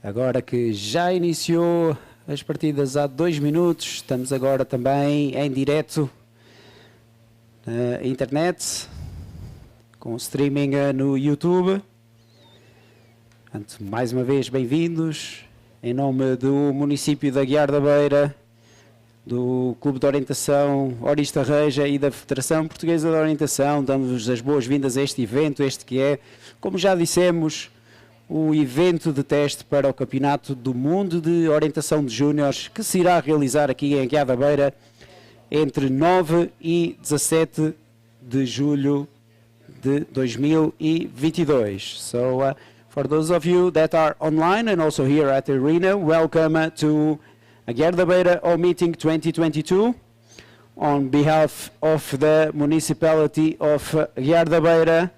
Agora que já iniciou as partidas há 2 minutos, estamos agora também em direto na internet, com streaming no YouTube. Portanto, mais uma vez, bem-vindos. Em nome do município de Aguiar da Beira, do Clube de Orientação Ori-Estarreja e da Federação Portuguesa de Orientação, damos as boas-vindas a este evento, este que é, como já dissemos, o evento de teste para o Campeonato do Mundo de Orientação de Júniores, que se irá realizar aqui em Aguiar da Beira entre 9 e 17 de julho de 2022. So, for those of you that are online and also here at the arena, welcome to Aguiar da Beira O Meeting 2022. On behalf of the municipality of Aguiar da Beira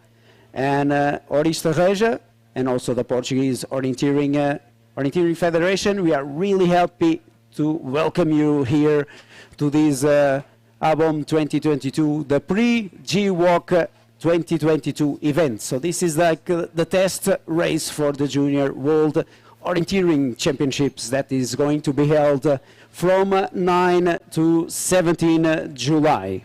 and Ori-Estarreja, and also the Portuguese Orienteering Federation, we are really happy to welcome you here to this ABOM 2022, the pre-G-Walk 2022 event. So this is like the test race for the Junior World Orienteering Championships that is going to be held from 9 to 17 July.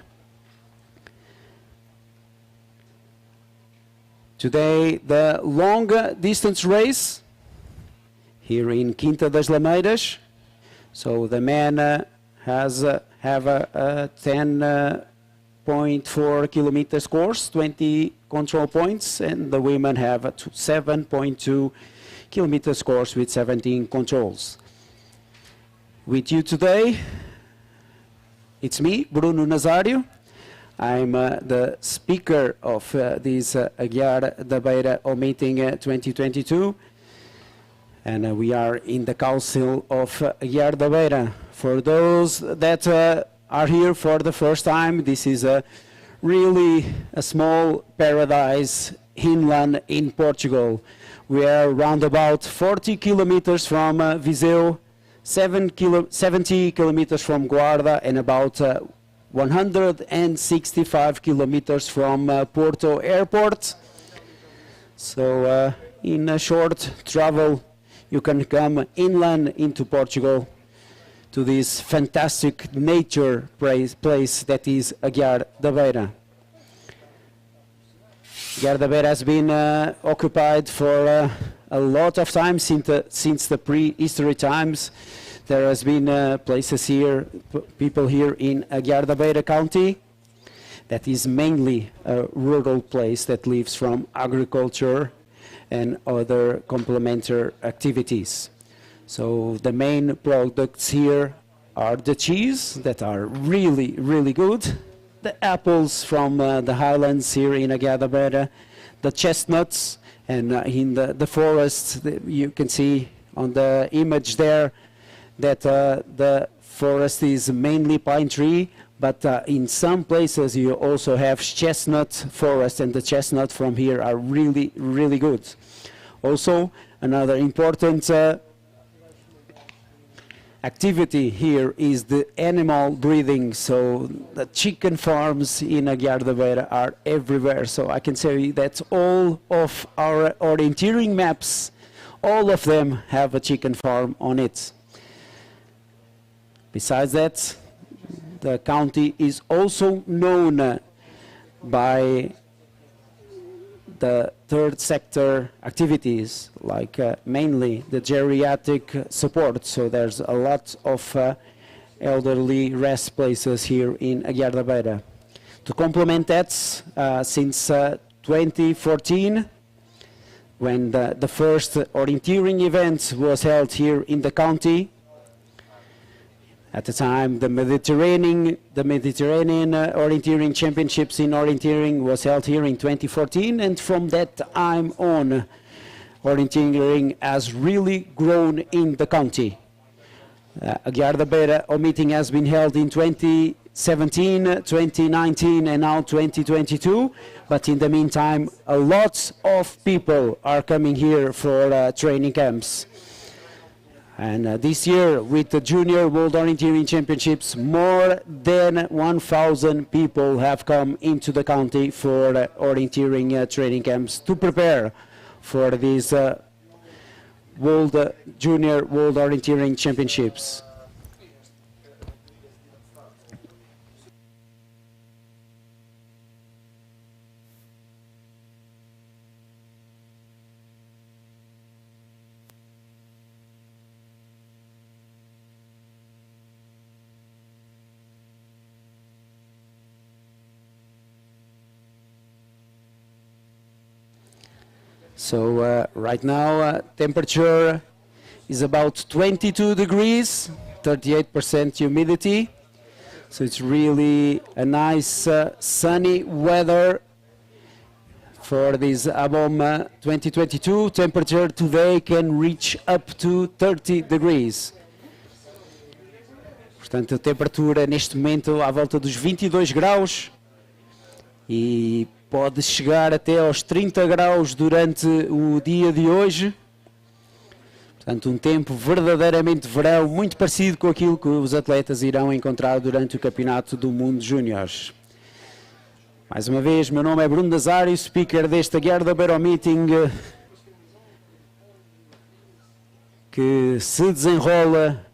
Today, the long distance race here in Quinta das Lameiras. So the men have a 10.4 kilometers course, 20 control points, and the women have a 7.2 kilometers course with 17 controls. With you today, it's me, Bruno Nazário. I'm the speaker of this Aguiar da Beira O Meeting 2022, and we are in the Council of Aguiar da Beira. For those that are here for the first time, this is really a small paradise inland in Portugal. We are around about 40 kilometers from Viseu, 70 kilometers from Guarda, and about 165 kilometers from Porto Airport. So in a short travel, you can come inland into Portugal to this fantastic nature place that is Aguiar da Beira. Aguiar da Beira has been occupied for a lot of time since the prehistory times. There has been places here, people here in Aguiar da Beira County that is mainly a rural place that lives from agriculture and other complementary activities. So the main products here are the cheese that are really, really good, the apples from the highlands here in Aguiar da Beira, the chestnuts, and in the forest you can see on the image there that the forest is mainly pine tree, but in some places you also have chestnut forest, and the chestnut from here are really, really good. Also, another important activity here is the animal breeding. So the chicken farms in Aguiar da Beira are everywhere. So I can say that all of our orienteering maps, all of them have a chicken farm on it. Besides that, the county is also known by the third sector activities, like mainly the geriatric support. So there's a lot of elderly rest places here in Aguiar da Beira. To complement that, since 2014, when the first orienteering event was held here in the county, at the time, the Mediterranean Orienteering Championships in Orienteering was held here in 2014, and from that time on, orienteering has really grown in the county. Aguiar da Beira O Meeting has been held in 2017, 2019, and now 2022, but in the meantime, a lot of people are coming here for training camps. And this year, with the Junior World Orienteering Championships, more than 1,000 people have come into the county for orienteering training camps to prepare for this Junior World Orienteering Championships. So right now temperature is about 22 degrees, 38% humidity. So it's really a nice sunny weather for this ABOM 2022. Temperature today can reach up to 30 degrees. Portanto, a temperatura neste momento à volta dos 22 graus e pode chegar até aos 30 graus durante o dia de hoje. Portanto, um tempo verdadeiramente verão, muito parecido com aquilo que os atletas irão encontrar durante o Campeonato do Mundo Júniores. Mais uma vez, meu nome é Bruno Nazário, speaker deste Aguiar da Beira Meeting, que se desenrola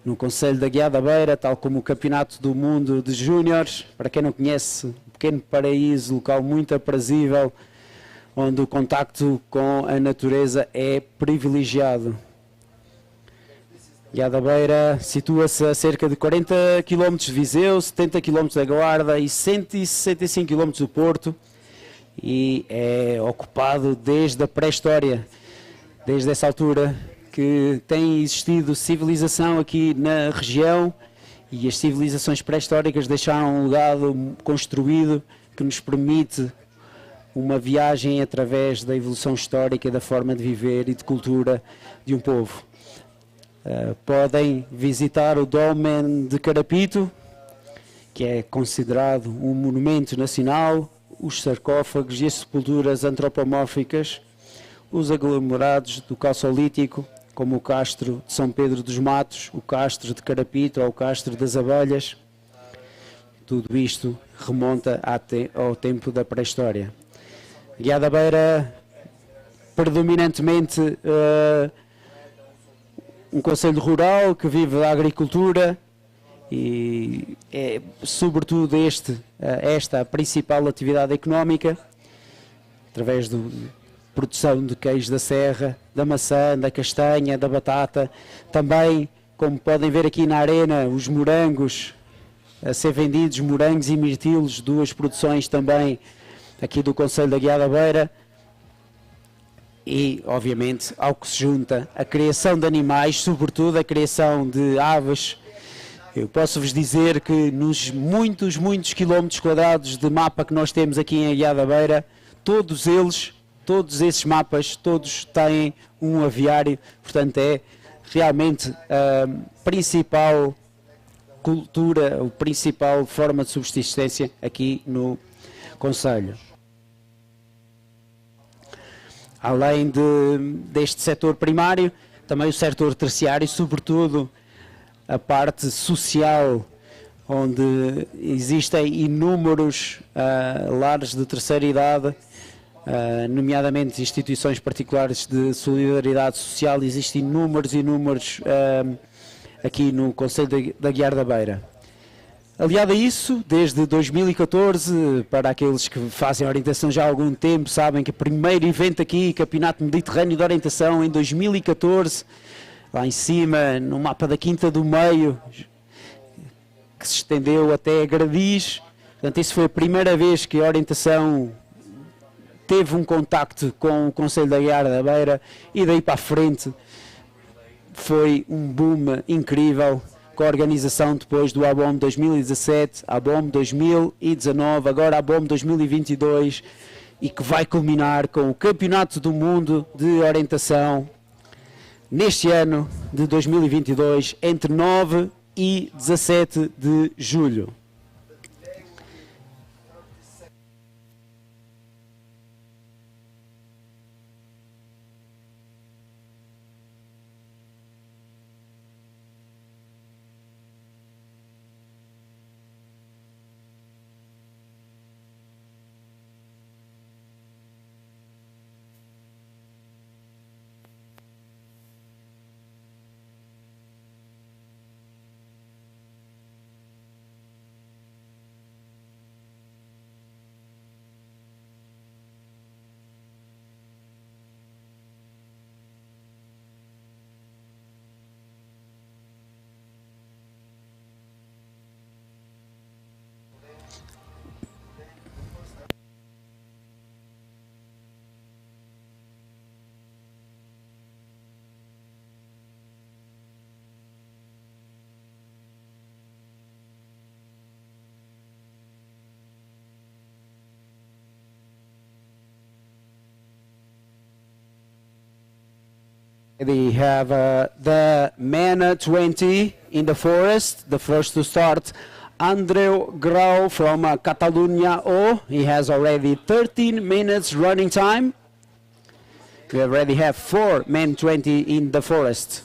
no Concelho de Aguiar da Beira, tal como o Campeonato do Mundo de Júniores. Para quem não conhece, pequeno paraíso, local muito aprazível, onde o contacto com a natureza é privilegiado. Aguiar da Beira situa-se a cerca de 40 km de Viseu, 70 km da Guarda e 165 km do Porto, e é ocupado desde a pré-história, desde essa altura que tem existido civilização aqui na região. E as civilizações pré-históricas deixaram um legado construído que nos permite uma viagem através da evolução histórica, da forma de viver e de cultura de um povo. Podem visitar o Dolmen de Carapito, que é considerado um monumento nacional, os sarcófagos e as sepulturas antropomórficas, os aglomerados do Calçolítico, como o Castro de São Pedro dos Matos, o Castro de Carapito ou o Castro das Abelhas. Tudo isto remonta ao tempo da pré-história. Aguiar da Beira, predominantemente um concelho rural que vive da agricultura, e é sobretudo esta a principal atividade económica, através da produção de queijo da serra, da maçã, da castanha, da batata. Também, como podem ver aqui na arena, os morangos a ser vendidos, morangos e mirtilos, duas produções também aqui do Concelho de Aguiar da Beira. E, obviamente, ao que se junta a criação de animais, sobretudo a criação de aves. Eu posso-vos dizer que nos muitos quilómetros quadrados de mapa que nós temos aqui em Aguiar da Beira, todos esses mapas, todos têm um aviário. Portanto, é realmente a principal cultura, a principal forma de subsistência aqui no concelho. Além deste setor primário, também o setor terciário, sobretudo a parte social, onde existem inúmeros lares de terceira idade, nomeadamente instituições particulares de solidariedade social. Existem inúmeros aqui no Concelho de Aguiar da Beira. Aliado a isso, desde 2014, para aqueles que fazem orientação já há algum tempo, sabem que o primeiro evento aqui, Campeonato Mediterrâneo de Orientação, em 2014, lá em cima, no mapa da Quinta do Meio, que se estendeu até Gradiz. Portanto, isso foi a primeira vez que a orientação teve um contacto com o Concelho de Aguiar da Beira, e daí para a frente foi um boom incrível, com a organização depois do ABOM 2017, ABOM 2019, agora ABOM 2022, e que vai culminar com o Campeonato do Mundo de Orientação neste ano de 2022, entre 9 e 17 de julho. They have the men 20 in the forest. The first to start, Andreu Grau from Catalunya O. He has already 13 minutes running time. We already have 4 men 20 in the forest.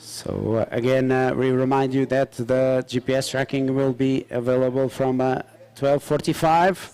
So again, we remind you that the GPS tracking will be available from 12:45.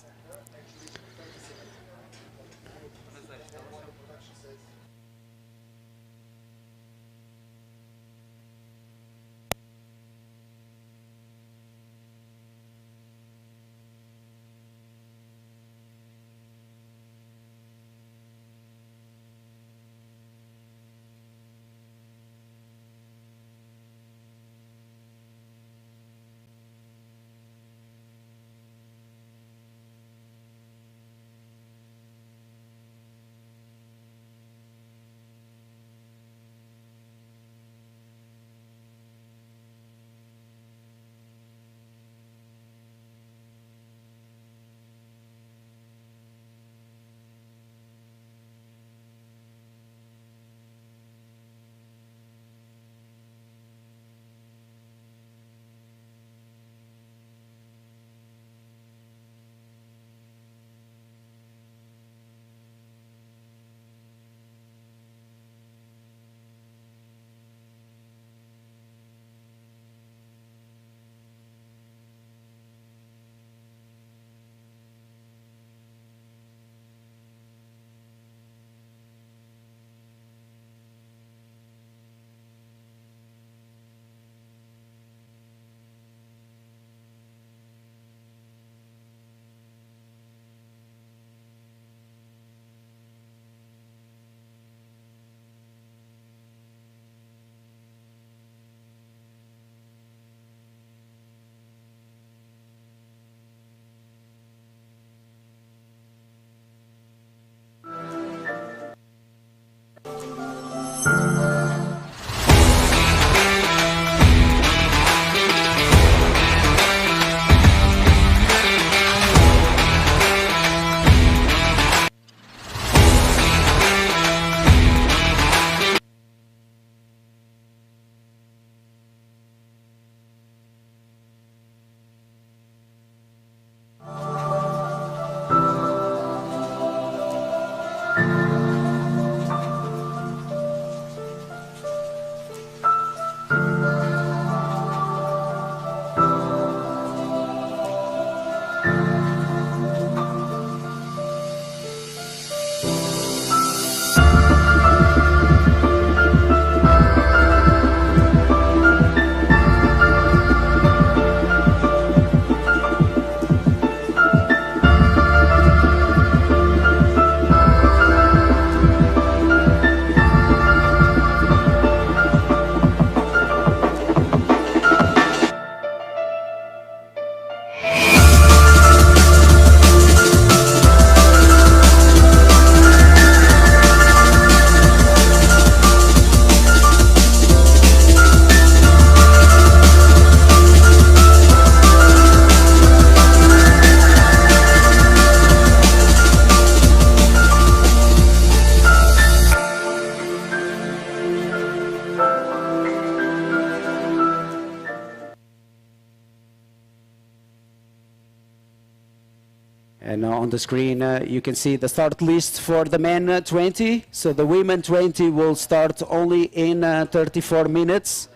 And on the screen, you can see the start list for the men 20. So the women 20 will start only in 34 minutes.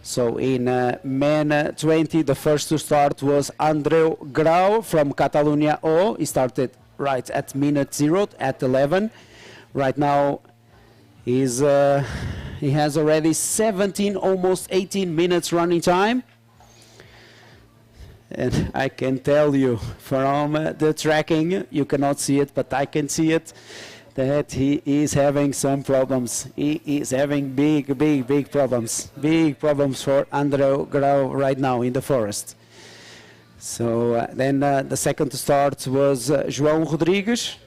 So in men 20, the first to start was Andreu Grau from Catalunya O. He started right at minute 0 at 11. Right now, he has already 17, almost 18 minutes running time. And I can tell you from the tracking, you cannot see it, but I can see it, that he is having some problems. He is having big problems. Big problems for André Grau right now in the forest. So then the second to start was João Rodrigues.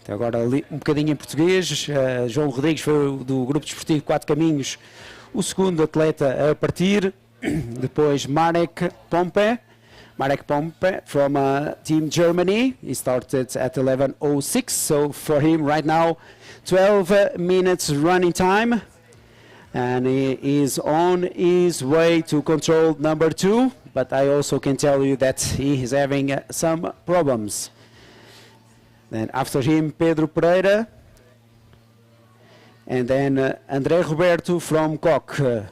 Até agora um bocadinho em português. João Rodrigues foi do Grupo Desportivo 4 Caminhos, o segundo atleta a partir. Depois Marek Pompe. Marek Pompe from Team Germany. He started at 11:06, so for him right now 12 minutes running time, and he is on his way to control number 2, but I also can tell you that he is having some problems. Then after him Pedro Pereira, and then André Roberto from Coque.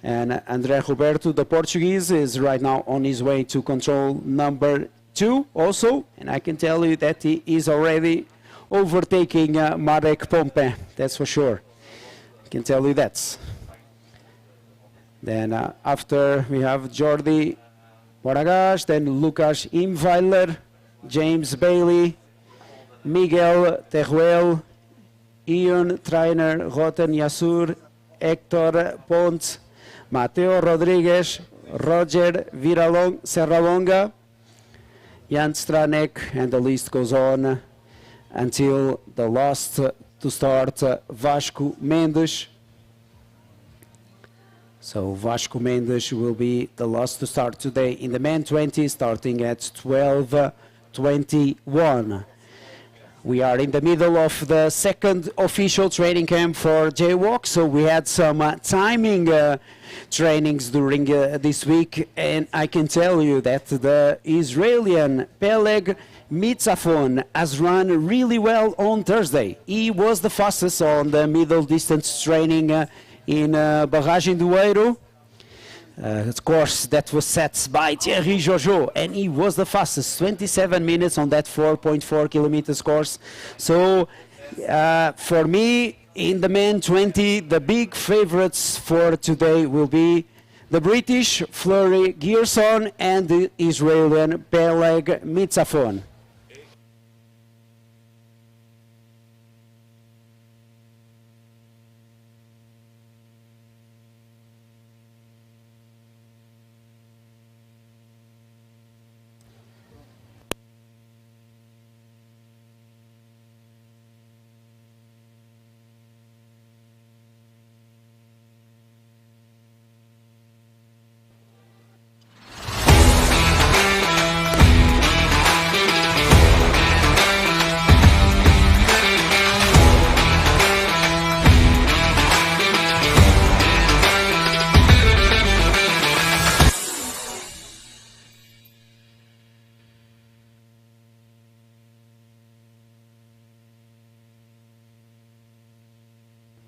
And André Roberto, the Portuguese, is right now on his way to control number 2 also. And I can tell you that he is already overtaking Marek Pompe, that's for sure. I can tell you that. Then after we have Jordi Moragas, then Lucas Imweiler, James Bailey, Miguel Teruel, Ian Trainer, Roten Yassur, Hector Pont, Mateo Rodrigues, Roger Serralonga, Jan Stranek, and the list goes on until the last to start, Vasco Mendes. So Vasco Mendes will be the last to start today in the men 20, starting at 12:21. We are in the middle of the second official training camp for Jaywalk, so we had some timing trainings during this week, and I can tell you that the Israeli Peleg Mitzafon has run really well on Thursday. He was the fastest on the middle distance training in Barragem do Eiro. Of course, that was set by Thierry Jojo, and he was the fastest, 27 minutes on that 4.4 kilometers course. So for me, in the men 20, the big favorites for today will be the British Fleury Gearson and the Israeli Peleg Mitzafon.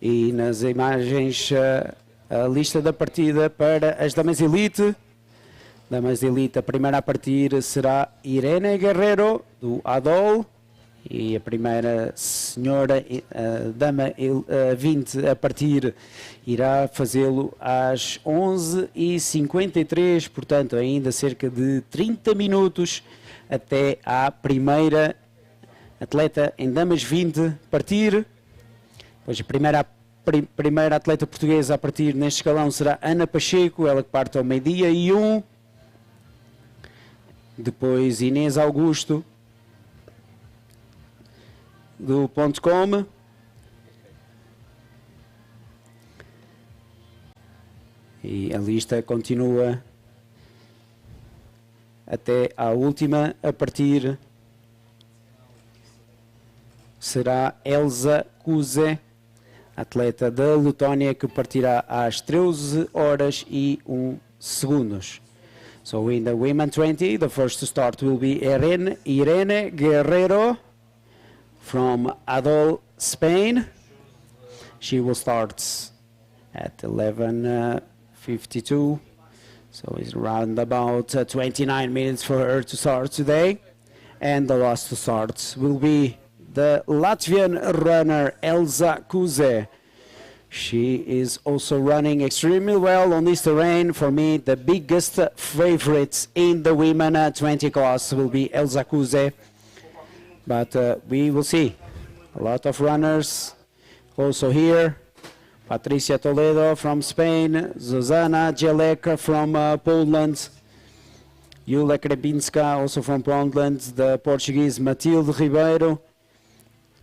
E nas imagens a lista da partida para as Damas Elite. Damas Elite, a primeira a partir será Irene Guerreiro, do ADOL. E a primeira senhora Dama 20 a partir irá fazê-lo às 11h53, portanto ainda cerca de 30 minutos até à primeira atleta em Damas 20 partir. Pois a primeira atleta portuguesa a partir neste escalão será Ana Pacheco, ela que parte ao 12h01. Depois Inês Augusto, do .com. E a lista continua até à última a partir. Será Elsa Kuze, atleta da Letónia, que partirá às 13h01. So in the women 20, the first to start will be Irene Guerrero from Adol, Spain. She will start at 11:52, so it's around about 29 minutes for her to start today. And the last to start will be the Latvian runner Elsa Kuze. She is also running extremely well on this terrain. For me, the biggest favorites in the women 20 class will be Elsa Kuze, but we will see. A lot of runners also here. Patricia Toledo from Spain, Zuzana Jelek from Poland, Julia Krebinska also from Poland, the Portuguese Matilde Ribeiro.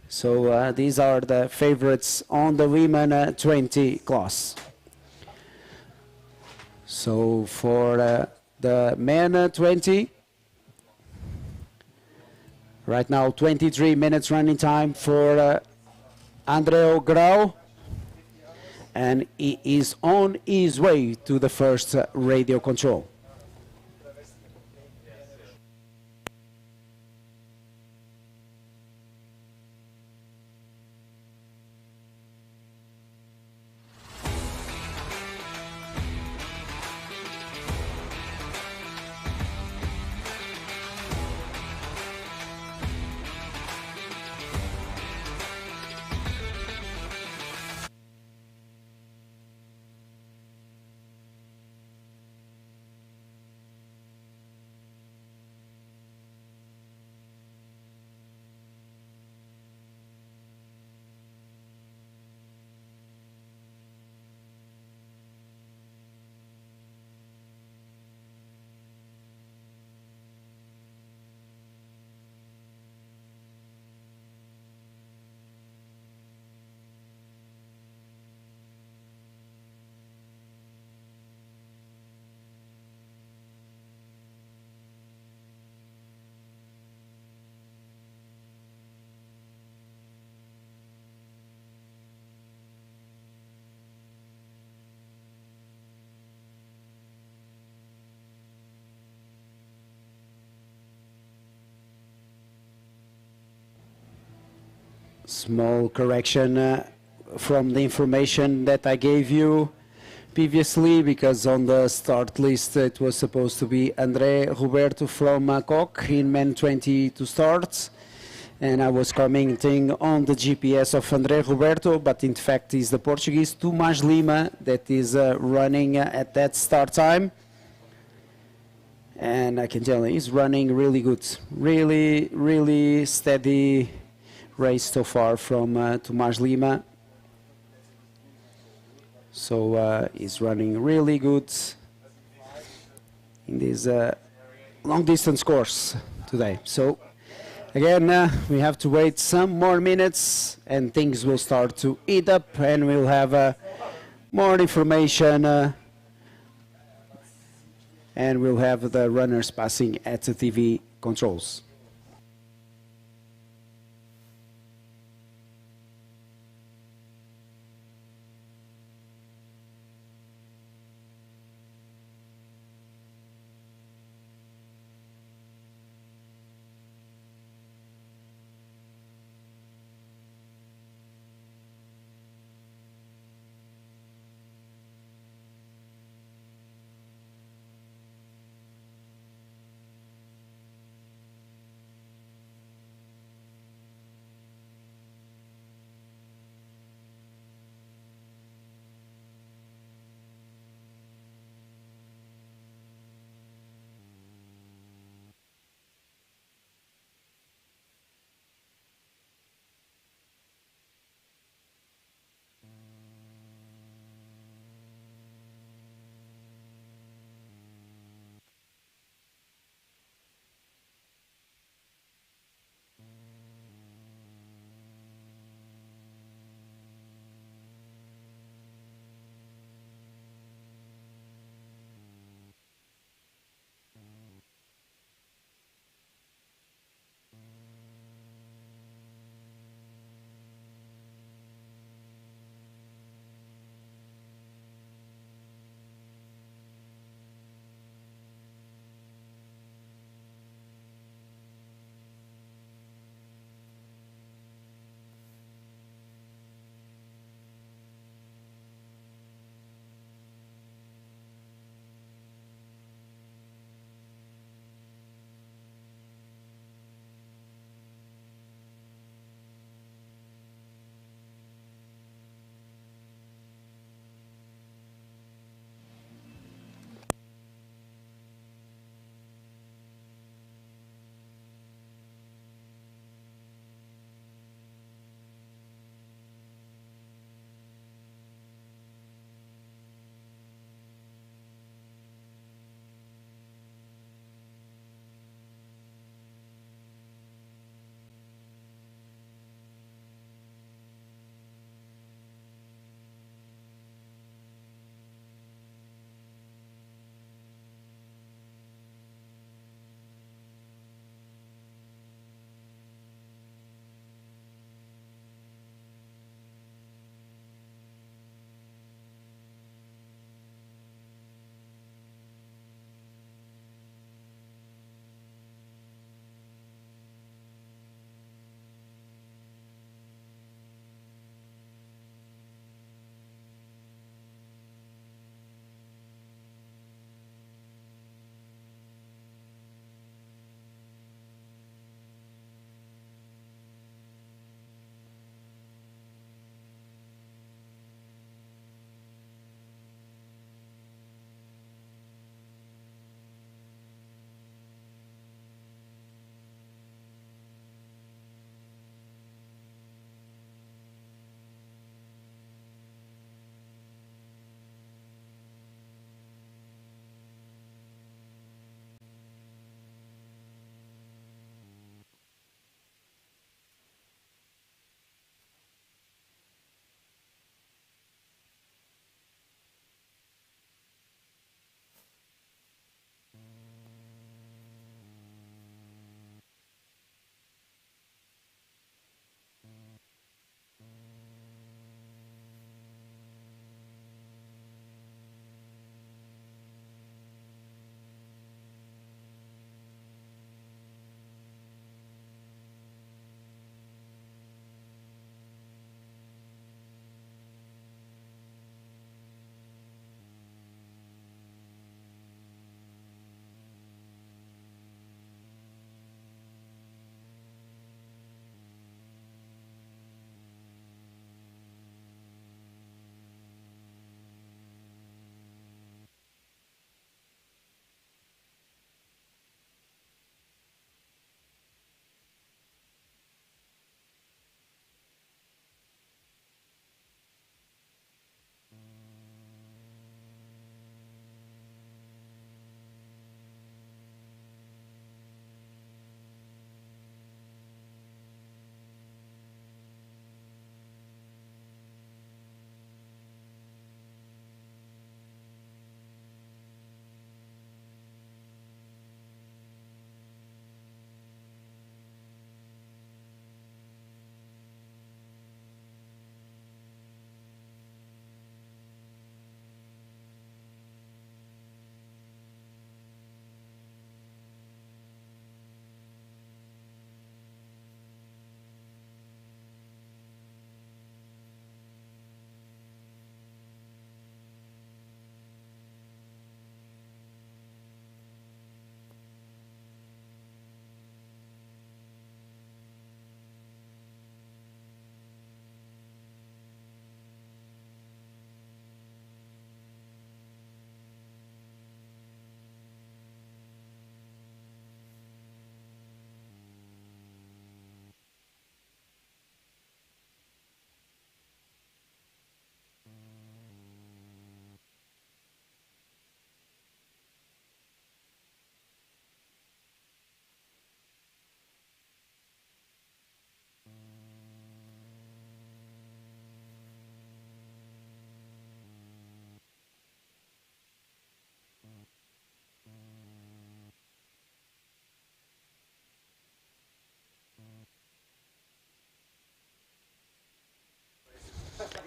So these are the favorites on the women 20 class. So for the men 20, right now 23 minutes running time for Andreo Grau. And he is on his way to the first radio control. Small correction from the information that I gave you previously, because on the start list it was supposed to be André Roberto from Koch in men 20 to start, and I was commenting on the GPS of André Roberto, but in fact is the Portuguese Tomás Lima that is running at that start time. And I can tell you, he's running really good, really steady race so far from Tomás Lima. So he's running really good in this long distance course today. So again, we have to wait some more minutes and things will start to heat up, and we'll have more information and we'll have the runners passing at the TV controls.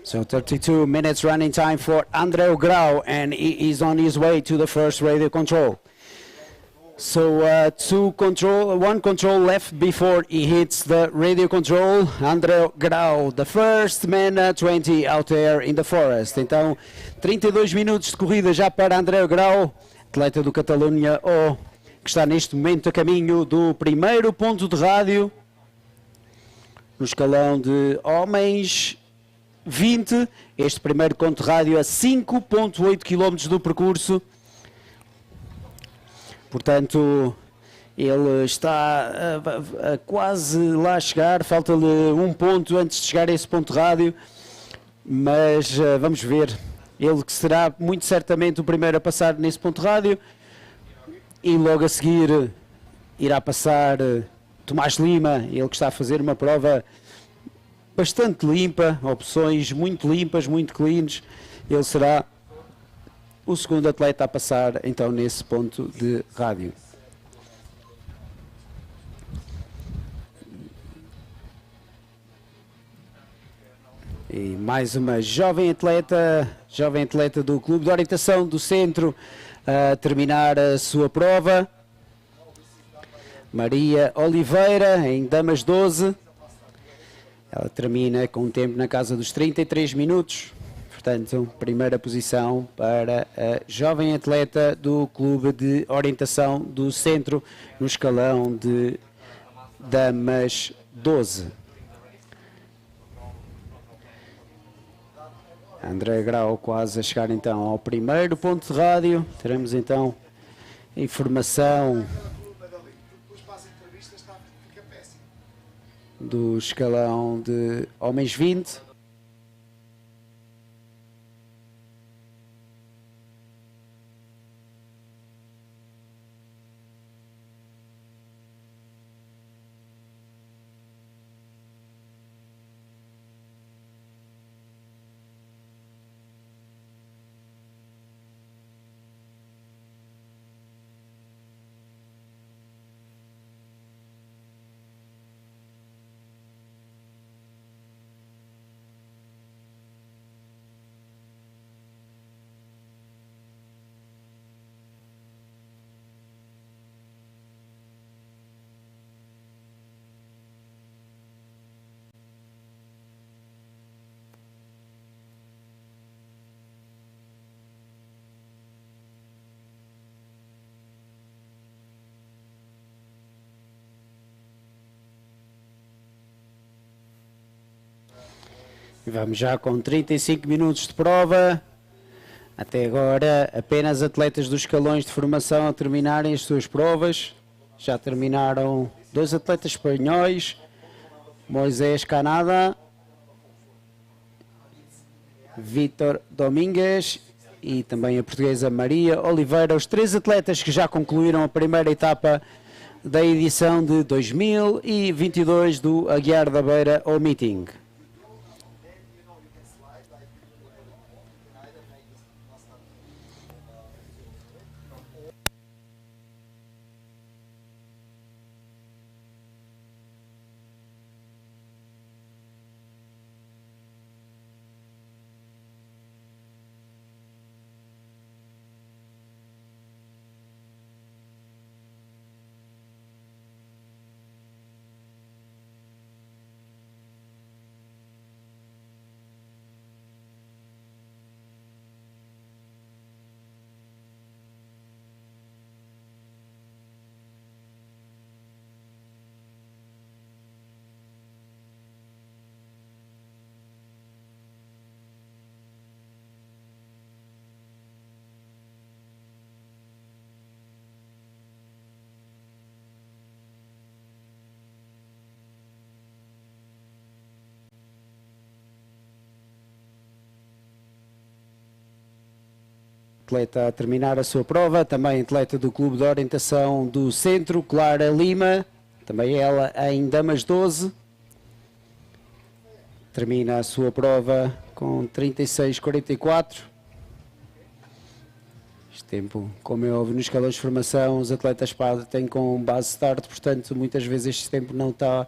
So 32 minutes running time for Andreu Grau, and he is on his way to the first radio control. So one control left before he hits the radio control. Andreu Grau, the first man 20 out there in the forest. Então, 32 minutos de corrida já para Andreu Grau, atleta do Catalunha O, que está neste momento a caminho do primeiro ponto de rádio no escalão de homens 20. Este primeiro ponto de rádio a 5,8 km do percurso. Portanto, ele está a quase lá chegar, falta-lhe um ponto antes de chegar a esse ponto de rádio, mas vamos ver. Ele que será muito certamente o primeiro a passar nesse ponto de rádio, e logo a seguir irá passar Tomás Lima, ele que está a fazer uma prova bastante limpa, opções muito limpas, muito cleans. Ele será o segundo atleta a passar então nesse ponto de rádio. E mais uma jovem atleta do Clube de Orientação do Centro a terminar a sua prova. Maria Oliveira, em Damas 12. Ela termina com um tempo na casa dos 33 minutos. Portanto, primeira posição para a jovem atleta do Clube de Orientação do Centro no escalão de Damas 12. André Grau quase a chegar então ao primeiro ponto de rádio. Teremos então informação do escalão de homens 20. Vamos já com 35 minutos de prova. Até agora, apenas atletas dos escalões de formação a terminarem as suas provas. Já terminaram dois atletas espanhóis, Moisés Canada, Vítor Domingues e também a portuguesa Maria Oliveira. Os três atletas que já concluíram a primeira etapa da edição de 2022 do Aguiar da Beira ao Meeting. Atleta a terminar a sua prova, também atleta do Clube de Orientação do Centro, Clara Lima, também ela em Damas 12. Termina a sua prova com 36,44. Este tempo, como é óbvio, nos escalões de formação, os atletas têm com base start, portanto, muitas vezes este tempo não está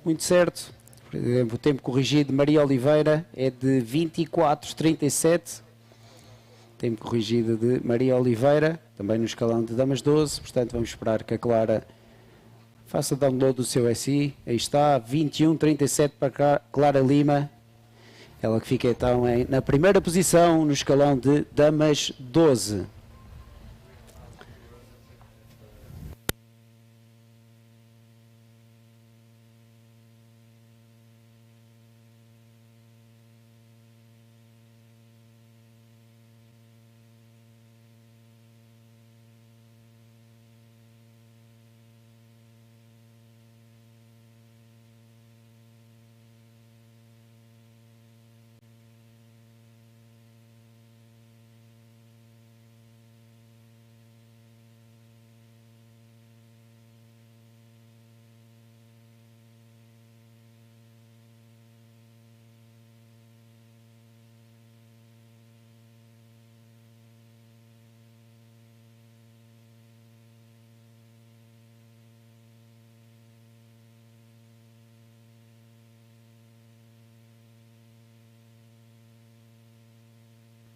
muito certo. Por exemplo, o tempo corrigido de Maria Oliveira é de 24:37. Tempo corrigido de Maria Oliveira, também no escalão de damas 12. Portanto, vamos esperar que a Clara faça download do seu SI. Aí está, 21:37 para Clara Lima. Ela que fica então na primeira posição no escalão de damas 12.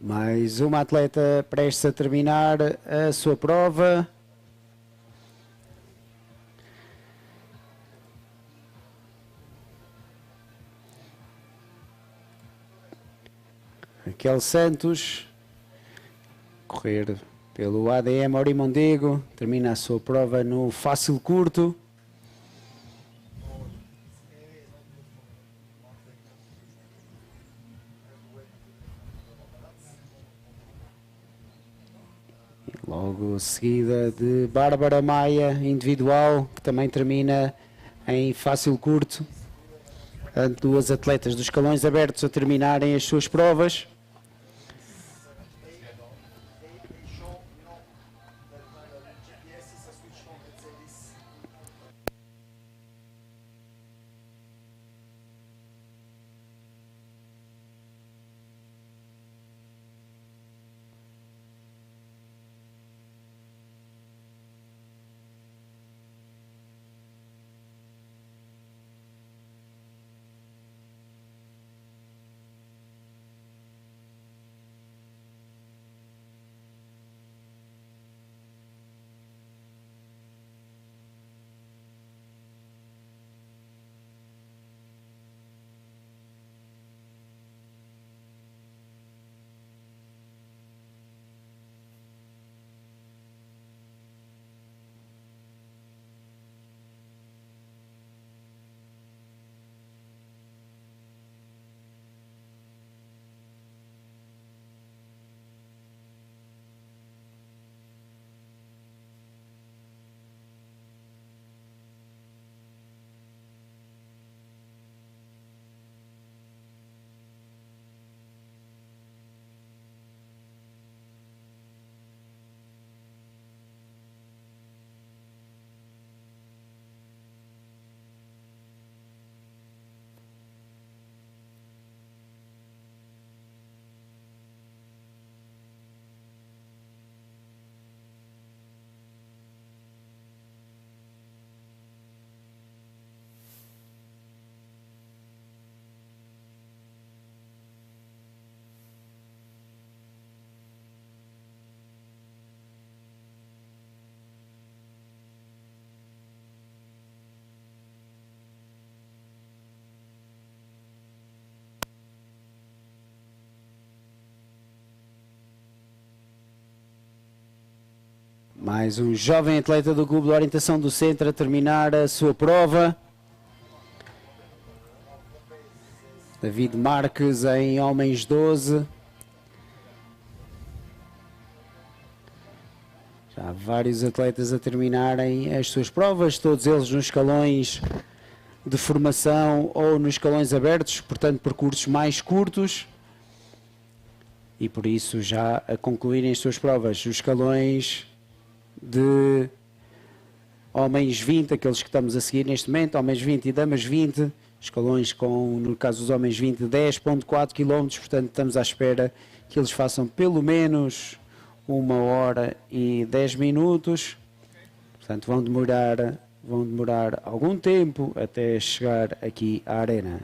Mais uma atleta prestes a terminar a sua prova. Raquel Santos, correr pelo ADM Orimondego, termina a sua prova no fácil curto. Logo seguida de Bárbara Maia, individual, que também termina em fácil curto. Portanto, duas atletas dos escalões abertos a terminarem as suas provas. Mais um jovem atleta do Clube de Orientação do Centro a terminar a sua prova. David Marques em Homens 12. Já há vários atletas a terminarem as suas provas, todos eles nos escalões de formação ou nos escalões abertos, portanto percursos mais curtos. E por isso já a concluírem as suas provas. Os escalões de homens 20, aqueles que estamos a seguir neste momento, homens 20 e damas 20, escalões com, no caso dos homens 20, 10,4 km, portanto estamos à espera que eles façam pelo menos 1 hora e 10 minutos, portanto vão demorar vão demorar algum tempo até chegar aqui à arena.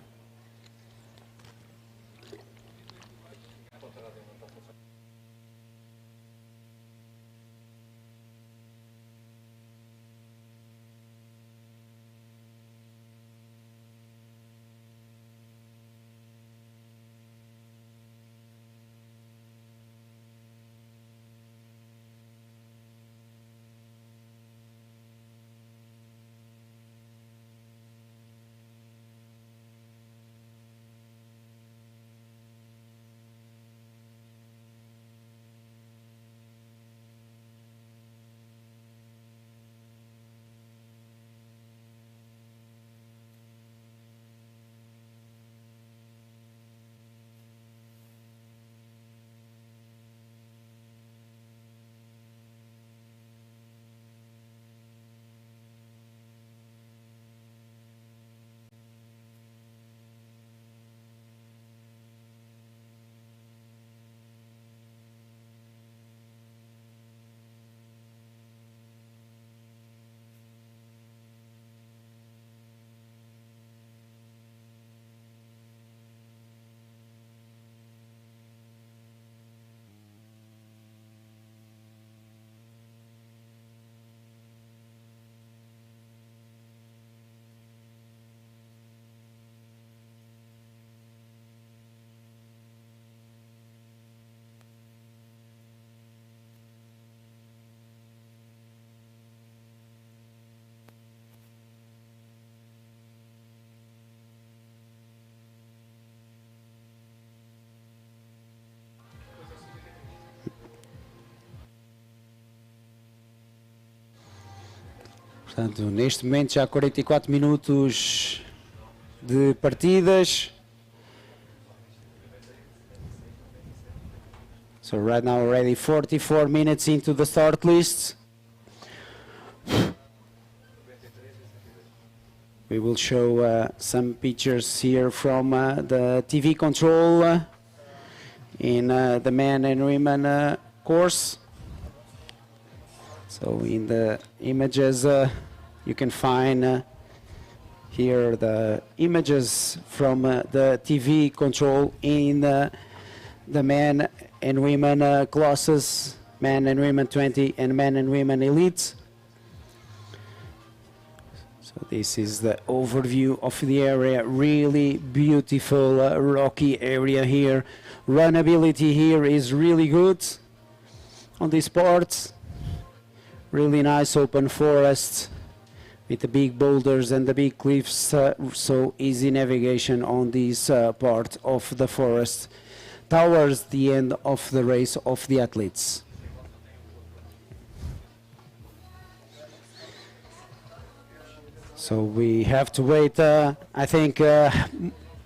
Portanto, neste momento já 44 minutos de partidas. So right now already 44 minutes into the start list. We will show some pictures here from the TV control in the men and women course. So in the images you can find here the images from the TV control in the men and women classes, men and women 20 and men and women elite. So this is the overview of the area, really beautiful rocky area here. Runnability here is really good on this part. Really nice open forest with the big boulders and the big cliffs, so easy navigation on this part of the forest towards the end of the race of the athletes. So we have to wait, I think,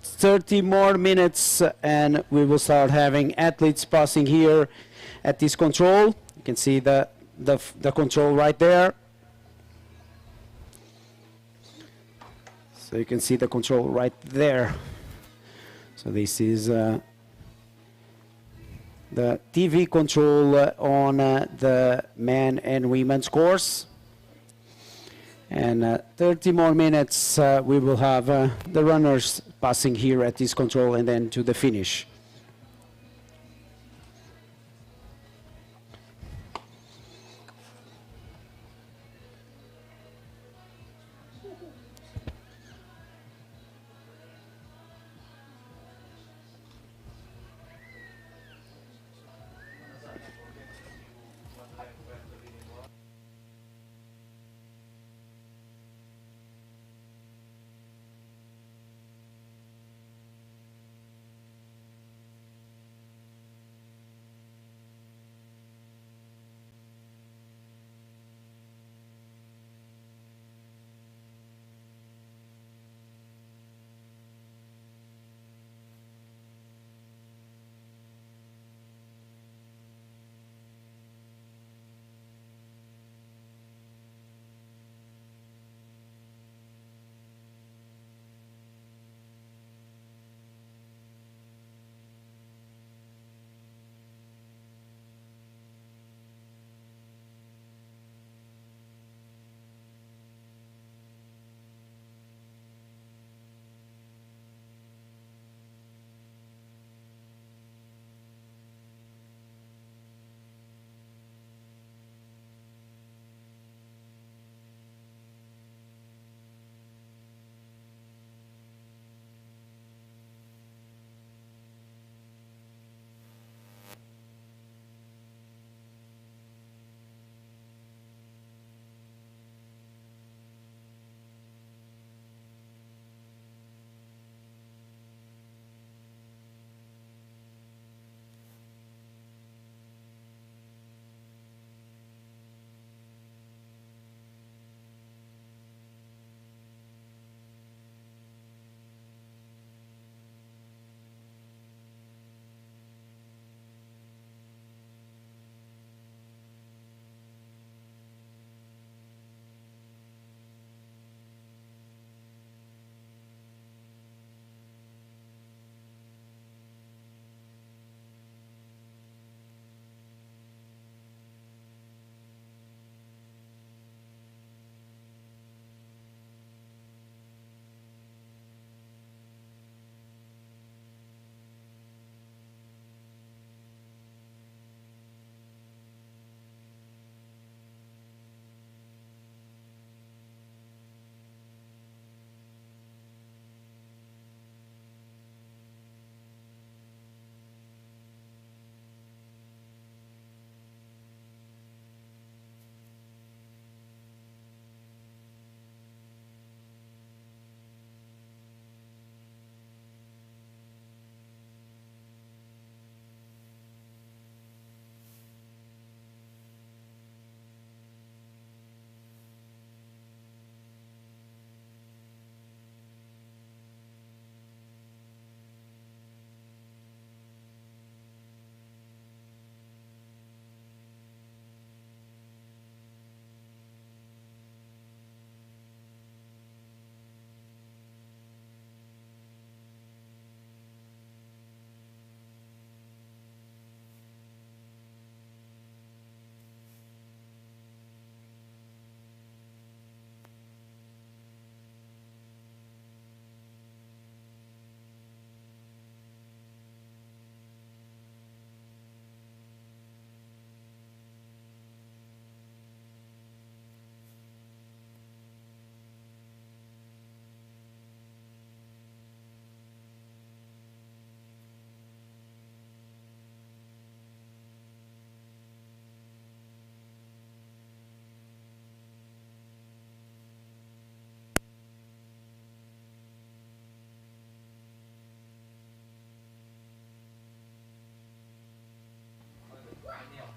30 more minutes and we will start having athletes passing here at this control. You can see the control right there. So you can see the control right there. So this is the TV control on the men and women's course. And 30 more minutes we will have the runners passing here at this control and then to the finish.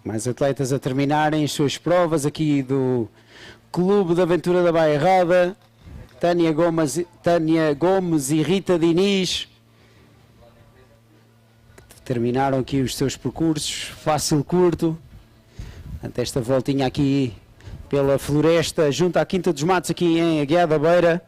Mais atletas a terminarem as suas provas aqui do Clube de Aventura da Bairrada. Tânia Gomes e Rita Diniz terminaram aqui os seus percursos, fácil, curto. Portanto, esta voltinha aqui pela floresta, junto à Quinta dos Matos, aqui em Aguiar da Beira.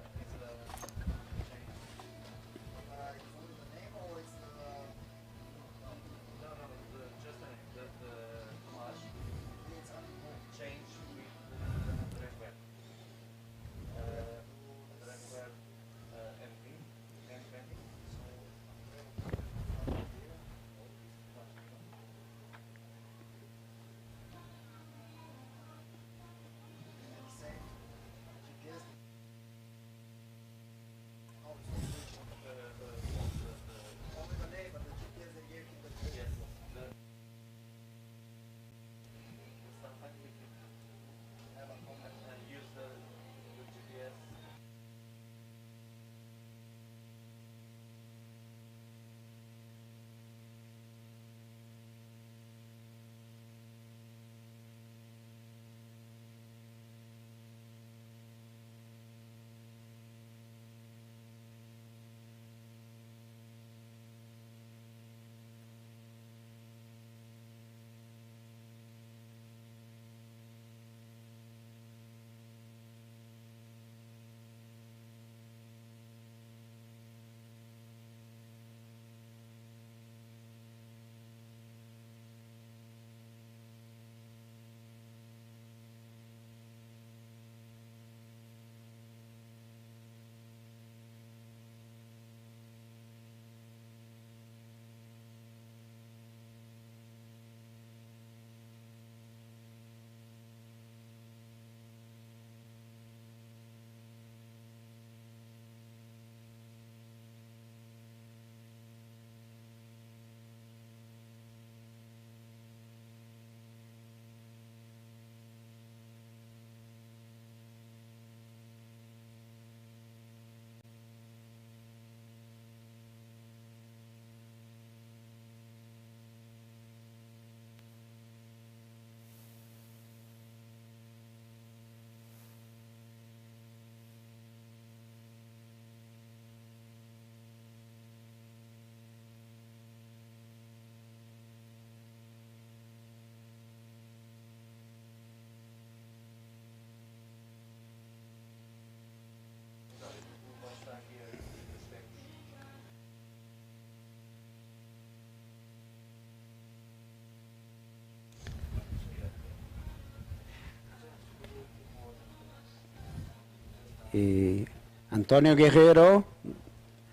E António Guerreiro,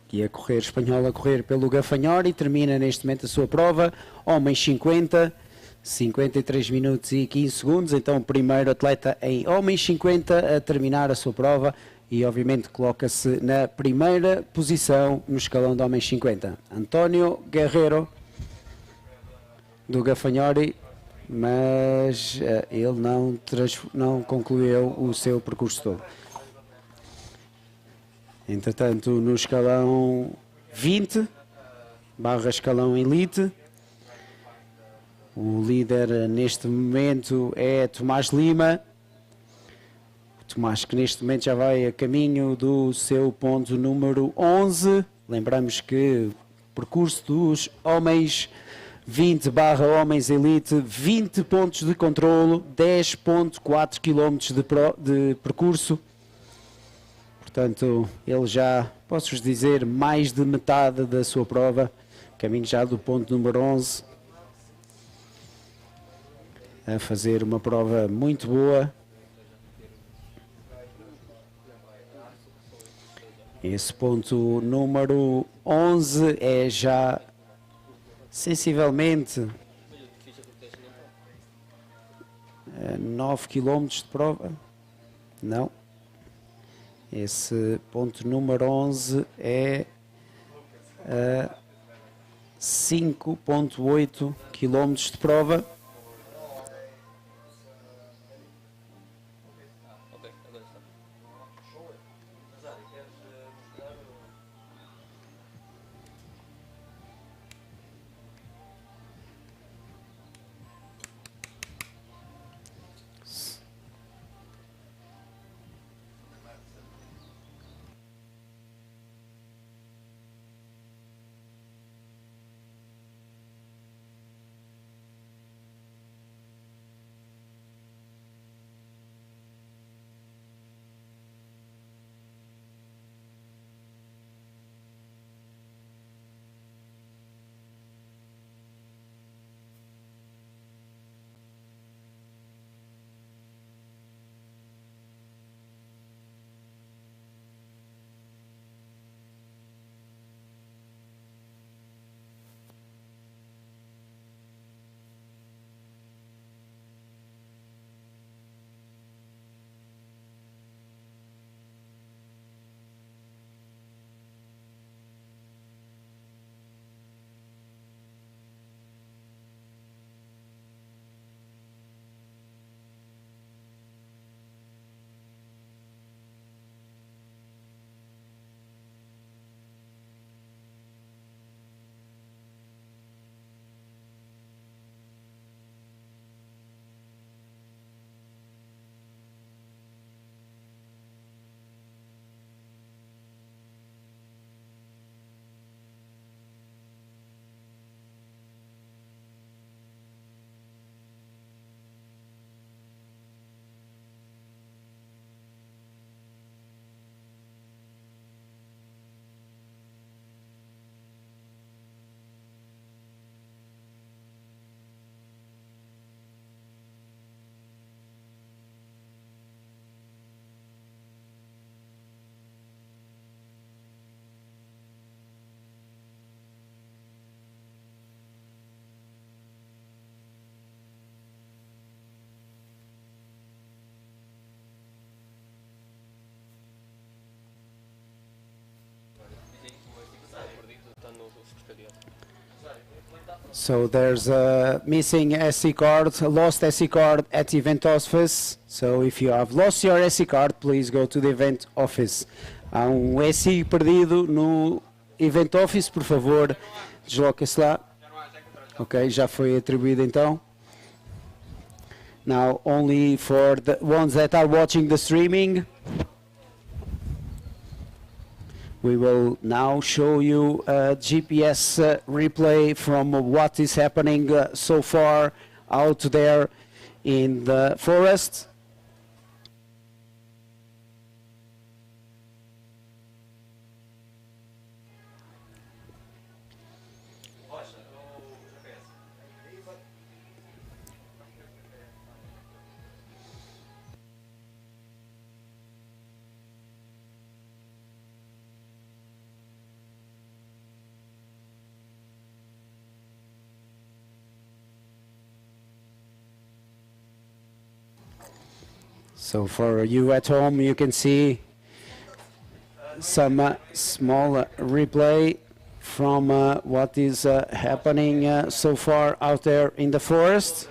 que é correr espanhol, a correr pelo Gafanhor, e termina neste momento a sua prova, homens 50, 53 minutos e 15 segundos, então o primeiro atleta em homens 50 a terminar a sua prova e obviamente coloca-se na primeira posição no escalão de homens 50. António Guerreiro, do Gafanhori, mas ele não concluiu o seu percurso todo. Entretanto, no escalão 20, barra escalão elite, o líder neste momento é Tomás Lima. O Tomás, que neste momento já vai a caminho do seu ponto número 11. Lembramos que o percurso dos homens 20 barra homens elite, 20 pontos de controlo, 10.4 km de percurso. Portanto, ele já, posso-vos dizer, mais de metade da sua prova, caminho já do ponto número 11, a fazer uma prova muito boa. Esse ponto número 11 é já sensivelmente 9 km de prova. Não. Esse ponto número 11 é 5.8 km de prova. So there's a missing SD card, a lost SD card at the event office. So if you have lost your SD card, please go to the event office. Há SI perdido no event office, por favor, desloque-se lá. Ok, já foi atribuído então. Now only for the ones that are watching the streaming, we will now show you a GPS replay from what is happening so far out there in the forest. So for you at home, you can see some small replay from what is happening so far out there in the forest.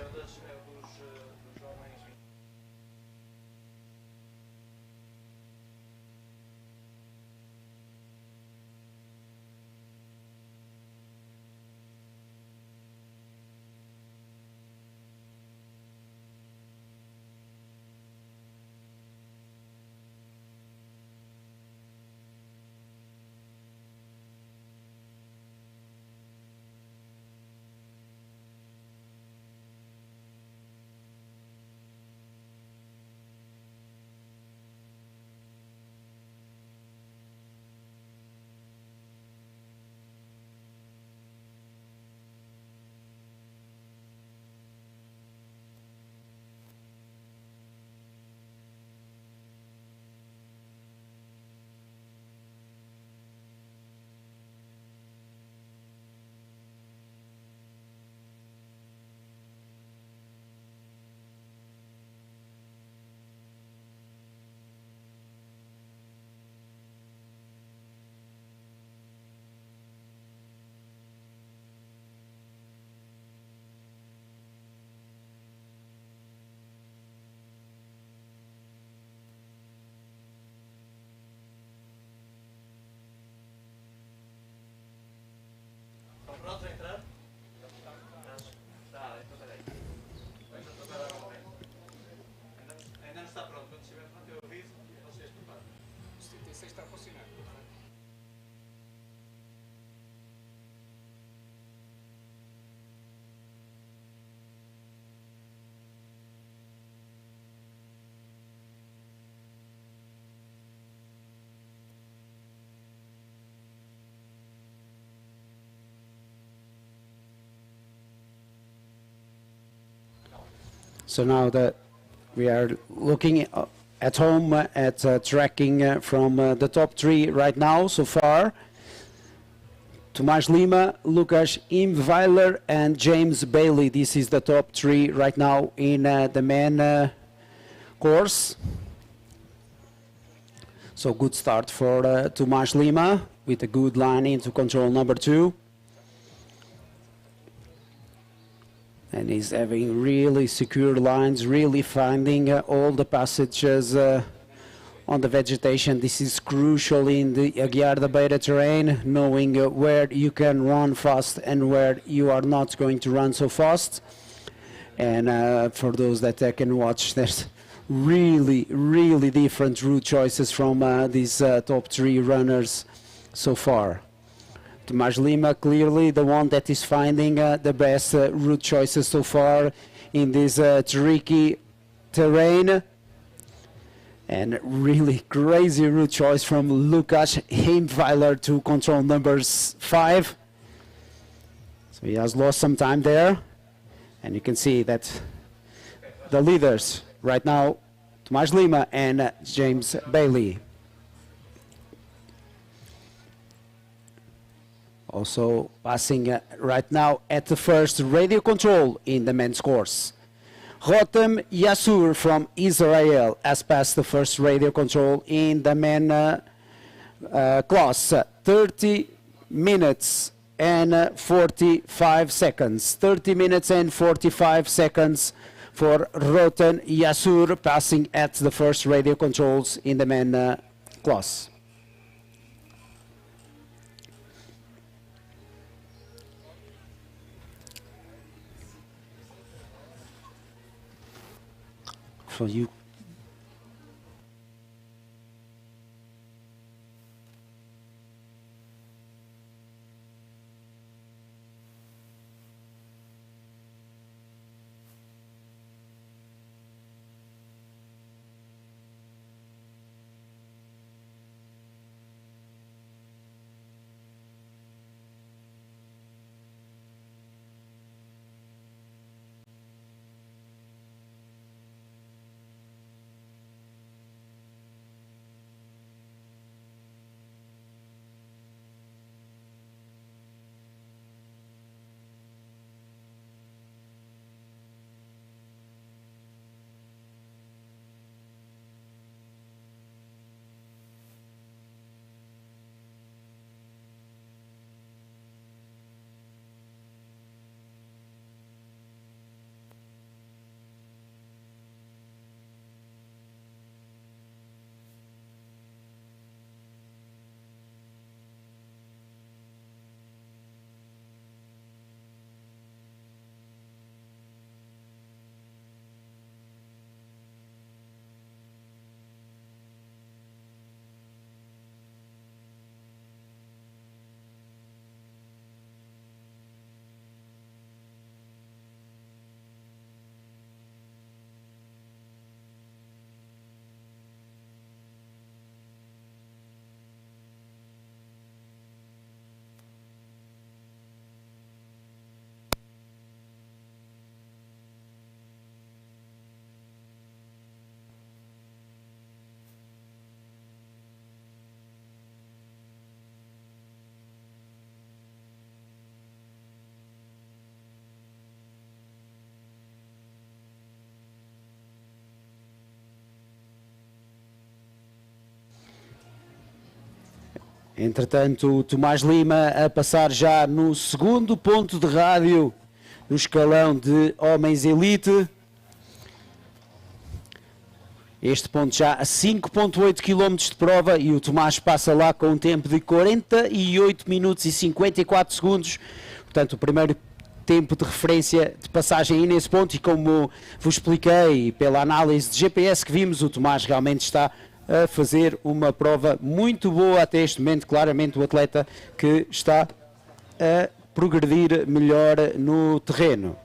So now that we are looking at home at tracking from the top three right now so far. Tomás Lima, Lucas Imweiler and James Bailey. This is the top three right now in the men course. So good start for Tomás Lima with a good line into control number 2. And he's having really secure lines, really finding all the passages on the vegetation. This is crucial in the Aguiar the Beira terrain, knowing where you can run fast and where you are not going to run so fast. And for those that can watch, there's really, really different route choices from these top 3 runners so far. Tomás Lima, clearly the one that is finding the best route choices so far in this tricky terrain. And really crazy route choice from Lucas Imweiler to control numbers 5. So he has lost some time there. And you can see that the leaders right now, Tomás Lima and James Bailey. Also passing right now at the first radio control in the men's course. Rotem Yassur from Israel has passed the first radio control in the men class. 30 minutes and 45 seconds. 30 minutes and 45 seconds for Roten Yasur, passing at the first radio controls in the men class. So you Entretanto, o Tomás Lima a passar já no segundo ponto de rádio no escalão de homens elite. Este ponto já a 5.8 km de prova e o Tomás passa lá com um tempo de 48 minutos e 54 segundos. Portanto, o primeiro tempo de referência de passagem aí nesse ponto, e como vos expliquei pela análise de GPS que vimos, o Tomás realmente está a fazer uma prova muito boa até este momento. Claramente o atleta que está a progredir melhor no terreno.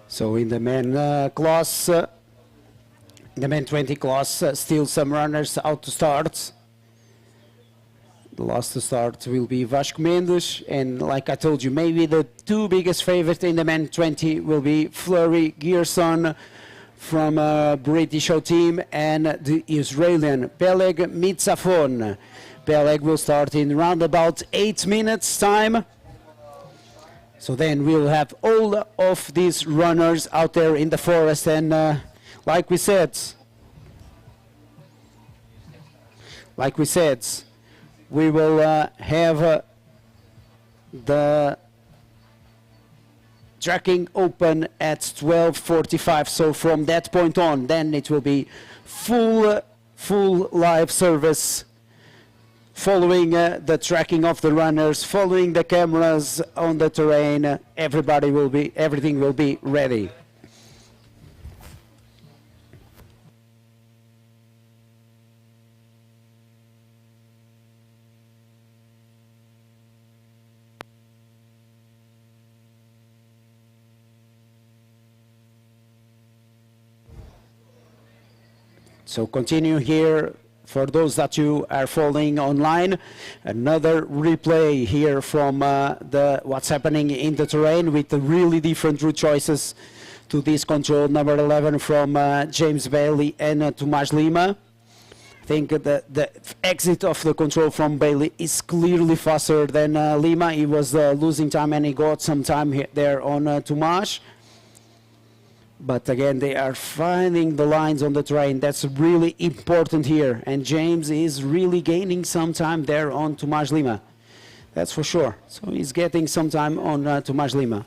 So in the men class, the men 20 class, still some runners out to start. The last to start will be Vasco Mendes, and like I told you, maybe the two biggest favorites in the men 20 will be Fleury Gearson from a British show team and the Israeli Peleg Mitzafon. Peleg will start in round about 8 minutes time. So then we'll have all of these runners out there in the forest, and like we said, like we said, we will have the tracking open at 12:45. So from that point on, then it will be full live service, following the tracking of the runners, following the cameras on the terrain. Everything will be ready. So continue here, for those that you are following online, another replay here from what's happening in the terrain with the really different route choices to this control number 11 from James Bailey and Tomás Lima. I think the exit of the control from Bailey is clearly faster than Lima. He was losing time and he got some time there on Tomás. But again, they are finding the lines on the terrain. That's really important here. And James is really gaining some time there on Tomás Lima. That's for sure. So he's getting some time on Tomás Lima.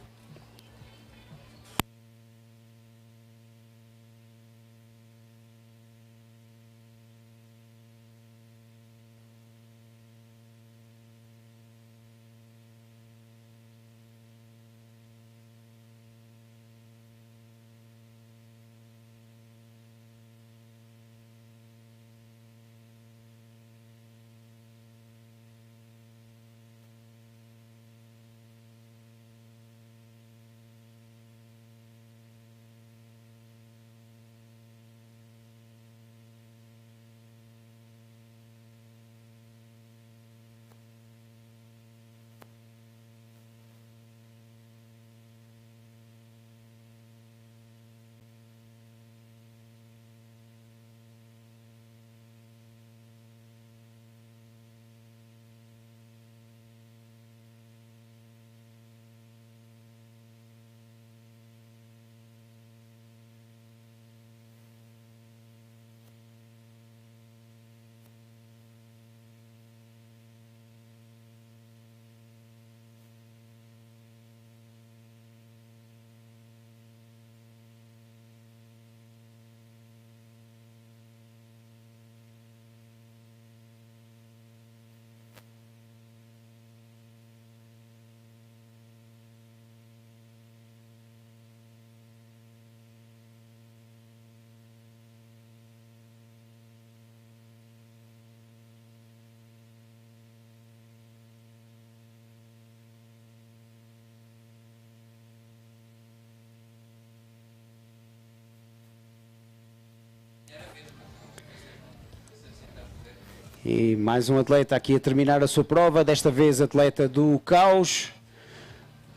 E mais um atleta aqui a terminar a sua prova, desta vez atleta do Caos,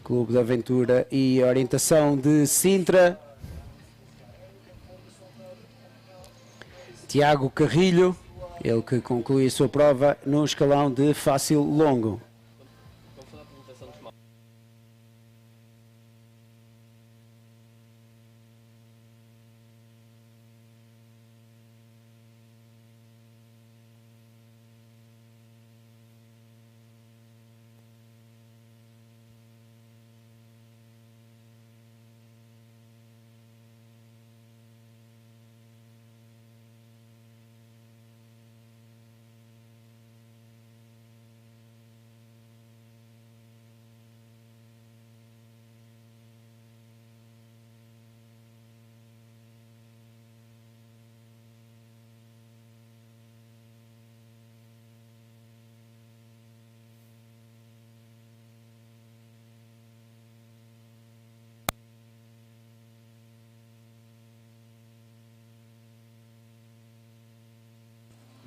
Clube de Aventura e Orientação de Sintra. Tiago Carrilho, ele que conclui a sua prova no escalão de fácil longo.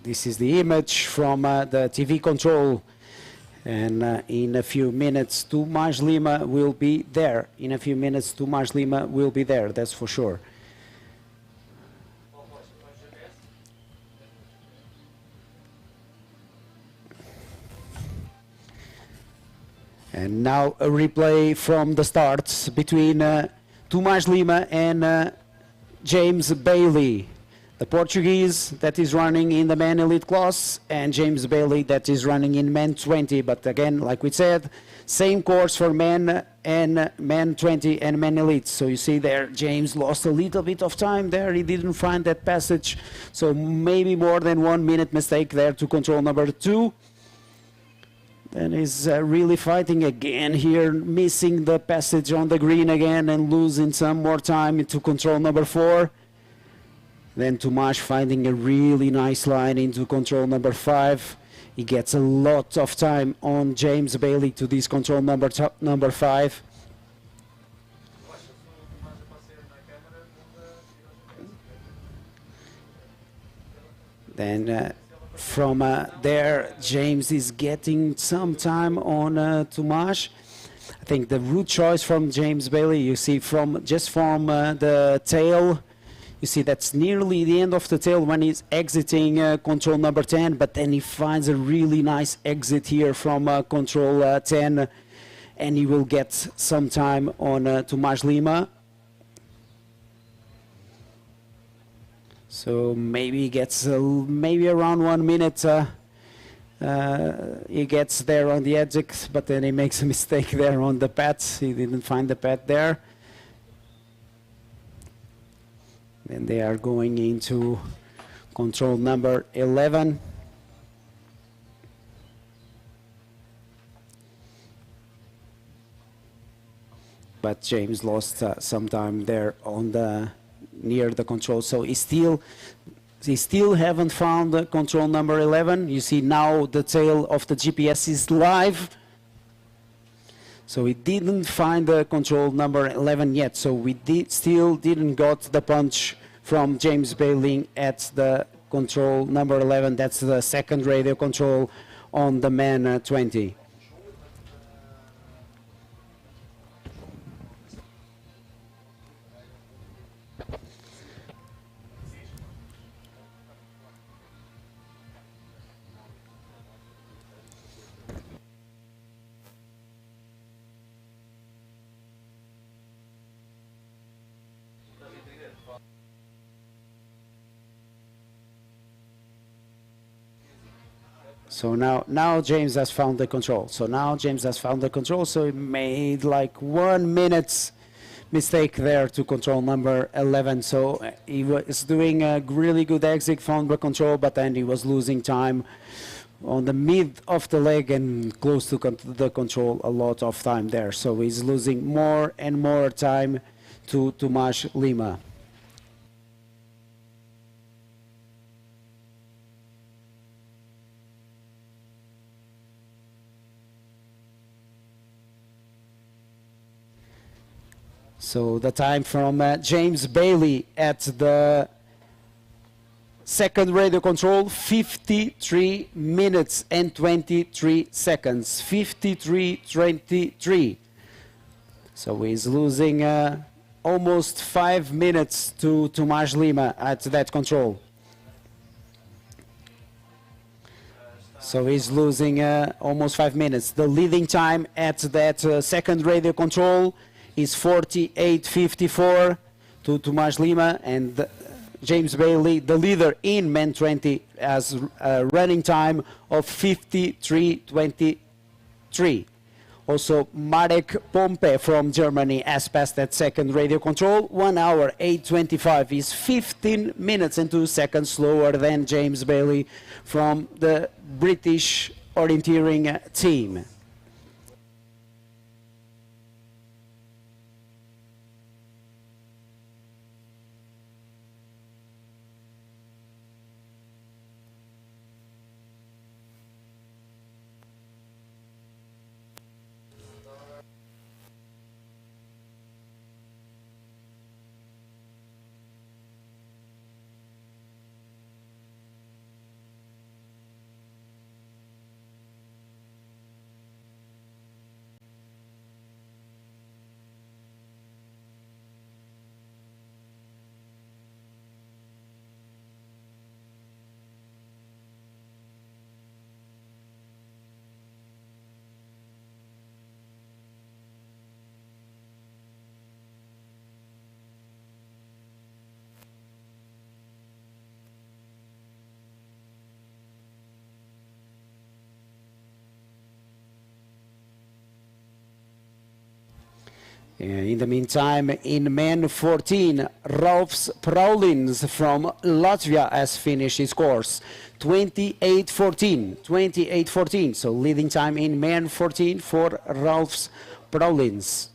This is the image from the TV control, and in a few minutes Tomás Lima will be there. In a few minutes Tomás Lima will be there, that's for sure. And now a replay from the starts between Tomás Lima and James Bailey. the Portuguese that is running in the men elite class, and James Bailey that is running in men 20. But again, like we said, same course for men and men 20 and men elite. So you see there, James lost a little bit of time there. He didn't find that passage. So maybe more than 1 minute mistake there to control number 2. And he's really fighting again here, missing the passage on the green again and losing some more time to control number 4. Then Tomasz finding a really nice line into control number 5. He gets a lot of time on James Bailey to this control number 5. Then from there, James is getting some time on Tomasz. I think the route choice from James Bailey, you see from the tail, you see that's nearly the end of the tail when he's exiting control number 10, but then he finds a really nice exit here from control 10, and he will get some time on Tomasz Lima. So maybe he gets maybe around 1 minute. He gets there on the exit, but then he makes a mistake there on the pad. He didn't find the pad there. And they are going into control number 11. But James lost some time there on the near the control, so he still haven't found control number 11. You see now the tail of the GPS is live. So we didn't find the control number 11 yet. So we still didn't got the punch from James Bailey at the control number 11. That's the second radio control on the man 20. So now James has found the control. So he made like 1 minute mistake there to control number 11. So he was doing a really good exit from the control, but then he was losing time on the mid of the leg and close to the control a lot of time there. So he's losing more and more time to Tomasz Lima. So the time from James Bailey at the second radio control, 53 minutes and 23 seconds. 53:23. So he's losing almost 5 minutes to Tomasz Lima at that control. So he's losing almost 5 minutes. The leading time at that second radio control is 48:54 to Tomasz Lima, and James Bailey, the leader in men 20, has a running time of 53:23. Also, Marek Pompe from Germany has passed that second radio control. 1 hour, 8:25 is 15 minutes and 2 seconds slower than James Bailey from the British orienteering team. In the meantime, in men 14, Ralphs Praulins from Latvia has finished his course. 28-14, 28-14. So leading time in men 14 for Ralphs Praulins.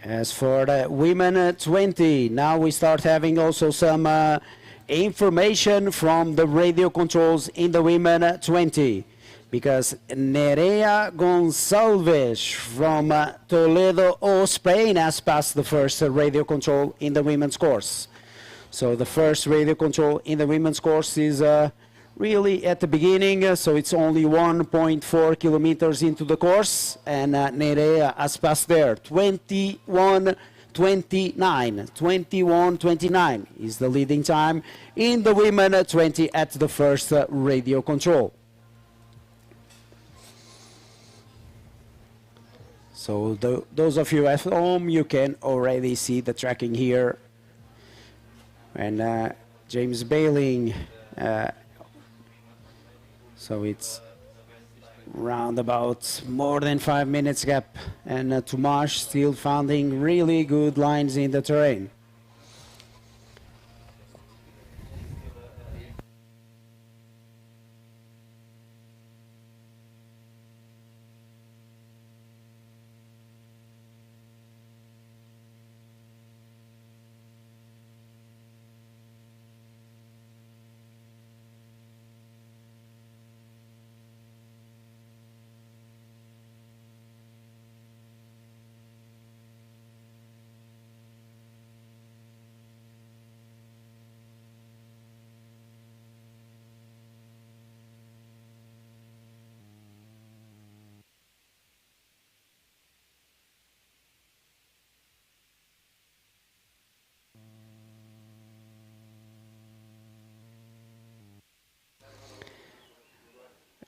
As for the women 20, now we start having also some information from the radio controls in the women 20. Because Nerea Gonçalves from Toledo, Spain has passed the first radio control in the women's course. So the first radio control in the women's course is really at the beginning, so it's only 1.4 kilometers into the course, and Nerea has passed there. 21-29, 21-29 is the leading time in the women 20 at the first radio control. So those of you at home, you can already see the tracking here. And James Bailing, so it's round about more than 5 minutes gap, and Tomasz still finding really good lines in the terrain.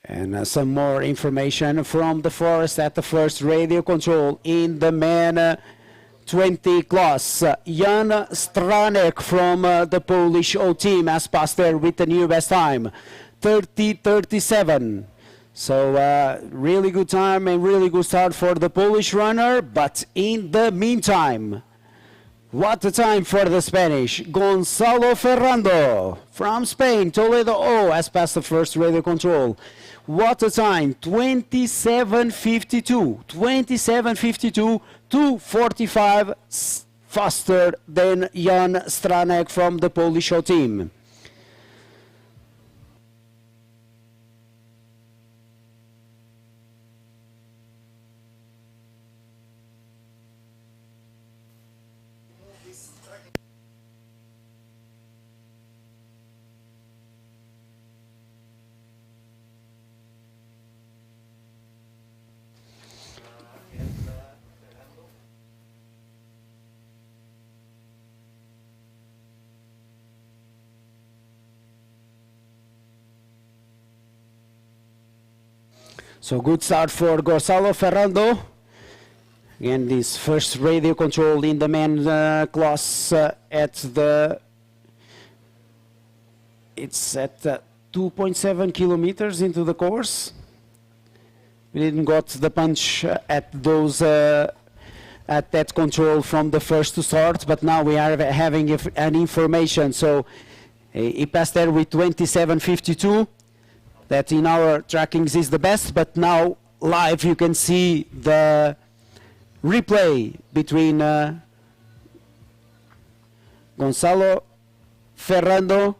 And some more information from the forest at the first radio control in the men 20 class. Jan Stranek from the Polish O team has passed there with the new best time, 30:37. So really good time and really good start for the Polish runner, but in the meantime, what a time for the Spanish. Gonzalo Ferrando from Spain, Toledo O, has passed the first radio control. What a time, 27:52, 27:52, 2:45 faster than Jan Stranek from the Polish O team. So good start for Gonzalo Ferrando. Again, this first radio control in the men class it's at 2.7 kilometers into the course. We didn't got the punch at those at that control from the first to start, but now we are having an information. So he passed there with 27:52. That in our trackings is the best, but now live you can see the replay between Gonzalo Ferrando,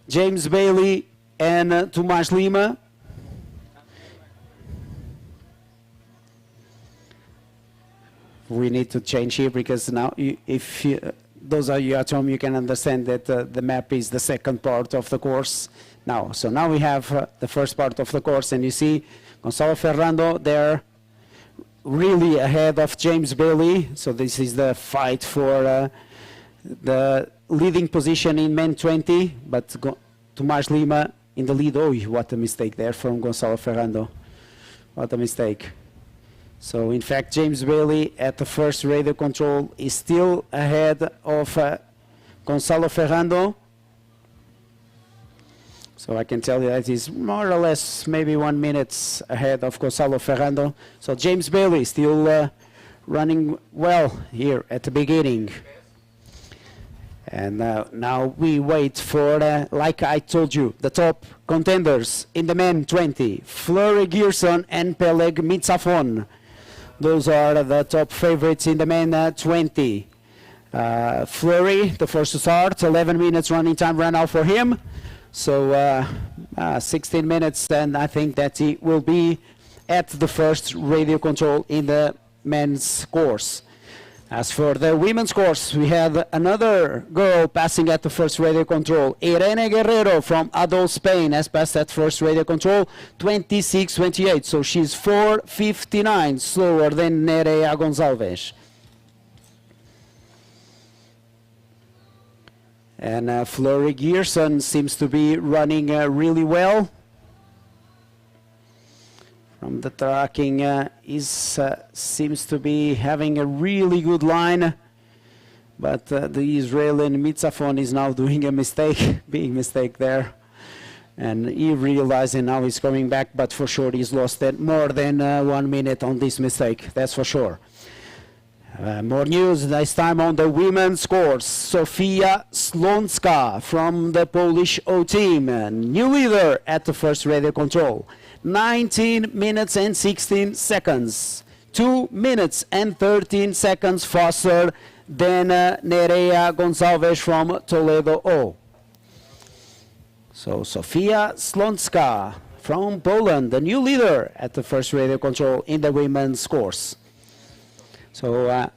James Bailey, and Tomasz Lima. We need to change here because now if those of you at home, you can understand that the map is the second part of the course now. So now we have the first part of the course, and you see Gonzalo Ferrando there really ahead of James Bailey. So this is the fight for the leading position in men 20, but Tomás Lima in the lead. Oh, what a mistake there from Gonçalo Ferrando. What a mistake. So in fact, James Bailey at the first radio control is still ahead of Gonçalo Ferrando. So I can tell you that he's more or less maybe 1 minute ahead of Gonçalo Ferrando. So James Bailey still running well here at the beginning. And now we wait for, like I told you, the top contenders in the men 20, Fleury Gerson and Peleg Mitsafon. Those are the top favorites in the men 20. Fleury, the first to start, 11 minutes running time ran out for him. So 16 minutes, and I think that he will be at the first radio control in the men's course. As for the women's course, we have another girl passing at the first radio control. Irene Guerrero from Adol, Spain, has passed at first radio control, 26:28. So she's 4:59 slower than Nerea Gonçalves. And Fleury Gerson seems to be running really well. From the tracking, seems to be having a really good line. But the Israeli Mitsafon is now doing a mistake, big mistake there. And he realizing now he's coming back, but for sure he's lost more than 1 minute on this mistake, that's for sure. More news, this time on the women's course. Sofia Slonska from the Polish O team, new leader at the first radio control. 19 minutes and 16 seconds. 2 minutes and 13 seconds faster than Nerea Gonçalves from Toledo O. So Sofia Slonska from Poland, the new leader at the first radio control in the women's course. So,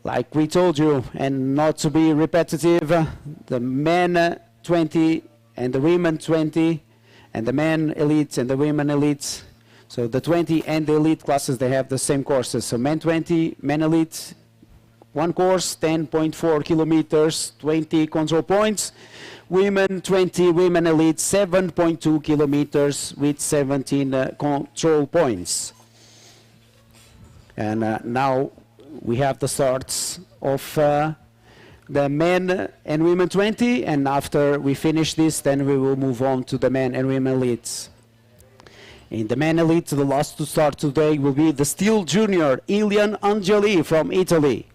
like we told you, and not to be repetitive, the men 20 and the women 20, and the men elites and the women elites. So the 20 and the elite classes, they have the same courses. So men 20, men elite, one course, 10.4 kilometers, 20 control points. Women 20, women elite, 7.2 kilometers with 17 control points. And now we have the starts of the men and women 20, and after we finish this, then we will move on to the men and women elites. In the men elite, the last to start today will be the steel junior, Ilian Angeli from Italy.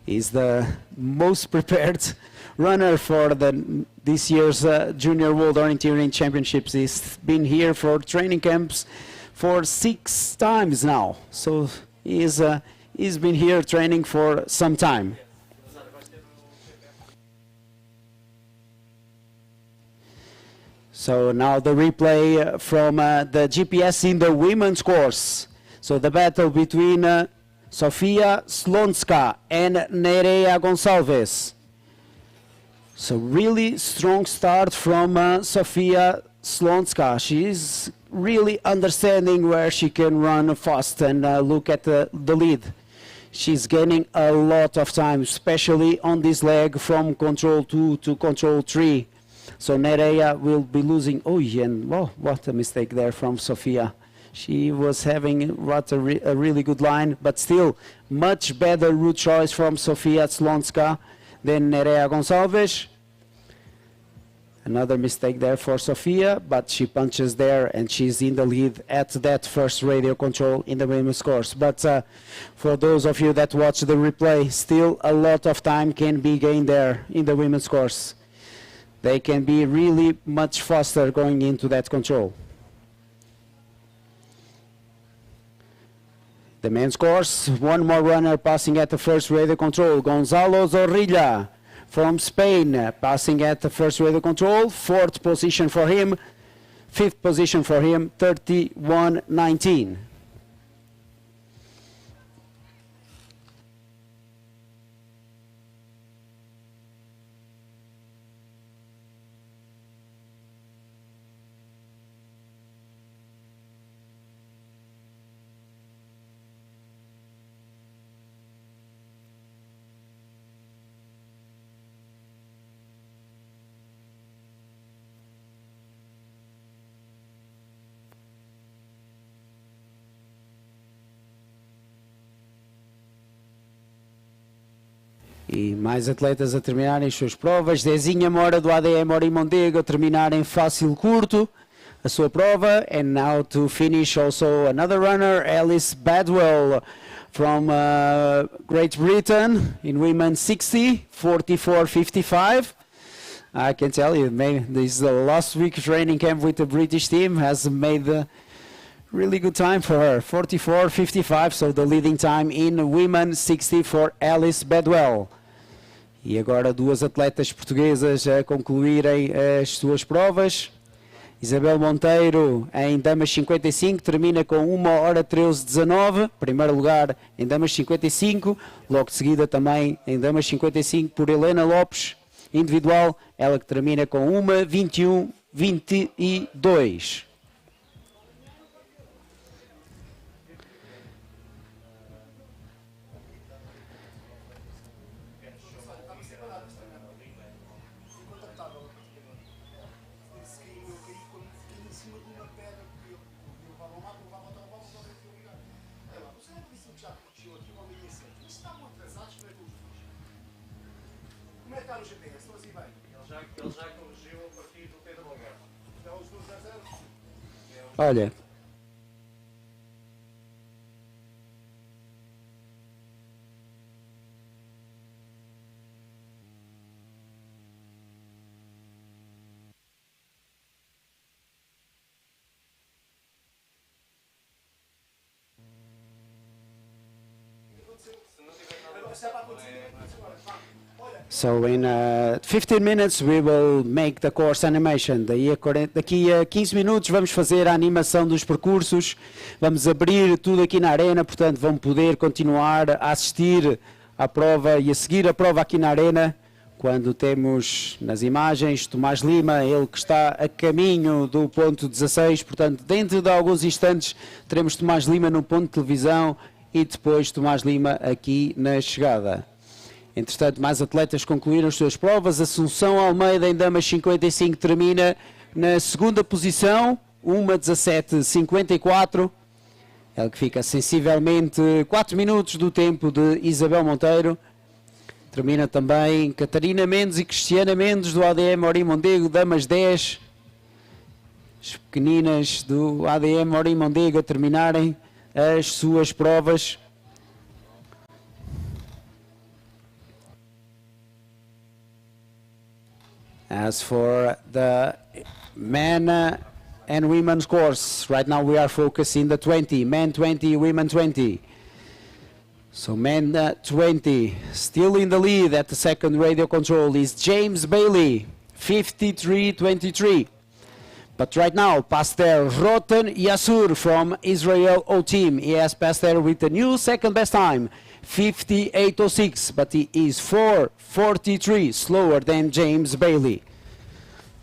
He's the most prepared runner for this year's Junior World Orienteering Championships. He's been here for training camps for 6 times now, so he's been here training for some time. So now the replay from the GPS in the women's course. So the battle between Sofia Slonska and Nerea Gonçalves. So really strong start from Sofia Slonska. She's really understanding where she can run fast, and look at the lead. She's gaining a lot of time, especially on this leg from control 2 to control 3. So Nerea will be losing. Oh, and whoa, what a mistake there from Sofia. She was having a really good line, but still much better route choice from Sofia Slonska than Nerea Gonçalves. Another mistake there for Sofia, but she punches there and she's in the lead at that first radio control in the women's course. But for those of you that watch the replay, still a lot of time can be gained there in the women's course. They can be really much faster going into that control. The men's course, one more runner passing at the first radio control, Gonzalo Zorrilla from Spain, passing at the first radio control, 4th position for him, 5th position for him, 31:19. E mais atletas a terminarem as suas provas. Dezinha Mora do ADM Ori-Mondego a terminar em fácil curto a sua prova. And now to finish also another runner, Alice Badwell from Great Britain in women's 60, 44.55. I can tell you, this last week training camp with the British team has made a really good time for her, 44.55, so the leading time in women's 60 for Alice Badwell. E agora duas atletas portuguesas a concluírem as suas provas. Isabel Monteiro em damas 55 termina com 1h13:19, primeiro lugar em damas 55, logo de seguida também em damas 55 por Helena Lopes, individual, ela que termina com 1h21:22. Olha, so in 15 minutes we will make the course animation. Daqui a 15 minutos vamos fazer a animação dos percursos, vamos abrir tudo aqui na arena, portanto vão poder continuar a assistir à prova e a seguir a prova aqui na arena. Quando temos nas imagens Tomás Lima, ele que está a caminho do ponto 16, portanto dentro de alguns instantes teremos Tomás Lima no ponto de televisão e depois Tomás Lima aqui na chegada. Entretanto, mais atletas concluíram as suas provas. Assunção Almeida em damas 55 termina na segunda posição, 1h17:54. Ela que fica sensivelmente 4 minutos do tempo de Isabel Monteiro. Termina também Catarina Mendes e Cristiana Mendes do ADM Ori-Mondego, damas 10. As pequeninas do ADM Ori-Mondego a terminarem as suas provas. As for the men and women's course, right now we are focusing the 20, men 20, women 20. So men 20, still in the lead at the second radio control is James Bailey, 53.23. But right now, past there, Roten Yassur from Israel O-Team. He has passed there with a new second best time, 58.06, but he is 4.43 slower than James Bailey.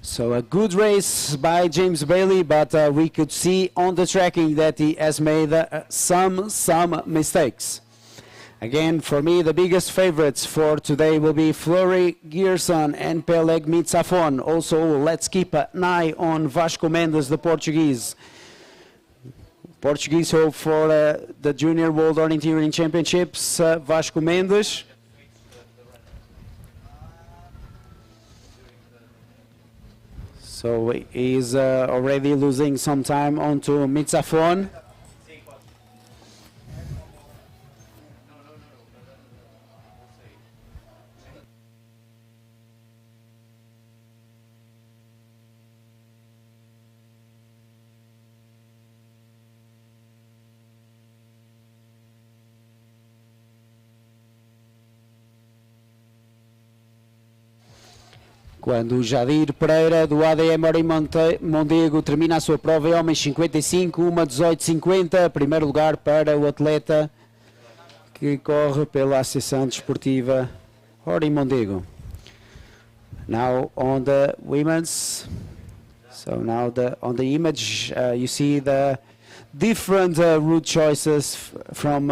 So a good race by James Bailey, but we could see on the tracking that he has made some mistakes. Again, for me, the biggest favorites for today will be Fleury Gerson and Peleg Mitzafon. Also, let's keep an eye on Vasco Mendes, the Portuguese. Portuguese hope for the Junior World Orienteering Championships, Vasco Mendes. So he's already losing some time onto Mitzafon. Quando o Jadir Pereira do ADM Ori-Mondego termina a sua prova em homens 55, 1h18:50, primeiro lugar para o atleta que corre pela Associação Desportiva Ori-Mondego. Now on the women's, so now on the image you see the different route choices from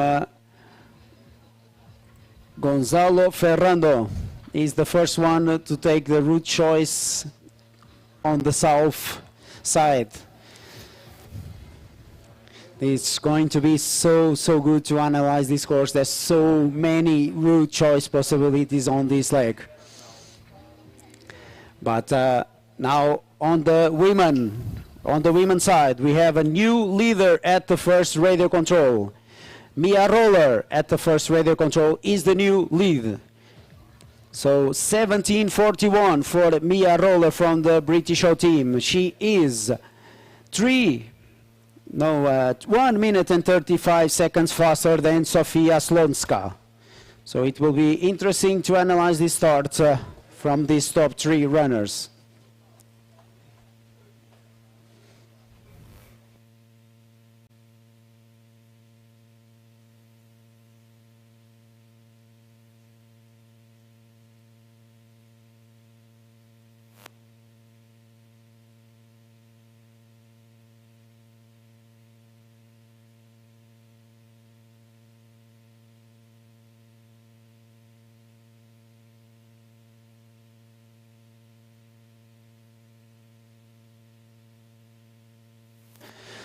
Gonzalo Ferrando. Is the first one to take the route choice on the south side. It's going to be so good to analyze this course. There's so many route choice possibilities on this leg. But now on the women's side, we have a new leader at the first radio control. Mia Roller at the first radio control is the new lead. So 17:41 for Mia Roller from the British O team. She is 1 minute and 35 seconds faster than Sofia Slonska. So it will be interesting to analyze this start from these top 3 runners.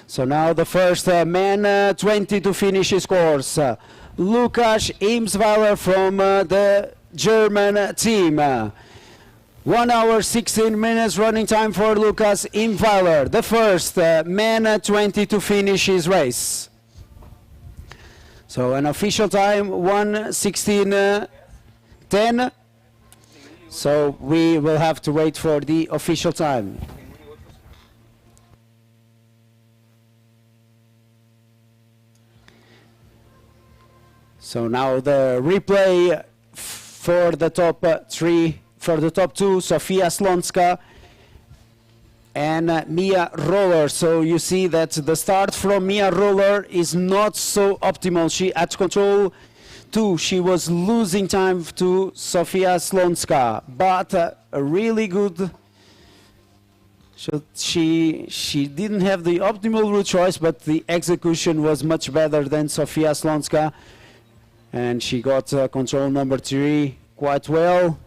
So now the first man 20 to finish his course. Lukas Imsweiler from the German team. 1 hour 16 minutes running time for Lukas Imsweiler. The first man 20 to finish his race. So an official time 1:16:10. So we will have to wait for the official time. So now the replay for the top 3, for the top 2, Sofia Slonska and Mia Roller. So you see that the start from Mia Roller is not so optimal. She at control 2, she was losing time to Sofia Slonska, but a really good. She didn't have the optimal route choice, but the execution was much better than Sofia Slonska. And she got control number 3 quite well.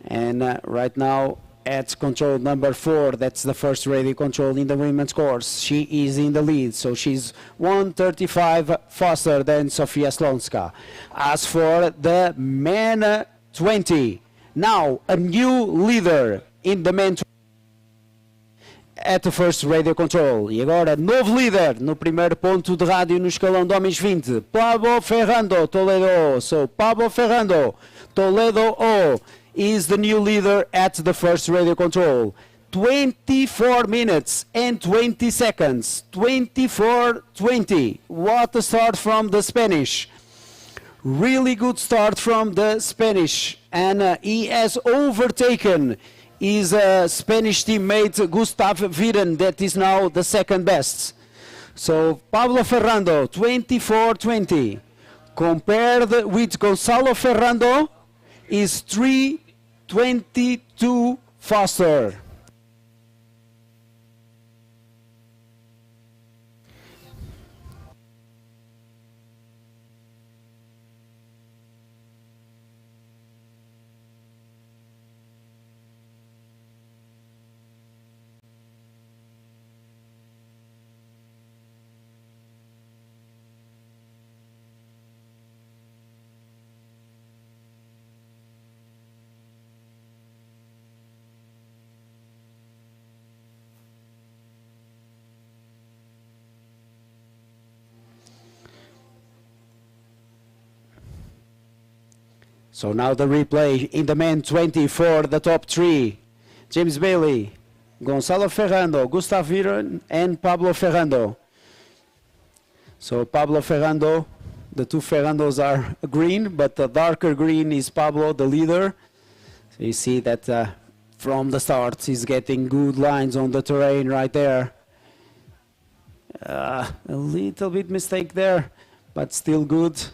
And right now at control number 4, that's the first radio control in the women's course. She is in the lead, so she's 1:35 faster than Sofia Slonska. As for the men 20, now a new leader in the men 20. At the first radio control. E agora, novo líder no primeiro ponto de rádio no escalão de homens 20. Pablo Ferrando, Toledo. So, Pablo Ferrando, Toledo O is the new leader at the first radio control. 24 minutes and 20 seconds. 24:20. What a start from the Spanish. Really good start from the Spanish. And he has overtaken his Spanish teammate Gustav Viren, that is now the second best. So Pablo Ferrando, 24:20. Compared with Gonzalo Ferrando, is 3:22 faster. So now the replay in the men 20 for the top 3. James Bailey, Gonzalo Ferrando, Gustav Viren, and Pablo Ferrando. So Pablo Ferrando, the two Ferrandos are green, but the darker green is Pablo, the leader. So you see that from the start he's getting good lines on the terrain right there. A little bit mistake there, but still good.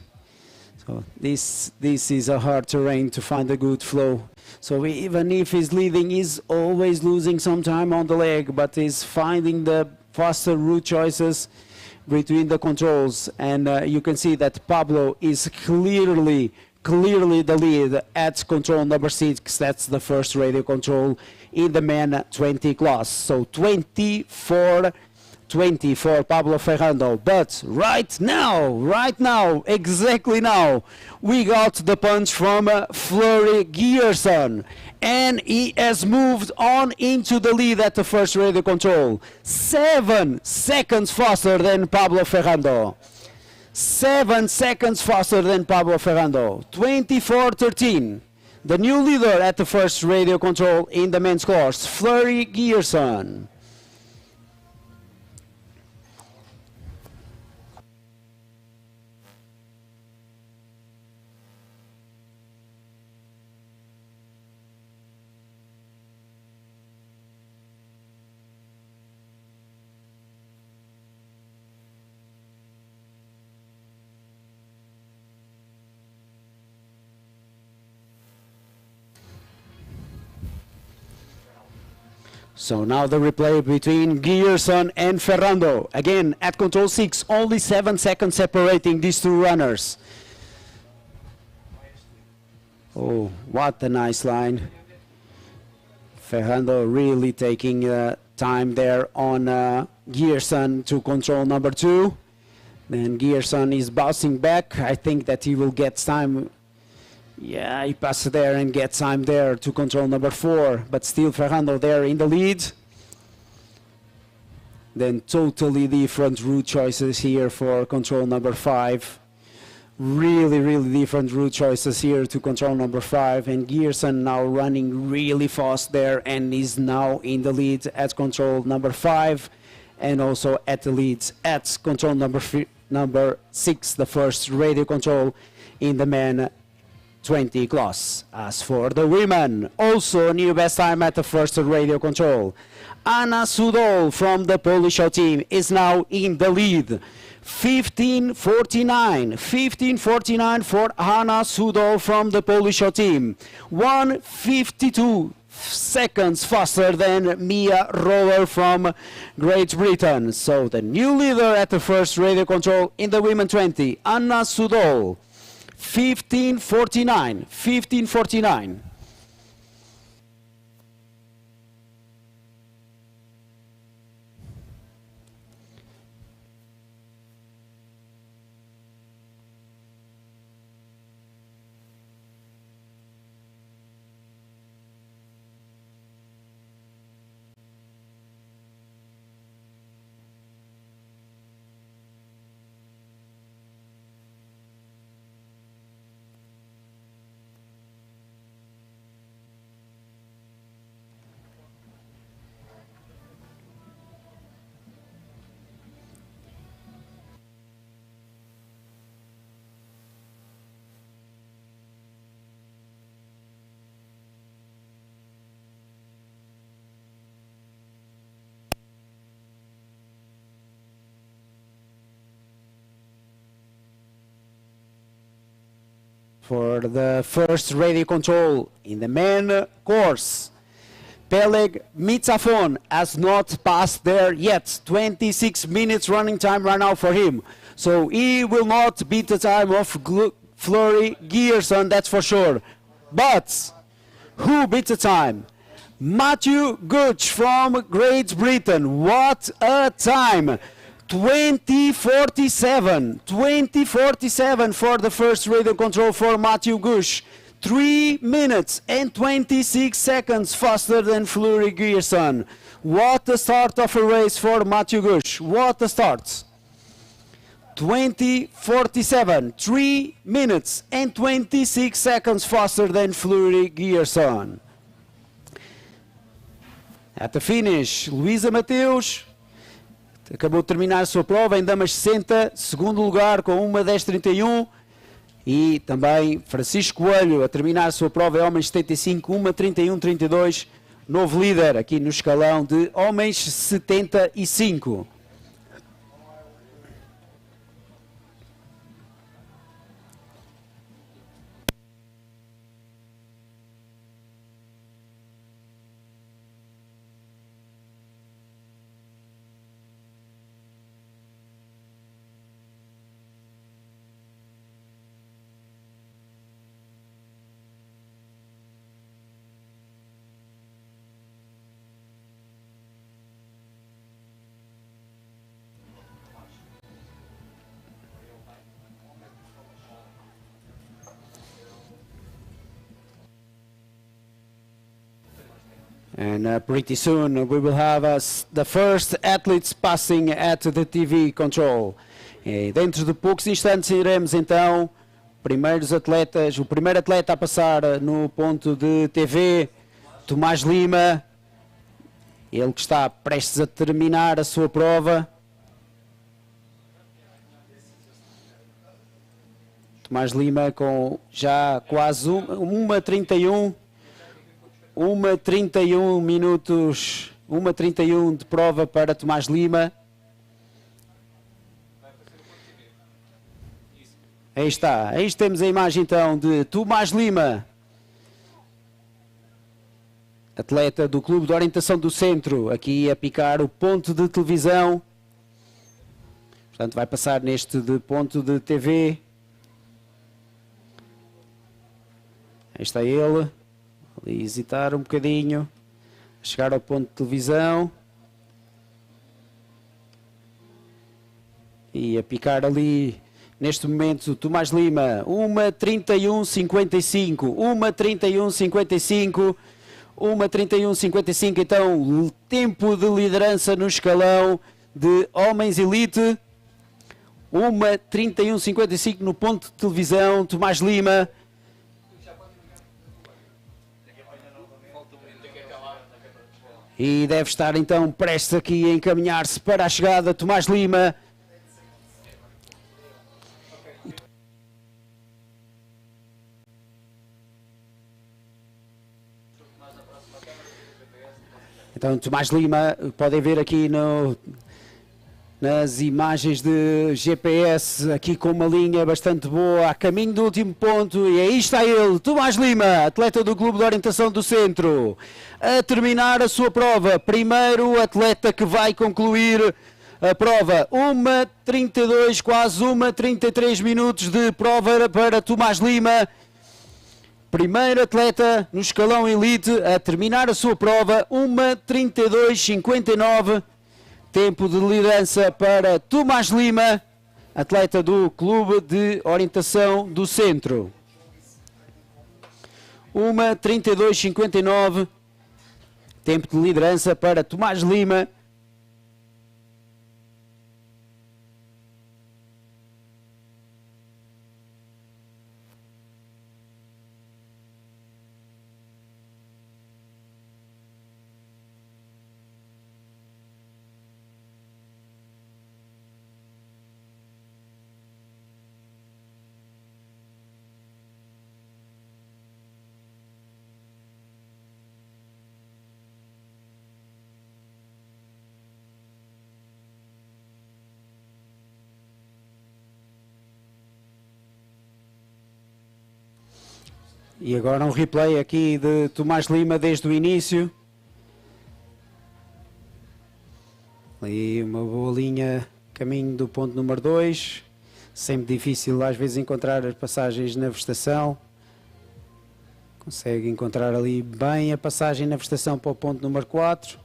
So this is a hard terrain to find a good flow. So even if he's leading, he's always losing some time on the leg, but he's finding the faster route choices between the controls. And you can see that Pablo is clearly the lead at control number 6. That's the first radio control in the men 20 class. So 24 20 for Pablo Ferrando. But right now, exactly now, we got the punch from Fleury Gierson. And he has moved on into the lead at the first radio control. 7 seconds faster than Pablo Ferrando. 7 seconds faster than Pablo Ferrando. 24-13. The new leader at the first radio control in the men's course, Fleury Gierson. So now the replay between Gierson and Ferrando. Again, at control 6, only 7 seconds separating these two runners. Oh, what a nice line. Ferrando really taking time there on Gierson to control number 2. Then Gierson is bouncing back. I think that he will get time. Yeah, he passes there and gets time there to control number 4, but still Ferrando there in the lead. Then totally different route choices here for control number 5. Really different route choices here to control number 5. And Gierson now running really fast there and is now in the lead at control number 5 and also at the leads at control number 6, the first radio control in the men 20 class. As for the women, also new best time at the first radio control. Anna Sudol from the Polish team is now in the lead. 15:49 for Anna Sudol from the Polish team. 1:52 seconds faster than Mia Roller from Great Britain. So the new leader at the first radio control in the women 20, Anna Sudol. 15:49. For the first radio control in the men course, Peleg Mitsafon has not passed there yet. 26 minutes running time right now for him. So he will not beat the time of Fleury Gierson, that's for sure. But who beat the time? Matthew Gooch from Great Britain. What a time! 20:47 for the first radio control for Matthew Gush. 3 minutes and 26 seconds faster than Fleury Gierson. What a start of a race for Matthew Gush. What a start. 20:47, 3 minutes and 26 seconds faster than Fleury Gierson. At the finish, Luísa Mateus acabou de terminar a sua prova em damas 60, segundo lugar com 1:10:31. E também Francisco Coelho a terminar a sua prova em homens 75, 1:31:32. Novo líder aqui no escalão de homens 75. And pretty soon we will have the first athletes passing at the TV control. E dentro de poucos instantes iremos então o primeiro atleta a passar no ponto de TV, Tomás Lima, ele que está prestes a terminar a sua prova. Tomás Lima com já quase 1:31. 1:31 minutos, 1:31 de prova para Tomás Lima. Aí está, aí temos a imagem então de Tomás Lima, atleta do Clube de Orientação do Centro, aqui a picar o ponto de televisão. Portanto, vai passar neste de ponto de TV. Aí está ele. Ali hesitar um bocadinho, chegar ao ponto de televisão e a picar ali neste momento Tomás Lima, 1:31:55, 1:31:55, 1:31:55, então tempo de liderança no escalão de homens elite, 1:31:55 no ponto de televisão, Tomás Lima. E deve estar então prestes aqui a encaminhar-se para a chegada, Tomás Lima. Então Tomás Lima, podem ver aqui nas imagens de GPS, aqui com uma linha bastante boa, a caminho do último ponto, e aí está ele, Tomás Lima, atleta do Clube de Orientação do Centro, a terminar a sua prova, primeiro atleta que vai concluir a prova, 1:32, quase 1:33 minutos de prova para Tomás Lima, primeiro atleta no escalão elite a terminar a sua prova, 1:32:59, tempo de liderança para Tomás Lima, atleta do Clube de Orientação do Centro. 1:32:59, tempo de liderança para Tomás Lima. E agora um replay aqui de Tomás Lima desde o início. Ali uma boa linha, caminho do ponto número 2. Sempre difícil às vezes encontrar as passagens na vegetação. Consegue encontrar ali bem a passagem na vegetação para o ponto número 4.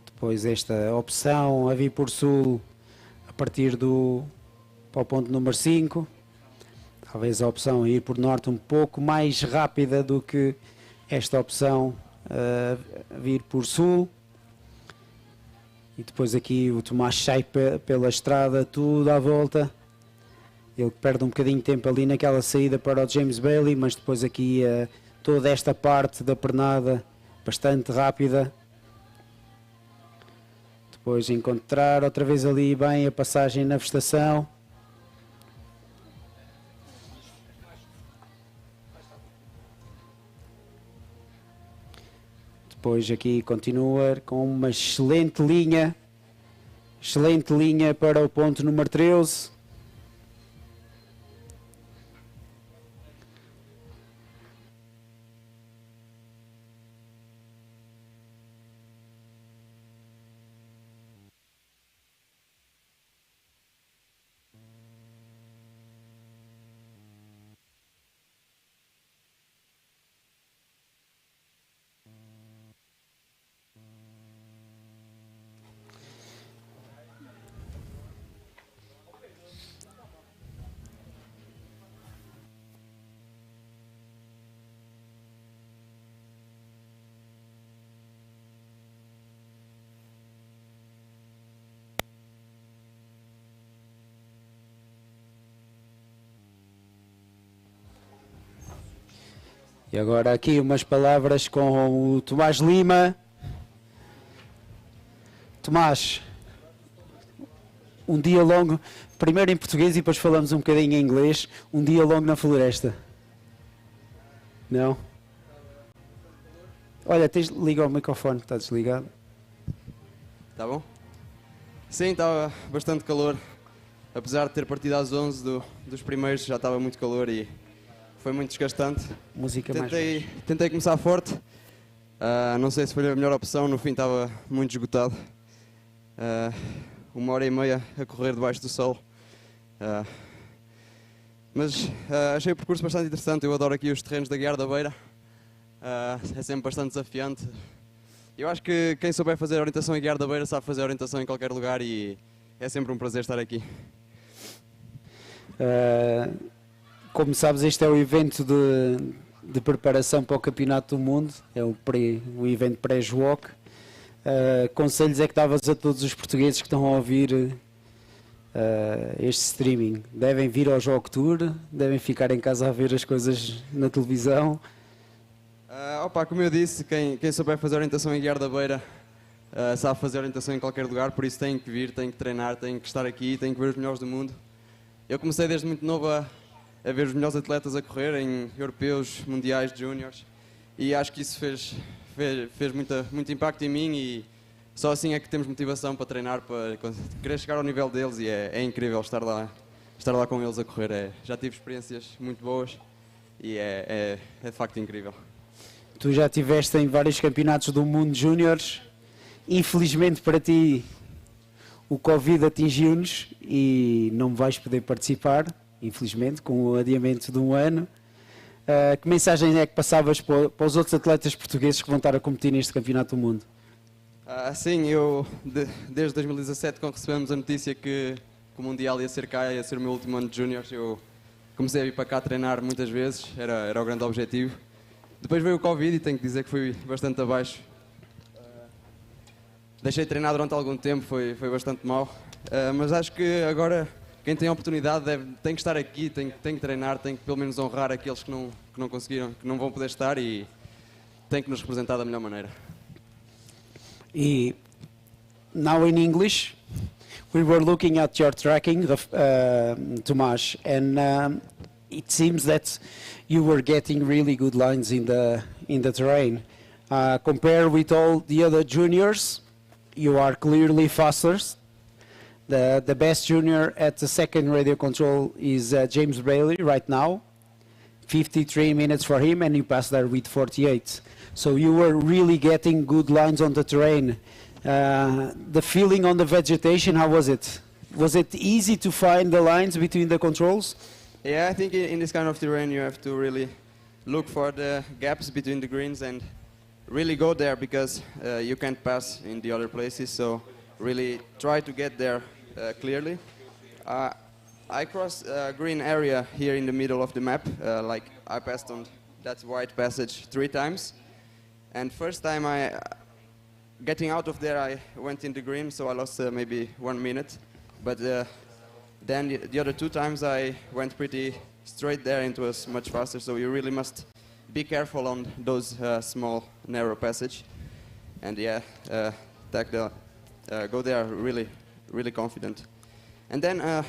Depois esta opção a vir por sul a partir para o ponto número 5. Talvez a opção a ir por norte um pouco mais rápida do que esta opção a vir por sul. E depois aqui o Tomás sai pela estrada, tudo à volta. Ele perde um bocadinho de tempo ali naquela saída para o James Bailey, mas depois aqui toda esta parte da pernada bastante rápida. Depois encontrar outra vez ali bem a passagem na vegetação. Depois aqui continua com uma excelente linha para o ponto número 13. E agora aqui umas palavras com o Tomás Lima. Tomás, um dia longo, primeiro em português e depois falamos um bocadinho em inglês. Um dia longo na floresta. Não? Olha, liga o microfone, está desligado. Tá bom? Sim, estava bastante calor. Apesar de ter partido às 11 dos primeiros, já estava muito calor e foi muito desgastante. Música Tentei começar forte. Não sei se foi a melhor opção, no fim estava muito esgotado. 1h30 a correr debaixo do sol. Mas achei o percurso bastante interessante. Eu adoro aqui os terrenos da Aguiar da Beira. É sempre bastante desafiante. Eu acho que quem souber fazer orientação em Aguiar da Beira sabe fazer orientação em qualquer lugar e é sempre um prazer estar aqui. Como sabes, este é o evento de preparação para o Campeonato do Mundo, é o evento pré-joc. Conselhos é que davas a todos os portugueses que estão a ouvir este streaming? Devem vir ao Jogo Tour? Devem ficar em casa a ver as coisas na televisão? Como eu disse, quem souber fazer orientação em Aguiar da Beira sabe fazer orientação em qualquer lugar, por isso tem que vir, tem que treinar, tem que estar aqui, tem que ver os melhores do mundo. Eu comecei desde muito novo a ver os melhores atletas a correr em europeus, mundiais, júniores, e acho que isso fez muito impacto em mim e só assim é que temos motivação para treinar, para querer chegar ao nível deles e é incrível estar lá com eles a correr. Já tive experiências muito boas e é de facto incrível. Tu já estiveste em vários campeonatos do mundo júniores, infelizmente para ti o Covid atingiu-nos e não vais poder participar, infelizmente, com o adiamento de um ano. Que mensagem é que passavas para os outros atletas portugueses que vão estar a competir neste Campeonato do Mundo? Sim, desde 2017, quando recebemos a notícia que o Mundial ia ser cá, ia ser o meu último ano de Júniors, eu comecei a vir para cá treinar muitas vezes, era o grande objetivo. Depois veio o Covid e tenho que dizer que fui bastante abaixo. Deixei de treinar durante algum tempo, foi bastante mau, mas acho que agora quem tem a oportunidade tem que estar aqui, tem que treinar, tem que pelo menos honrar aqueles que não conseguiram, que não vão poder estar e tem que nos representar da melhor maneira. E now in English, we were looking at your tracking, Tomás, and it seems that you were getting really good lines in the terrain. Compared with all the other juniors, you are clearly faster. The best junior at the second radio control is James Bailey right now. 53 minutes for him, and you passed there with 48. So you were really getting good lines on the terrain. The feeling on the vegetation, how was it? Was it easy to find the lines between the controls? Yeah, I think in this kind of terrain you have to really look for the gaps between the greens and really go there because you can't pass in the other places, so really try to get there clearly. I crossed a green area here in the middle of the map, like I passed on that white passage 3 times, and first time getting out of there I went in the green, so I lost maybe 1 minute, but then the other 2 times I went pretty straight there and it was much faster, so you really must be careful on those small narrow passage, and yeah, go there really confident. And then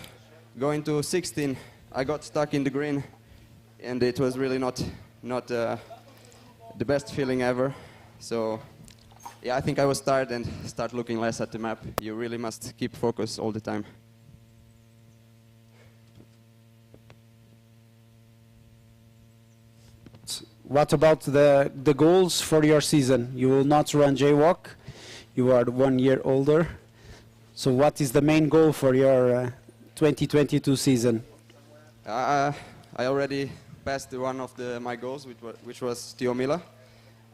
going to 16, I got stuck in the green, and it was really not the best feeling ever. So yeah, I think I was tired and start looking less at the map. You really must keep focus all the time. What about the goals for your season? You will not run jaywalk. You are 1 year older. So what is the main goal for your 2022 season? I already passed one of my goals, which was Tiomila.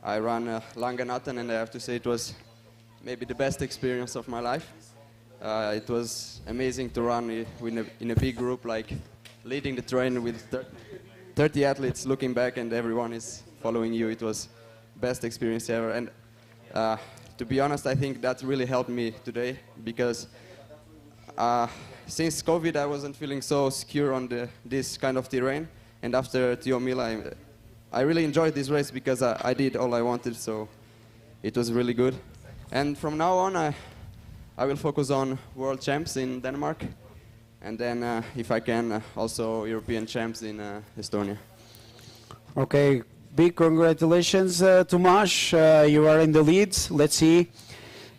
I ran Langenatten, and I have to say it was maybe the best experience of my life. It was amazing to run in a big group, like leading the train with 30 athletes looking back and everyone is following you. It was best experience ever, and to be honest, I think that really helped me today because since COVID I wasn't feeling so secure on this kind of terrain, and after Tiomila I really enjoyed this race because I did all I wanted, so it was really good. And from now on, I will focus on world champs in Denmark, and then, if I can, also European champs in Estonia. Okay, big congratulations, Tomasz. You are in the lead. Let's see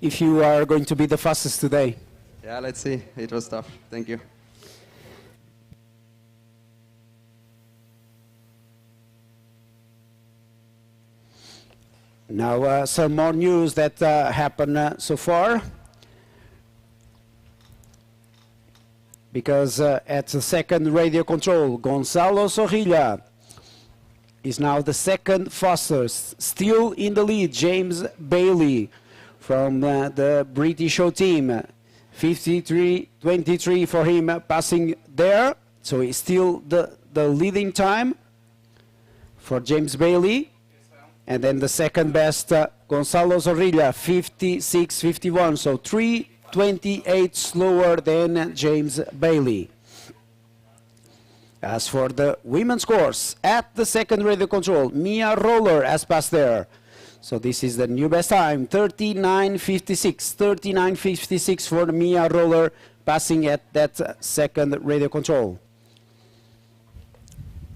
if you are going to be the fastest today. Yeah, let's see. It was tough. Thank you. Now, some more news that happened so far. Because at the second radio control, Gonçalo Zorrilla is now the second fastest. Still in the lead, James Bailey from the British show team. 53.23 for him passing there. So it's still the leading time for James Bailey. And then the second best, Gonçalo Zorrilla, 56.51. So 3.28 slower than James Bailey. As for the women's course, at the second radio control, Mia Roller has passed there. So this is the new best time, 39.56. 39.56 for Mia Roller, passing at that second radio control.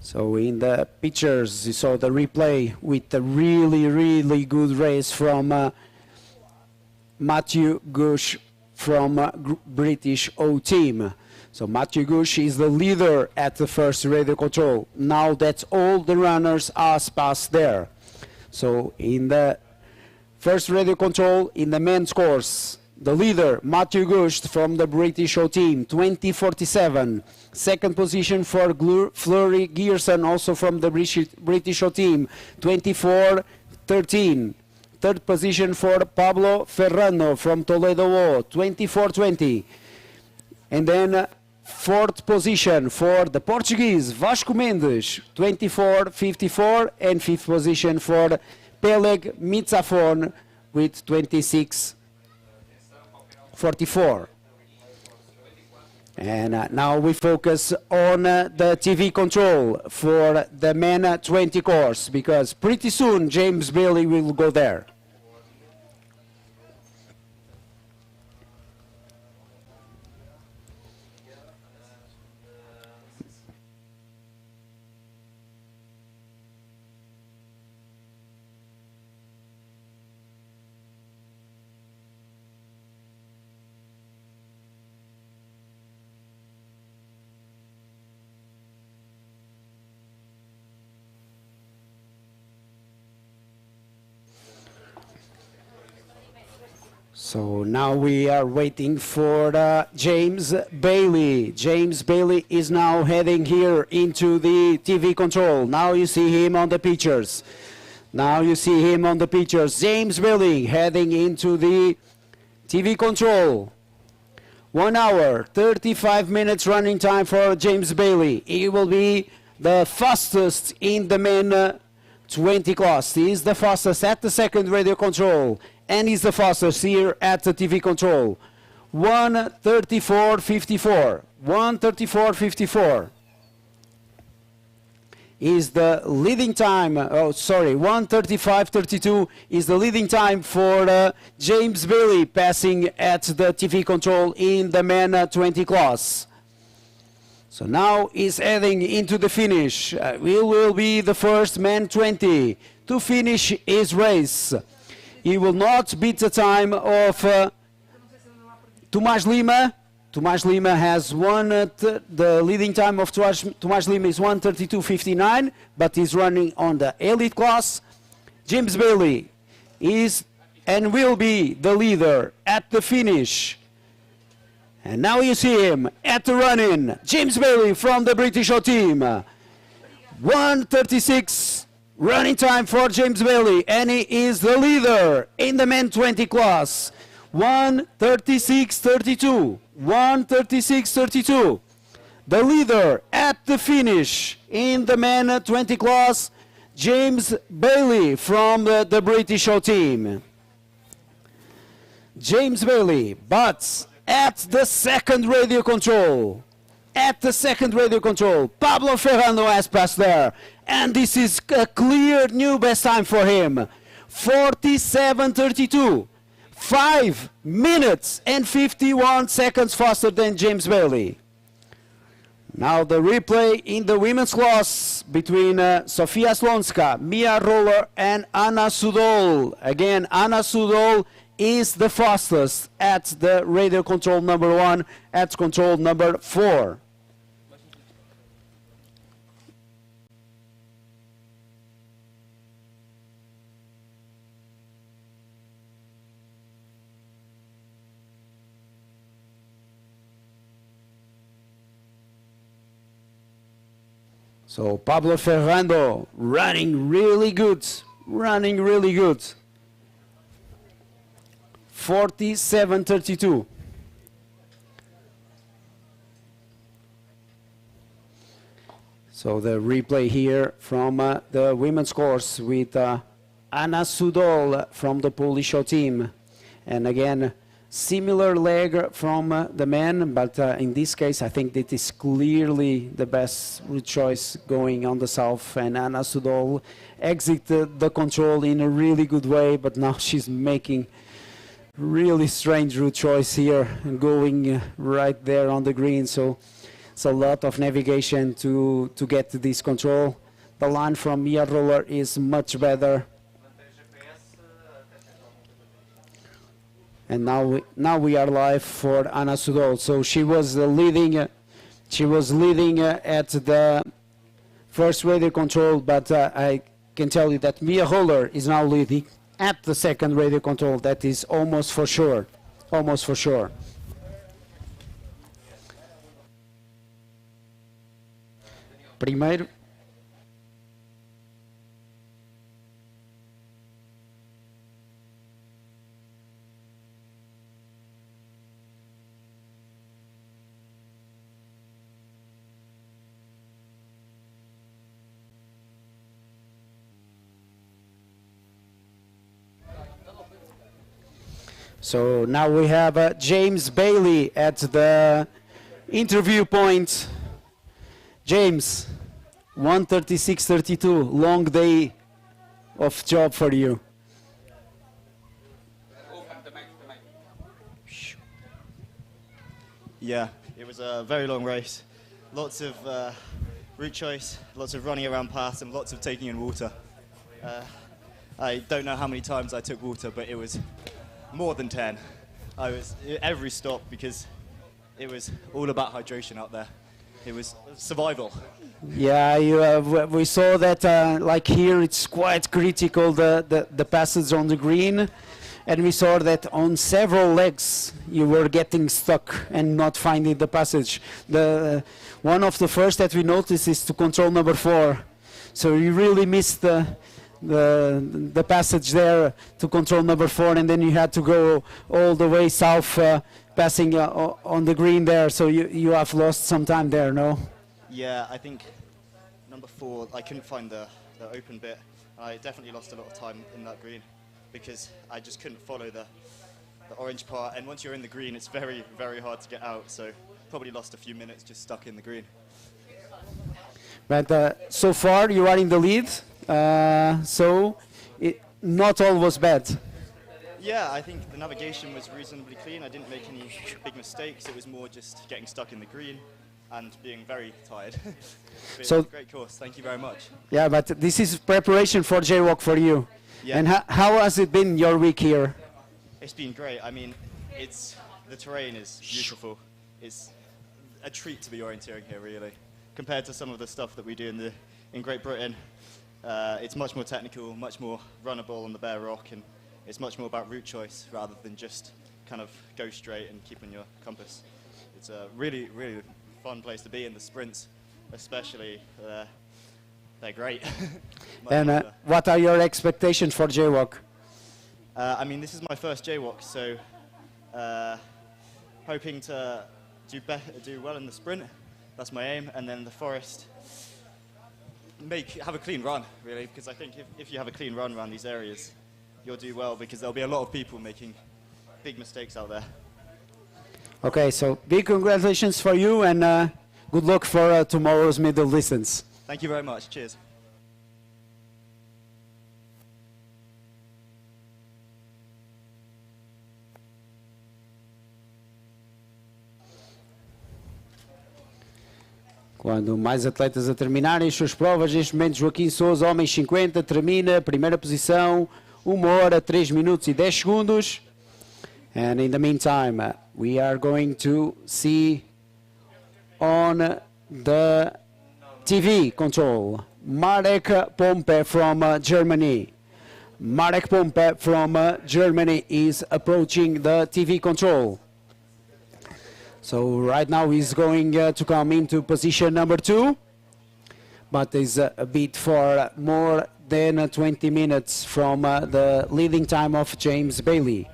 So in the pictures, you saw the replay with a really, really good race from Matthew Gush from British O team. So Matthew Gush is the leader at the first radio control. Now that all the runners are passed there. So in the first radio control, in the men's course, the leader, Matthew Gush from the British O team, 20.47. Second position for Fleury Gearson, also from the British O team, 24.13. Third position for Pablo Ferrano from Toledo O, 24.20. And then fourth position for the Portuguese, Vasco Mendes, 24.54. And fifth position for Peleg Mitsafon with 26.44. And now we focus on the TV control for the men 20 course, because pretty soon James Bailey will go there. So now we are waiting for James Bailey. James Bailey is now heading here into the TV control. Now you see him on the pictures. Now you see him on the pictures. James Bailey heading into the TV control. 1 hour, 35 minutes running time for James Bailey. He will be the fastest in the men 20 class. He is the fastest at the second radio control. And he's the fastest here at the TV control. 1:34.54. 1:34.54 is the leading time. Oh, sorry, 1:35.32 is the leading time for James Bailey, passing at the TV control in the men 20 class. So now he's heading into the finish. He will be the first man 20 to finish his race. He will not beat the time of Tomasz Lima. Tomasz Lima has won the leading time of Tomasz Lima is 1:32.59, but he's running on the elite class. James Bailey is and will be the leader at the finish. And now you see him at the run-in. James Bailey from the British O team. 1:36 running time for James Bailey, and he is the leader in the men 20 class. 1:36.32. 1:36.32. The leader at the finish in the men 20 class, James Bailey from the British O team. James Bailey, but at the second radio control. at the second radio control. Pablo Ferrando has passed there. And this is a clear new best time for him. 47:32. 5 minutes and 51 seconds faster than James Bailey. Now the replay in the women's class between Sofia Slonska, Mia Roller and Anna Sudol. Again, Anna Sudol is the fastest at the radio control number 1, at control number 4. So Pablo Ferrando running really good, 47:32. So the replay here from the women's course with Anna Sudol from the Polish show team. And again, similar leg from the men, but in this case I think that is clearly the best route choice going on the south, and Anna Sudol exited the control in a really good way, but now she's making really strange route choice here and going right there on the green, so it's a lot of navigation to get to this control. The line from Mia Roller is much better. And now we are live for Anna Sudol. So she was leading at the first radio control, but I can tell you that Mia Roller is now leading at the second radio control. That is almost for sure. Almost for sure. Primeiro. So now we have James Bailey at the interview point. James, 1:36:32, long day of job for you. Yeah, it was a very long race. Lots of route choice, lots of running around paths, and lots of taking in water. I don't know how many times I took water, but it was more than 10. I was every stop, because it was all about hydration out there. It was survival. Yeah, we saw that like here it's quite critical, the passage on the green, and we saw that on several legs you were getting stuck and not finding the passage. One of the first that we noticed is to control number 4, so you really missed the passage there to control number 4, and then you had to go all the way south, passing on the green there, so you have lost some time there, no? Yeah, I think number 4, I couldn't find the open bit. I definitely lost a lot of time in that green, because I just couldn't follow the orange part, and once you're in the green it's very, very hard to get out, so probably lost a few minutes just stuck in the green. But so far you are in the lead. So not all was bad. Yeah, I think the navigation was reasonably clean. I didn't make any big mistakes. It was more just getting stuck in the green and being very tired. So it was a great course. Thank you very much. Yeah, but this is preparation for Jaywalk for you. Yeah. And how has it been your week here? It's been great. I mean, the terrain is beautiful. It's a treat to be orienteering here, really, compared to some of the stuff that we do in Great Britain. It's much more technical, much more runnable on the bare rock, and it's much more about route choice rather than just kind of go straight and keep on your compass. It's a really, really fun place to be, in the sprints especially. They're great. And what are your expectations for Jaywalk? I mean, this is my first Jaywalk, so hoping to do well in the sprint. That's my aim, and then the forest. Have a clean run, really, because I think if you have a clean run around these areas, you'll do well, because there'll be a lot of people making big mistakes out there. Okay, so big congratulations for you, and good luck for tomorrow's middle distance. Thank you very much. Cheers. Quando mais atletas a terminarem as suas provas, neste momento Joaquim Sousa, homens 50, termina, primeira posição, 1 hora, 3 minutos e 10 segundos. And in the meantime, we are going to see on the TV control, Marek Pompe from Germany. Marek Pompe from Germany is approaching the TV control. So right now he's going to come into position number 2, but is a bit for more than 20 minutes from the leading time of James Bailey.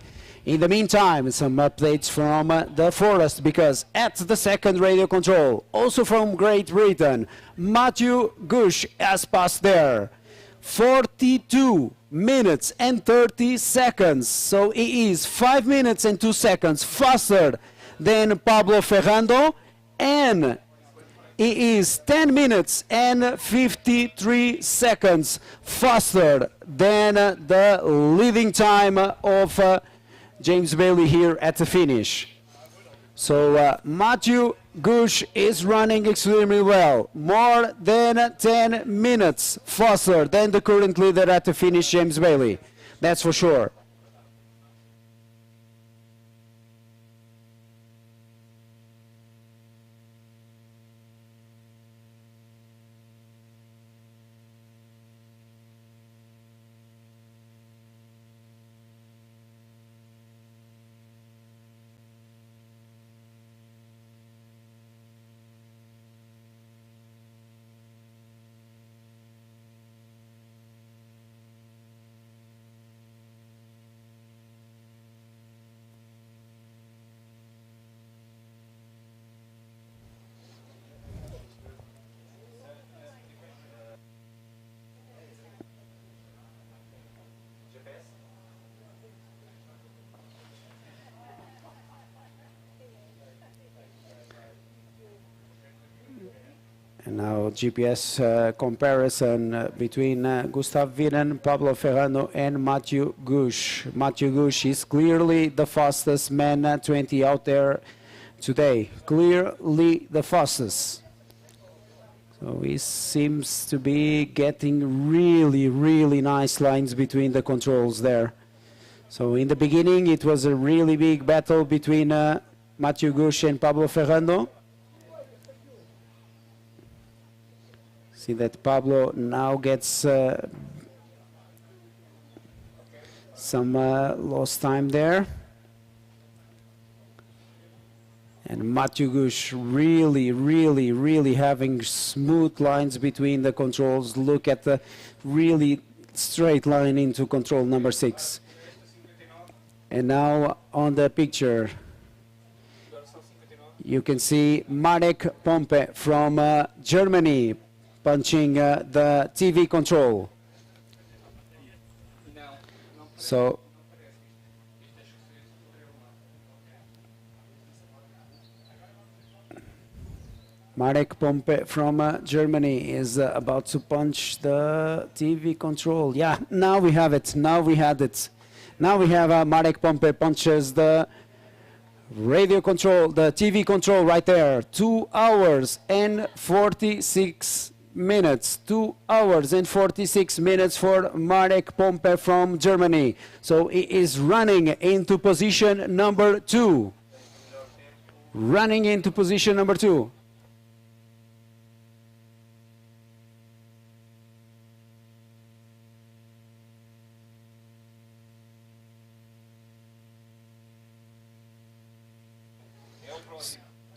In the meantime, some updates from the forest, because at the second radio control, also from Great Britain, Matthew Gush has passed there. 42 minutes and 30 seconds. So he is 5 minutes and 2 seconds faster than Pablo Ferrando, and he is 10 minutes and 53 seconds faster than the leading time of James Bailey here at the finish. So Matthew Gush is running extremely well, more than 10 minutes faster than the current leader at the finish, James Bailey. That's for sure. And now GPS comparison between Gustav Viren, Pablo Ferrando and Matthew Gush. Matthew Gush is clearly the fastest man 20 out there today. Clearly the fastest. So he seems to be getting really nice lines between the controls there. So in the beginning it was a really big battle between Matthew Gush and Pablo Ferrando. See that Pablo now gets some lost time there. And Matthew Gush really having smooth lines between the controls. Look at the really straight line into control number 6. And now on the picture, you can see Marek Pompe from Germany punching the TV control. So Marek Pompe from Germany is about to punch the TV control. Yeah, now we have it. Now we had it. Now we have Marek Pompe punches the radio control, the TV control right there. 2 hours and 46 minutes. 2 hours and 46 minutes for Marek Pompe from Germany. So he is running into position number 2. Running into position number 2.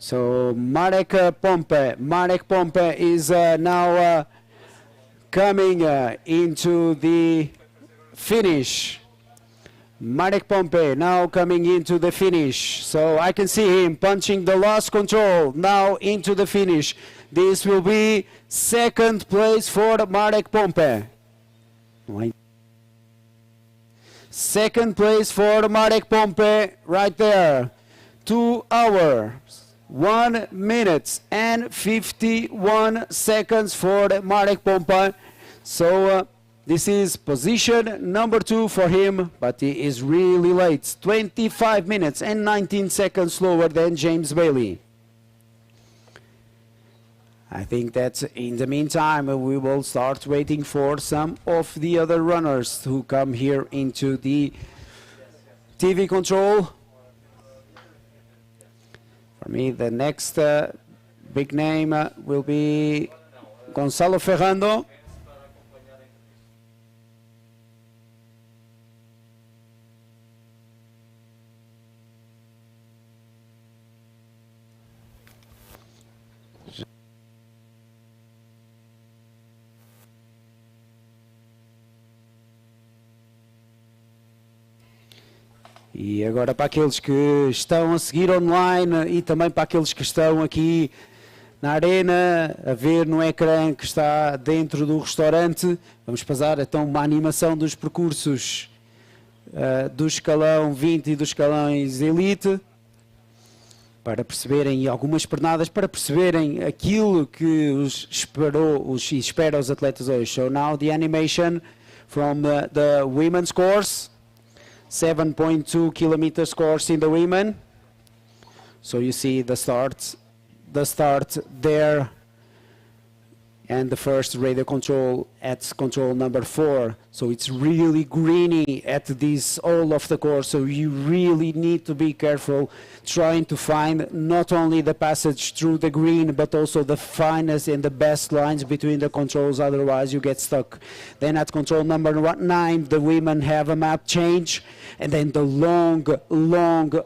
So Marek Pompe is now coming into the finish. Marek Pompe now coming into the finish. So I can see him punching the last control now into the finish. This will be second place for Marek Pompe. Second place for Marek Pompe right there. 2 hours 1 minute and 51 seconds for Marek Pompa. So this is position number 2 for him, but he is really late. 25 minutes and 19 seconds slower than James Bailey. I think that in the meantime we will start waiting for some of the other runners who come here into the TV control. For me, the next big name will be Gonçalo Ferrando. E agora para aqueles que estão a seguir online e também para aqueles que estão aqui na arena a ver no ecrã que está dentro do restaurante, vamos passar então uma animação dos percursos do escalão 20 e dos escalões Elite, para perceberem, e algumas pernadas, para perceberem aquilo que espera os atletas hoje. So now the animation from the women's course. 7.2 kilometers course in the women. So you see the start there, and the first radio control at control number 4. So it's really greeny at this all of the course, so you really need to be careful trying to find not only the passage through the green but also the finest and the best lines between the controls, otherwise you get stuck. Then at control number 9 the women have a map change, and then the long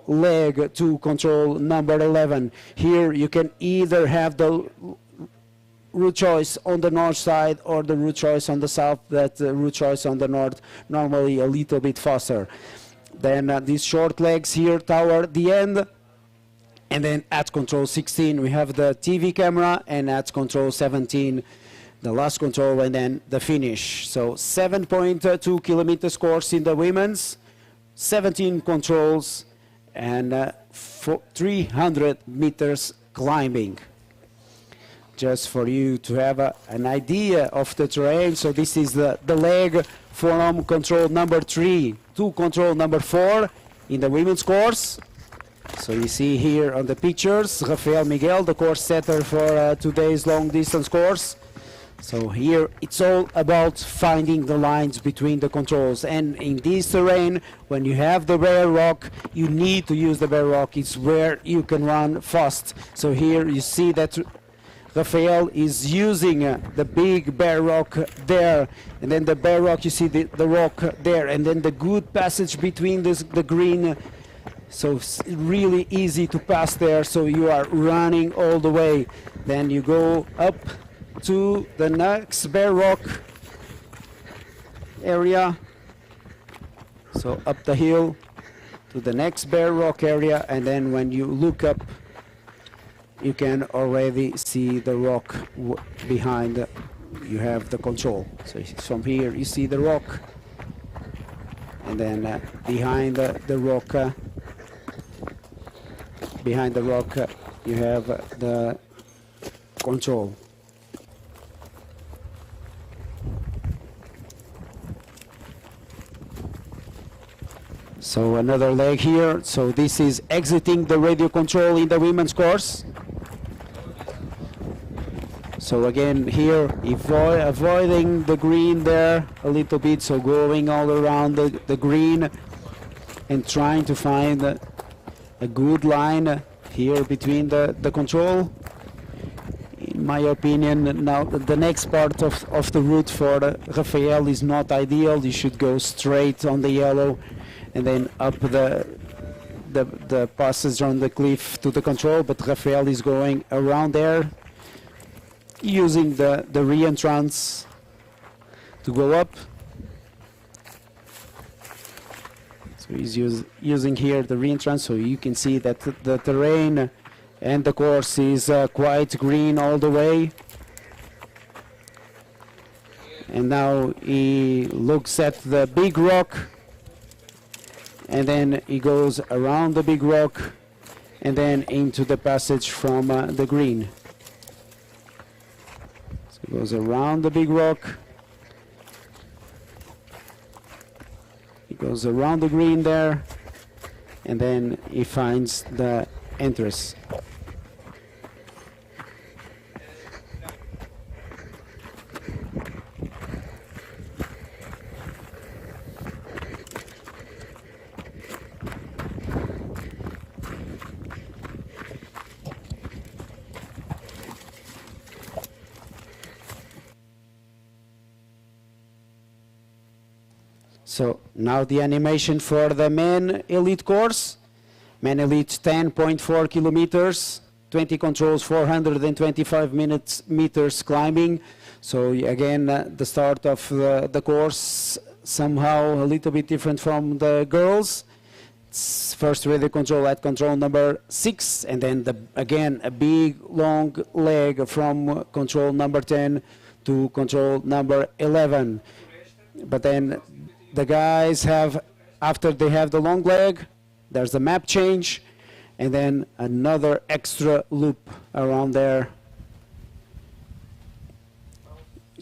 leg to control number 11. Here you can either have the route choice on the north side or the route choice on the south. That route choice on the north normally a little bit faster. Then these short legs here toward the end, and then at control 16 we have the TV camera, and at control 17 the last control, and then the finish. So 7.2 kilometers course in the women's, 17 controls, and 300 meters climbing. Just for you to have an idea of the terrain. So this is the leg from control number 3 to control number 4 in the women's course. So you see here on the pictures Rafael Miguel, the course setter for today's long distance course. So here it's all about finding the lines between the controls, and in this terrain when you have the bare rock you need to use the bare rock. It's where you can run fast. So here you see that Rafael is using the big bare rock there, and then the bare rock, you see the rock there, and then the good passage between the green. So it's really easy to pass there, so you are running all the way. Then you go up to the next bare rock area, so up the hill to the next bare rock area, and then when you look up you can already see the rock behind. You have the control. So from here you see the rock, and then behind the rock you have the control. So another leg here. So this is exiting the radio control in the women's course. So again here avoiding the green there a little bit, so going all around the green and trying to find a good line here between the control. In my opinion, now the next part of the route for Rafael is not ideal. You should go straight on the yellow and then up the passage on the cliff to the control, but Rafael is going around there using the re-entrance to go up. So he's using here the re-entrance, so you can see that the terrain and the course is quite green all the way. And now he looks at the big rock, and then he goes around the big rock, and then into the passage from the green. So it goes around the big rock. He goes around the green there, and then he finds the entrance. So now the animation for the men elite course. Men elite 10.4 kilometers, 20 controls, 425 meters climbing. So again, the start of the course somehow a little bit different from the girls. It's first radio control at control number 6, and then again a big long leg from control number 10 to control number 11. But then the guys have, after they have the long leg, there's a map change, and then another extra loop around there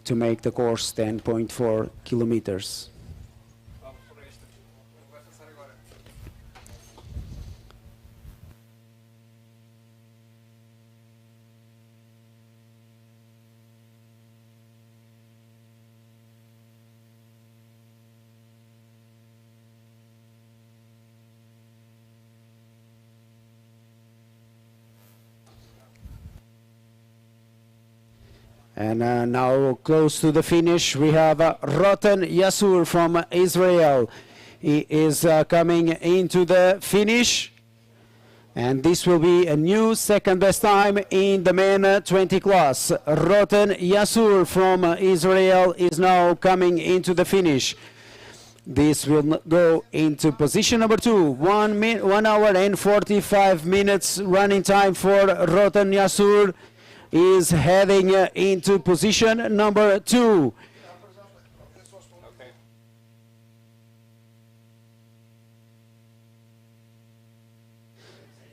to make the course 10.4 kilometers. And now close to the finish, we have Roten Yasur from Israel. He is coming into the finish. And this will be a new second best time in the men 20 class. Roten Yasur from Israel is now coming into the finish. This will go into position number 2. 1 hour and 45 minutes running time for Roten Yasur. Is heading into position number 2.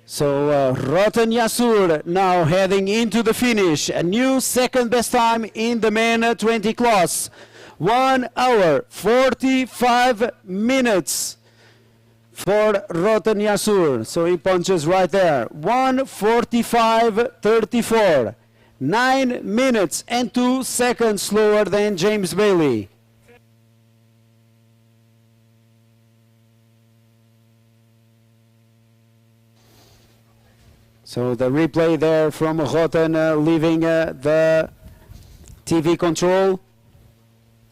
So Roten Yasur now heading into the finish. A new second best time in the men 20 class. 1 hour 45 minutes for Roten Yasur. So he punches right there. 1:45.34. 9 minutes and 2 seconds slower than James Bailey. So the replay there from Roten leaving the TV control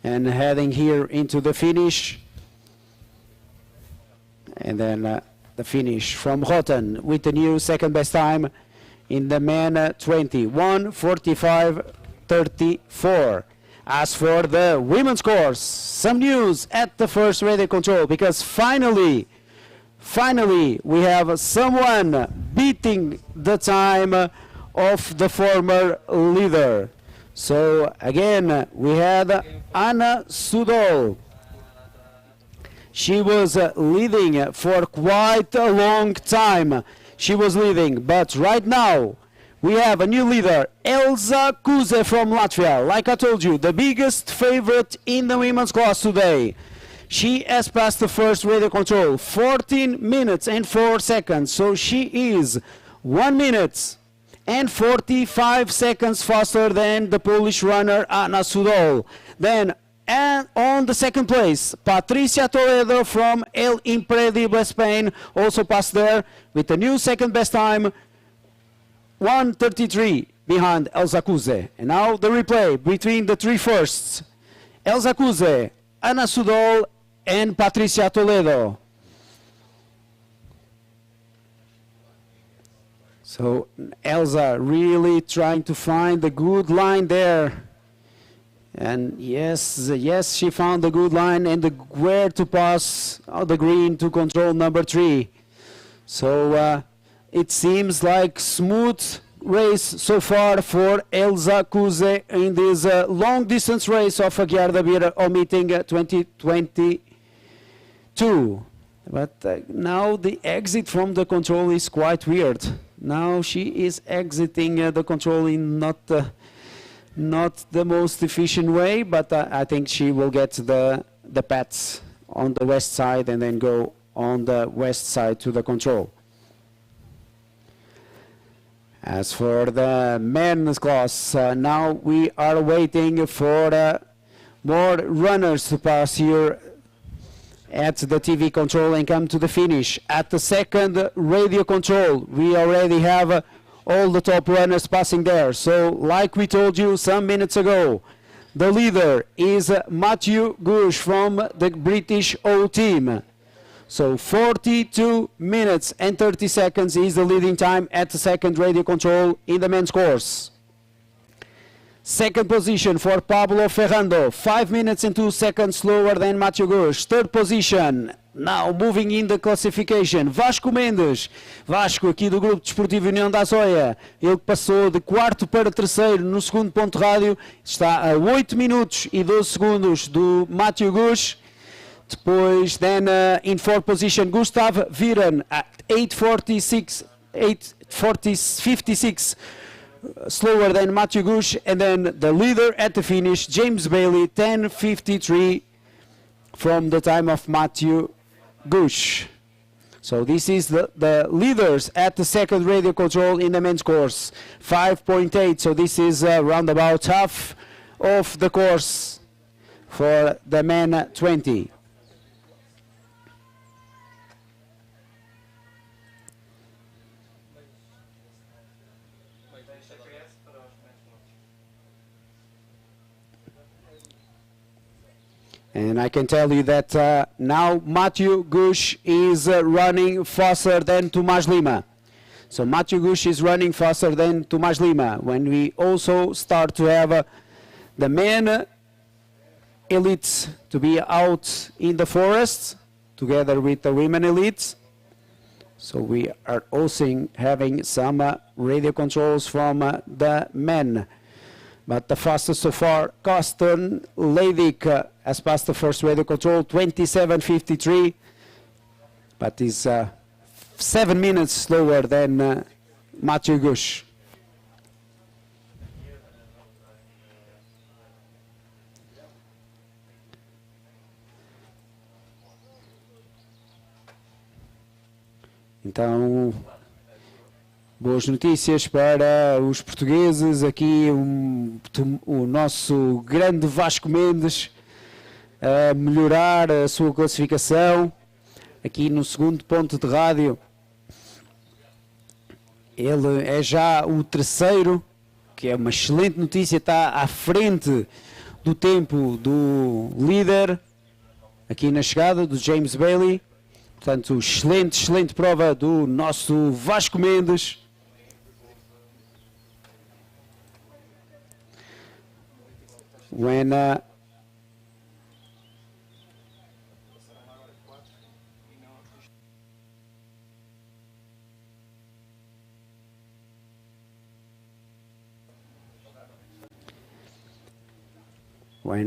and heading here into the finish. And then the finish from Roten with the new second best time in the men 20, 1:45.34. As for the women's course, some news at the first radio control, because finally we have someone beating the time of the former leader. So again, we had Anna Sudol. She was leading for quite a long time. She was leading, but right now we have a new leader, Elza Kuze from Latvia. Like I told you, the biggest favorite in the women's class today. She has passed the first radio control, 14 minutes and 4 seconds. So she is 1 minute and 45 seconds faster than the Polish runner Anna Sudol. Then and on the second place, Patricia Toledo from El Impredible Spain also passed there with a new second best time, 1:33 behind Elza Kuze. And now the replay between the 3 firsts, Elza Kuze, Anna Sudol, and Patricia Toledo. So Elza really trying to find the good line there. And yes, she found the good line and where to pass the green to control number 3. So it seems like smooth race so far for Elza Kuze in this long distance race of Aguiar de Beira omitting 2022. But now the exit from the control is quite weird. Now she is exiting the control in not the most efficient way, but I think she will get the pads on the west side and then go on the west side to the control. As for the men's class, now we are waiting for more runners to pass here at the TV control and come to the finish. At the second radio control, we already have all the top runners passing there. So, like we told you some minutes ago, the leader is Matthew Gush from the British O team. So 42 minutes and 30 seconds is the leading time at the second radio control in the men's course. Second position for Pablo Ferrando, 5 minutes and 2 seconds slower than Matthew Gush. Third position, now moving in the classification, Vasco Mendes. Vasco aqui do Grupo Desportivo União da Azóia. Ele passou de quarto para terceiro no segundo ponto rádio. Está a 8 minutos e 12 segundos do Matthew Gush. Depois, then in fourth position, Gustav Viren at 8:56, slower than Matthew Gush, and then the leader at the finish, James Bailey, 10:53 from the time of Matthew Gush. So this is the leaders at the second radio control in the men's course, 5.8. So this is round about half of the course for the men 20. And I can tell you that now Matthew Gush is running faster than Tomás Lima. So Matthew Gush is running faster than Tomás Lima. When we also start to have the men elites to be out in the forest together with the women elites. So we are also having some radio controls from the men. But the fastest so far, Carsten Leidik has passed the first radio control, 27:53, but is 7 minutes slower than Matthew Gush. Então, boas notícias para os portugueses. Aqui o nosso grande Vasco Mendes a melhorar a sua classificação. Aqui no segundo ponto de rádio, ele é já o terceiro, que é uma excelente notícia, está à frente do tempo do líder, aqui na chegada, do James Bailey. Portanto, excelente prova do nosso Vasco Mendes. When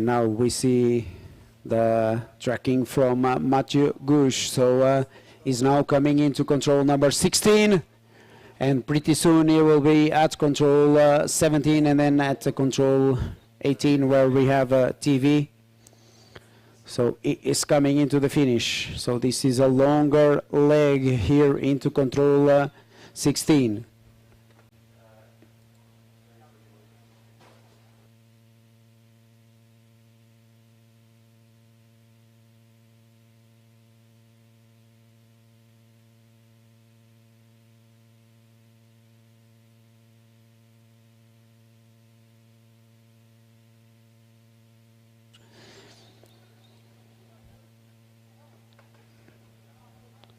now we see the tracking from Matthew Gush, so he's now coming into control number 16, and pretty soon he will be at control 17 and then at control 18 where we have TV. So it is coming into the finish. So this is a longer leg here into control 16.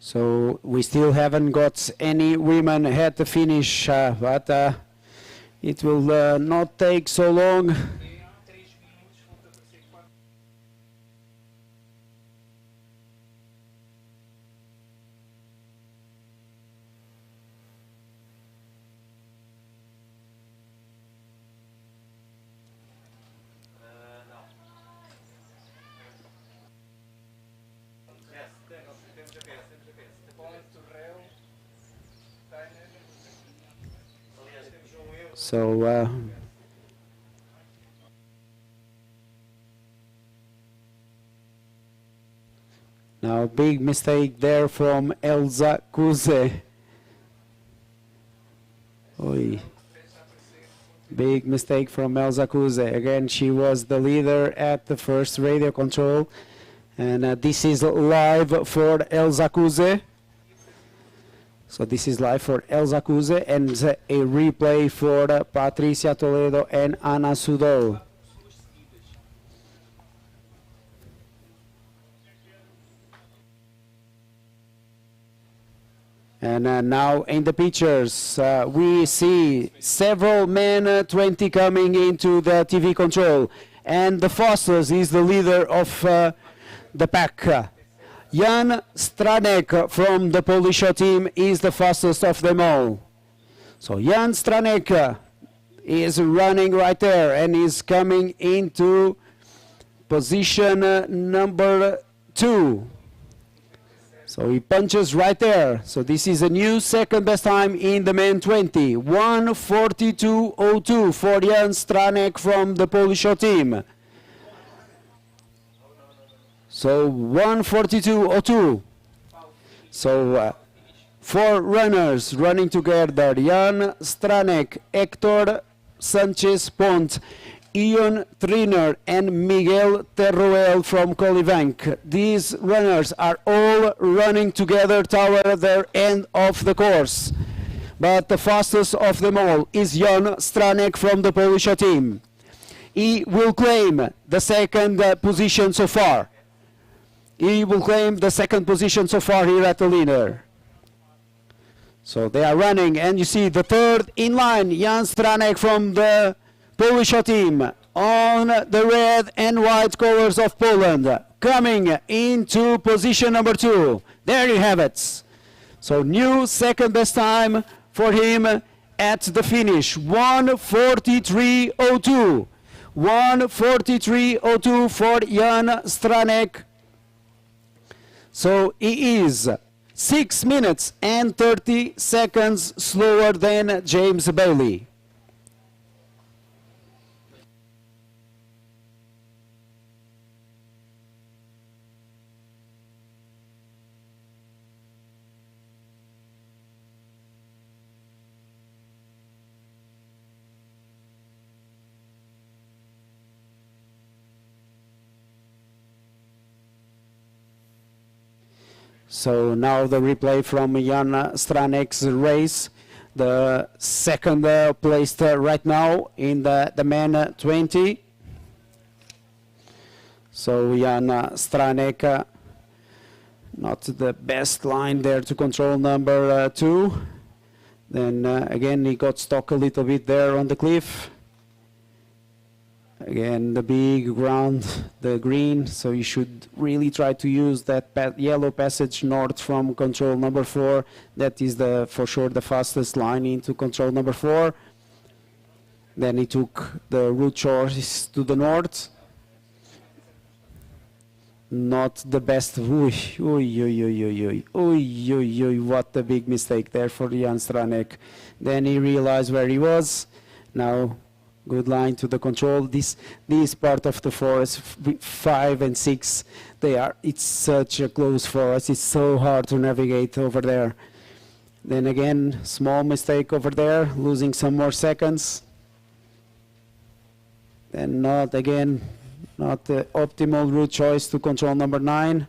So we still haven't got any women at the finish, but it will not take so long. So now big mistake there from Elsa Kuze. Oi. Big mistake from Elsa Kuze. Again, she was the leader at the first radio control. And this is live for Elsa Kuze. So this is live for Elsa Kuze and a replay for Patricia Toledo and Ana Sudol. And now in the pictures, we see several men 20 coming into the TV control. And the fastest is the leader of the pack. Jan Stranek from the Polish team is the fastest of them all. So Jan Stranek is running right there and is coming into position number 2. So he punches right there. So this is a new second best time in the men 20. 1:42.02 for Jan Stranek from the Polish team. So 1:42.02. So 4 runners running together. Jan Stranek, Hector Sanchez Pont, Ion Triner and Miguel Terroel from Colivanc. These runners are all running together toward the end of the course. But the fastest of them all is Jan Stranek from the Polish team. He will claim the second position so far. He will claim the second position so far here at the leader. So they are running, and you see the third in line, Jan Stranek from the Polish team on the red and white colors of Poland, coming into position number 2. There you have it. So new second best time for him at the finish, 1:43.02. 1:43.02 for Jan Stranek. So he is 6 minutes and 30 seconds slower than James Bailey. So now the replay from Jan Stranek's race, the second placed right now in the men 20. So Jan Stranek, not the best line there to control number 2. Then again he got stuck a little bit there on the cliff. Again, the big ground, the green, so you should really try to use that yellow passage north from control number 4. That is for sure the fastest line into control number 4. Then he took the route choice to the north. Not the best. What a big mistake there for Jan Stranek. Then he realized where he was. Now, good line to the control. This part of the forest, 5 and 6, it's such a close forest. It's so hard to navigate over there. Then again, small mistake over there, losing some more seconds. Then not the optimal route choice to control number 9.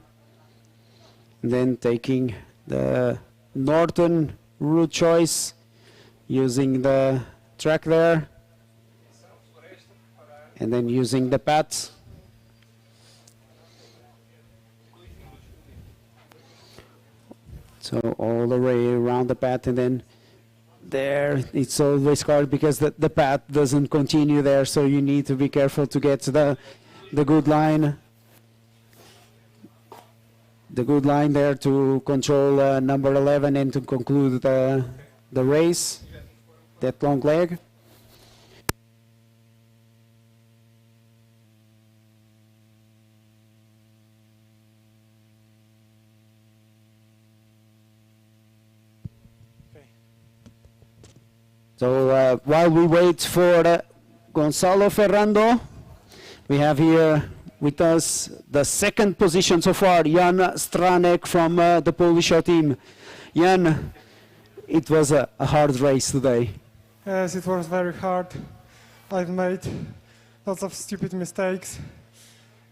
And then taking the northern route choice, using the track there. And then using the path. So all the way around the path, and then there it's always hard because the path doesn't continue there, so you need to be careful to get the good line. The good line there to control number 11 and to conclude the race, that long leg. So while we wait for Gonzalo Ferrando, we have here with us the second position so far, Jan Stranek from the Polish team. Jan, it was a hard race today. Yes, it was very hard. I've made lots of stupid mistakes.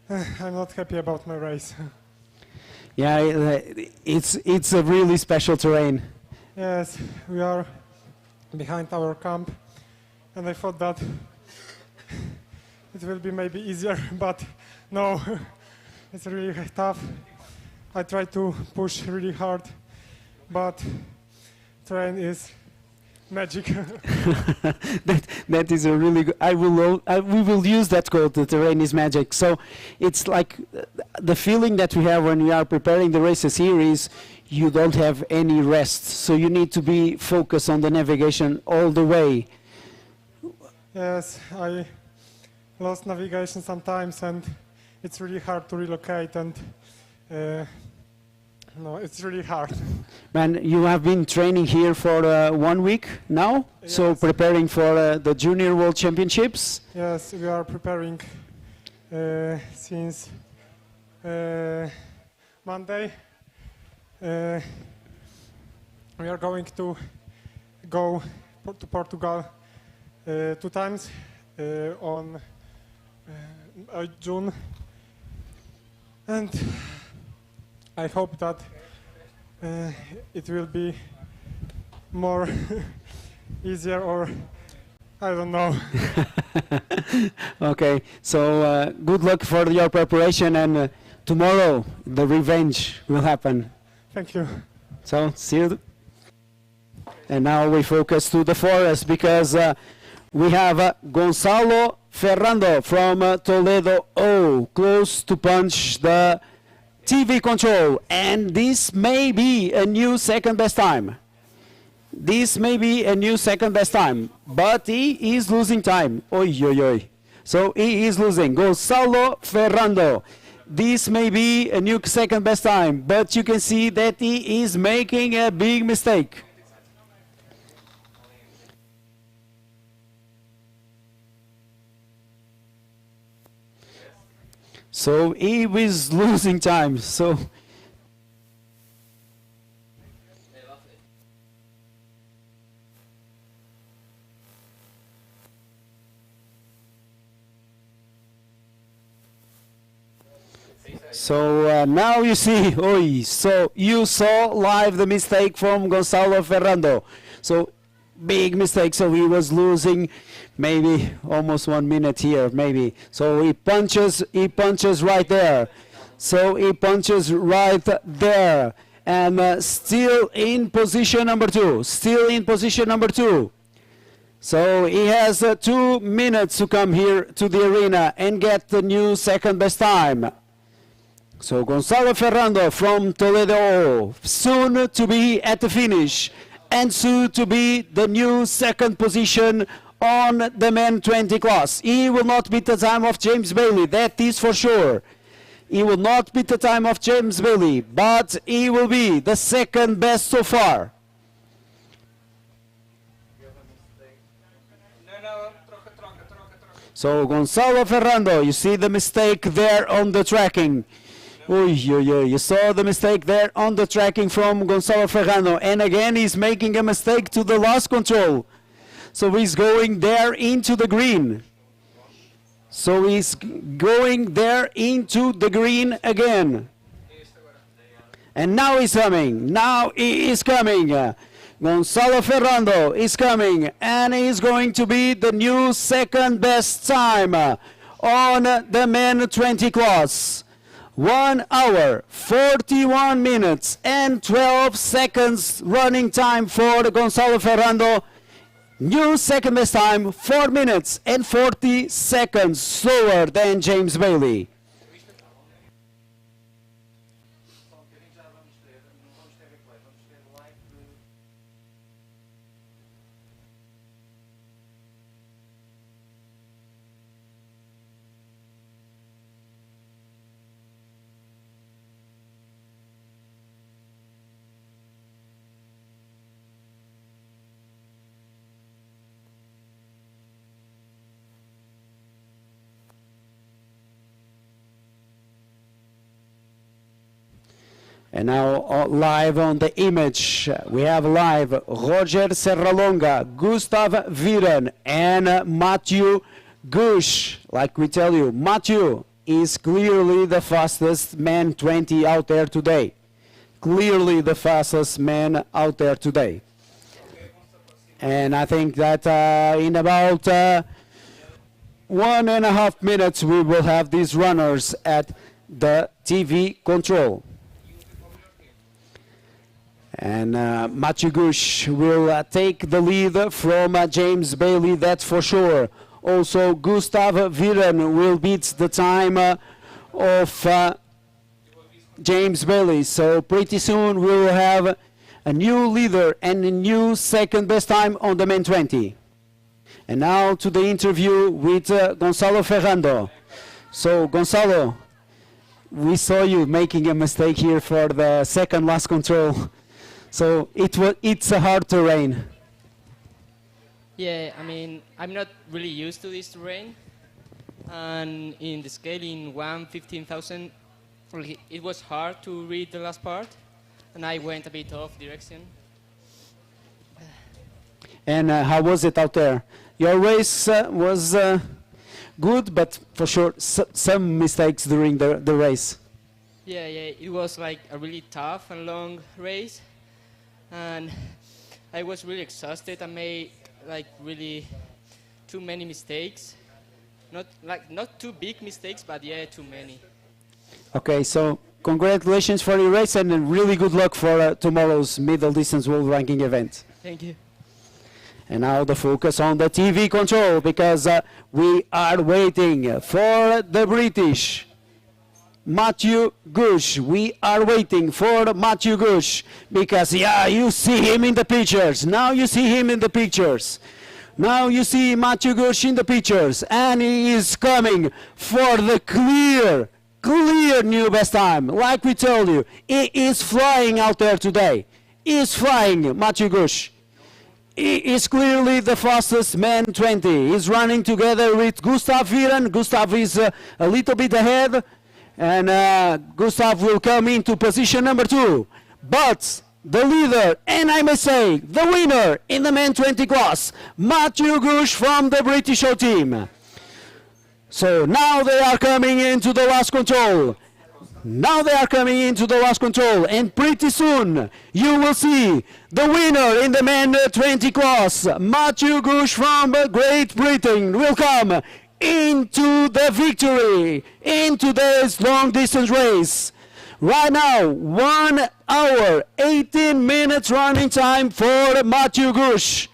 I'm not happy about my race. Yeah, it's a really special terrain. Yes, we are behind our camp, and I thought that it will be maybe easier, but no, it's really tough. I try to push really hard, but terrain is magic. that is a really good. We will use that quote. The terrain is magic. So it's like the feeling that we have when we are preparing the races here is you don't have any rest. So you need to be focused on the navigation all the way. Yes, I lost navigation sometimes, and it's really hard to relocate, and no, it's really hard. Man, you have been training here for 1 week now, yes. So preparing for the Junior World Championships. Yes, we are preparing since Monday. We are going to go to Portugal 2 times on June, and I hope that it will be more easier, or I don't know. Okay, so good luck for your preparation, and tomorrow the revenge will happen. Thank you. So, see you. And now we focus to the forest because we have Gonzalo Ferrando from Toledo O, close to punch the TV control, and this may be a new second best time. This may be a new second best time, but he is losing time. Oi, oi, oi. So he is losing. Gonzalo Ferrando. This may be a new second best time, but you can see that he is making a big mistake. So he was losing time. So now you see, so you saw live the mistake from Gonzalo Ferrando. So big mistake, so he was losing maybe almost 1 minute here, maybe. So he punches right there. So he punches right there. And still in position number 2, So he has 2 minutes to come here to the arena and get the new second best time. So Gonzalo Ferrando from Toledo, soon to be at the finish, and soon to be the new second position on the men 20 class. He will not beat the time of James Bailey, that is for sure. He will not beat the time of James Bailey, but he will be the second best so far. So Gonzalo Ferrando, you see the mistake there on the tracking. You saw the mistake there on the tracking from Gonzalo Ferrando, and again he's making a mistake to the last control. So he's going there into the green. So he's going there into the green again. And now he's coming. Now he is coming. Gonzalo Ferrando is coming, and he's going to be the new second best time on the men 20 class. 1 hour, 41 minutes and 12 seconds running time for Gonzalo Ferrando. New second best time, 4 minutes and 40 seconds slower than James Bailey. And now live on the image, we have live Roger Serralonga, Gustav Viren, and Matthew Gush. Like we tell you, Matthew is clearly the fastest man 20 out there today. Clearly the fastest man out there today. And I think that in about 1.5 minutes we will have these runners at the TV control. And Matthew Gush will take the lead from James Bailey, that's for sure. Also, Gustav Viren will beat the time of James Bailey. So pretty soon we will have a new leader and a new second best time on the men 20. And now to the interview with Gonçalo Ferrando. So Gonçalo, we saw you making a mistake here for the second last control. So it's a hard terrain. Yeah, I mean, I'm not really used to this terrain. And in the scale in 1/15,000, it was hard to read the last part. And I went a bit off direction. And how was it out there? Your race was good, but for sure some mistakes during the race. Yeah, it was like a really tough and long race. And I was really exhausted. I made like really too many mistakes. Not too big mistakes, but yeah, too many. Okay, so congratulations for your race and really good luck for tomorrow's middle distance world ranking event. Thank you. And now the focus on the TV control, because we are waiting for the British Matthew Gush. We are waiting for Matthew Gush because, yeah, you see him in the pictures. Now you see him in the pictures. Now you see Matthew Gush in the pictures, and he is coming for the clear new best time. Like we told you, he is flying out there today. He is flying, Matthew Gush. He is clearly the fastest man 20. He's running together with Gustav Viren. Gustav is a little bit ahead. And Gustav will come into position number 2. But the leader, and I may say, the winner in the men 20 class, Matthew Gush from the British show team. So now they are coming into the last control. Now they are coming into the last control, and pretty soon you will see the winner in the men 20 class, Matthew Gush from Great Britain, will come into the victory in today's long distance race. Right now, 1 hour, 18 minutes running time for Matthew Gush.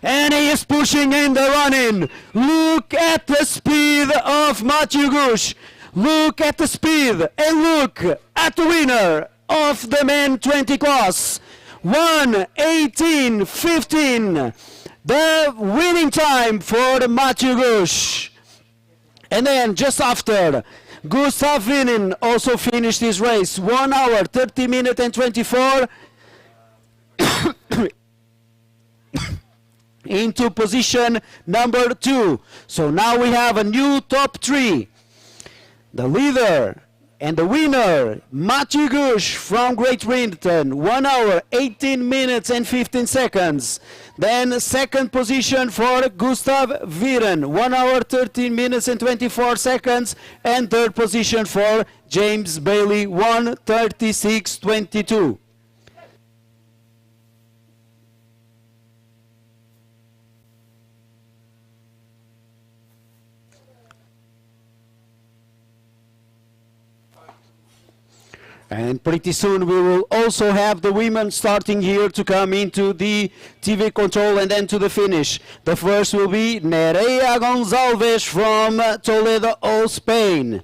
And he is pushing in the run-in. Look at the speed of Matthew Gush. Look at the speed and look at the winner of the men 20 class. 1:18.15. The winning time for Matthew Gush. And then just after, Gustav Vinin also finished his race. 1 hour, 30 minutes and 24. Into position number 2. So now we have a new top 3. The leader and the winner, Matthew Gush from Great Britain, 1 hour, 18 minutes and 15 seconds. Then second position for Gustav Viren, 1 hour, 13 minutes and 24 seconds. And third position for James Bailey, 1:36.22. And pretty soon we will also have the women starting here to come into the TV control and then to the finish. The first will be Nereia Gonçalves from Toledo, Spain.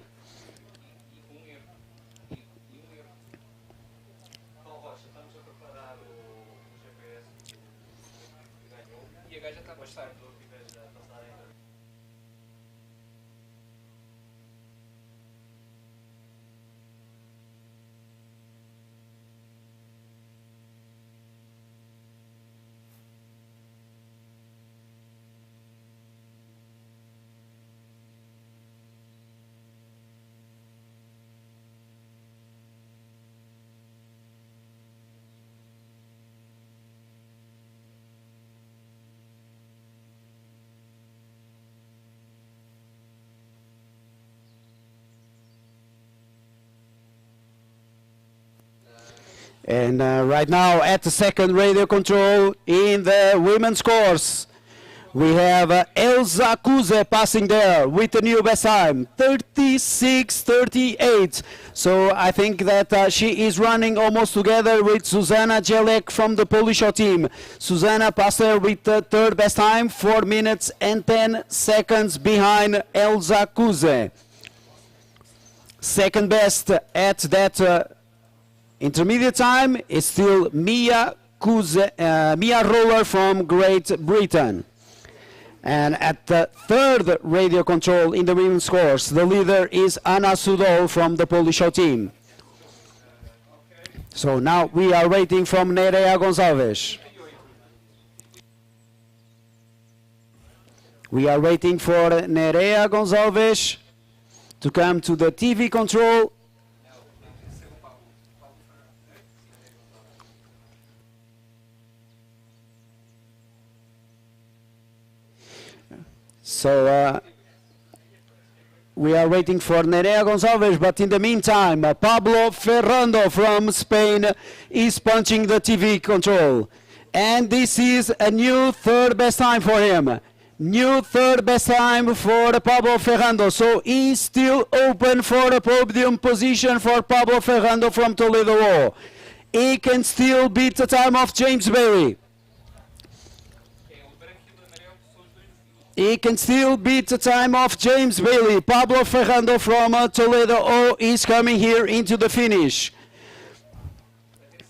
And right now at the second radio control in the women's course, we have Elsa Kuze passing there with a new best time, 36:38. So I think that she is running almost together with Susanna Jelek from the Polish team. Susanna passed there with the third best time, 4 minutes and 10 seconds behind Elsa Kuze. Second best at that intermediate time is still Mia Roller from Great Britain. And at the third radio control in the women's course, the leader is Anna Sudol from the Polish team. So now we are waiting from Nerea Gonçalves. We are waiting for Nerea Gonçalves to come to the TV control. So we are waiting for Nerea Gonçalves, but in the meantime, Pablo Ferrando from Spain is punching the TV control. And this is a new third best time for him. New third best time for Pablo Ferrando. So he's still open for a podium position for Pablo Ferrando from Toledo. He can still beat the time of James Bailey. He can still beat the time of James Bailey. Pablo Ferrando from Toledo is coming here into the finish.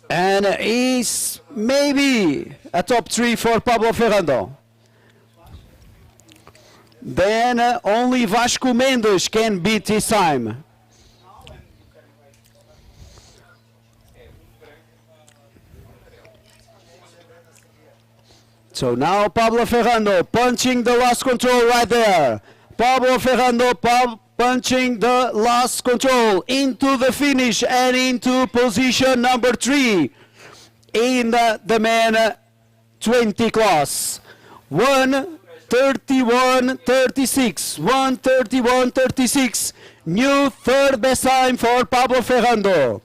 And he's maybe a top 3 for Pablo Ferrando. Then only Vasco Mendes can beat his time. So now Pablo Ferrando punching the last control right there. Pablo Ferrando punching the last control into the finish and into position number 3 in the men 20 class. 1:31:36. 1:31:36. New third best time for Pablo Ferrando.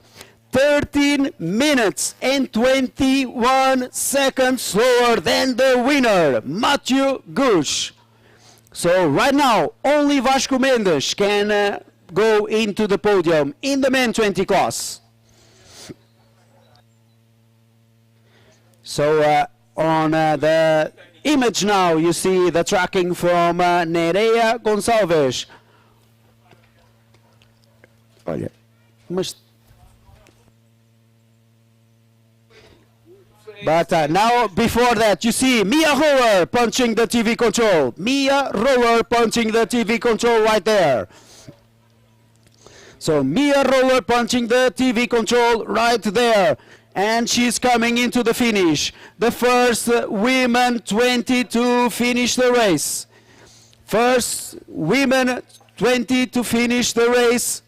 13 minutes and 21 seconds slower than the winner, Matthew Gush. So right now, only Vasco Mendes can go into the podium in the men 20 class. So on the image now, you see the tracking from Nerea Gonçalves. Olha, mas... But now, before that, you see Mia Roller punching the TV control. Mia Roller punching the TV control right there. So Mia Roller punching the TV control right there. And she's coming into the finish. The first women 20 to finish the race. First women 20 to finish the race.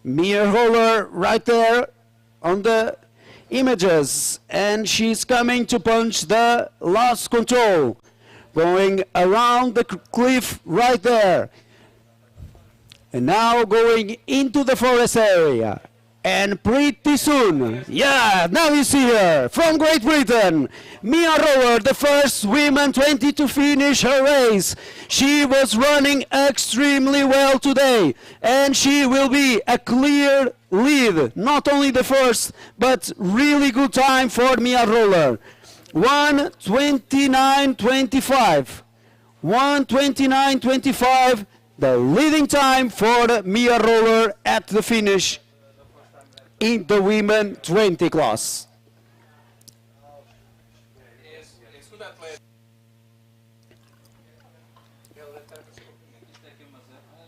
Mia Roller right there on the images, and she's coming to punch the last control, going around the cliff right there, and now going into the forest area. And pretty soon, yeah, now you see her from Great Britain, Mia Roller, the first woman 20 to finish her race. She was running extremely well today, and she will be a clear lead, not only the first, but really good time for Mia Roller. 1:29:25. 1:29:25, the leading time for Mia Roller at the finish in the women 20 class.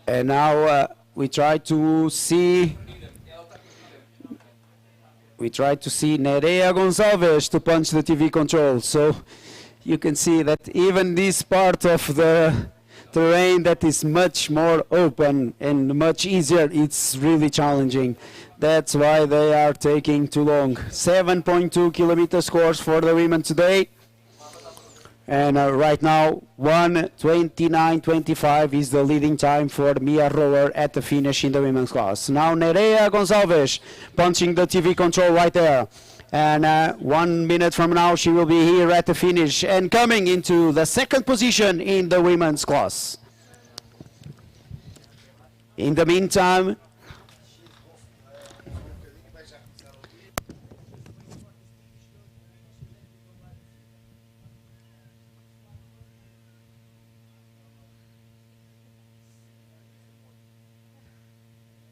And now we try to see Nerea Gonçalves to punch the TV control. So you can see that even this part of the terrain that is much more open and much easier, it's really challenging. That's why they are taking too long. 7.2 kilometers course for the women today. And right now, 1:29.25 is the leading time for Mia Roller at the finish in the women's class. Now Nerea Gonçalves punching the TV control right there. And 1 minute from now, she will be here at the finish and coming into the second position in the women's class. In the meantime,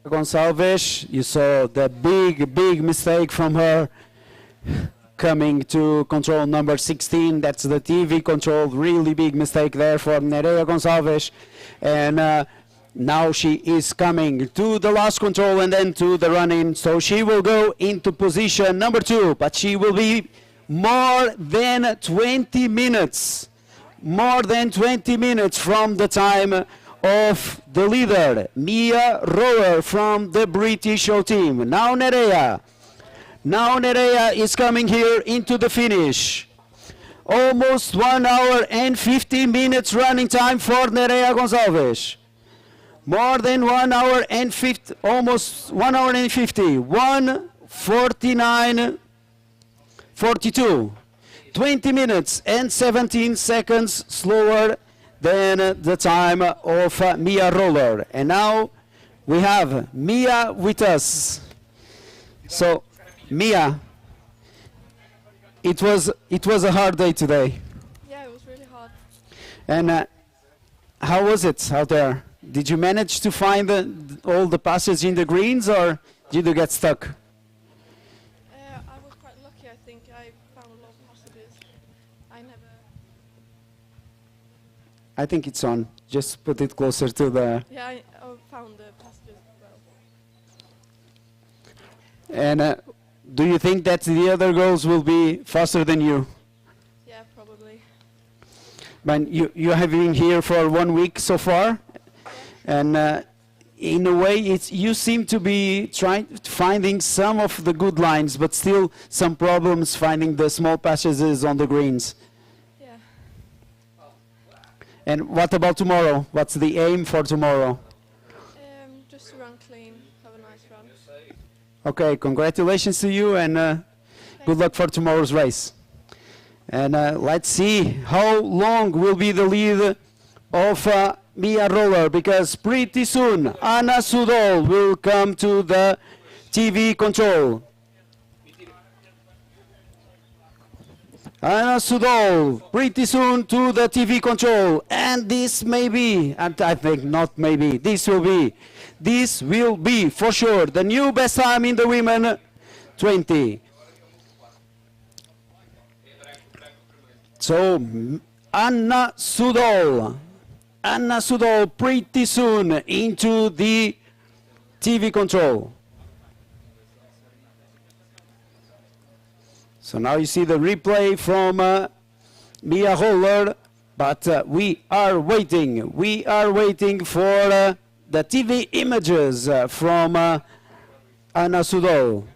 Gonçalves, you saw the big mistake from her coming to control number 16. That's the TV control, really big mistake there for Nerea Gonçalves. And now she is coming to the last control and then to the run-in. So she will go into position number 2, but she will be more than 20 minutes from the time of the leader, Mia Roller from the British show team. Now Nerea is coming here into the finish. Almost 1 hour and 50 minutes running time for Nerea Gonçalves. More than 1 hour and 50, almost 1 hour and 50, 1:49.42. 20 minutes and 17 seconds slower than the time of Mia Roller. And now we have Mia with us. So Mia, it was a hard day today. Yeah, it was really hard. And how was it out there? Did you manage to find all the passes in the greens, or did you get stuck? I was quite lucky, I think. I found a lot of passages. I think it's on. Just put it closer to the... Yeah, I found the passages well. And do you think that the other girls will be faster than you? Yeah, probably. But you have been here for 1 week so far, and in a way, you seem to be finding some of the good lines, but still some problems finding the small passages on the greens. Yeah. And what about tomorrow? What's the aim for tomorrow? Just to run clean, have a nice run. Okay, congratulations to you, and good luck for tomorrow's race. And let's see how long will be the lead of Mia Roller, because pretty soon Anna Sudol will come to the TV control. Anna Sudol, pretty soon to the TV control, and this may be, and I think not maybe, this will be for sure the new best time in the women 20. So Anna Sudol pretty soon into the TV control. So now you see the replay from Mia Roller, but we are waiting for the TV images from Anna Sudol.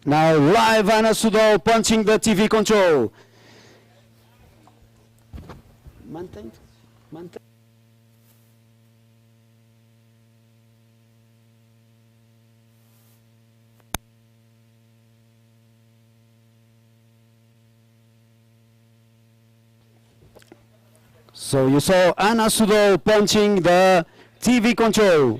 Now live Anna Sudol punching the TV control. Mantém. So you saw Anna Sudol punching the TV control.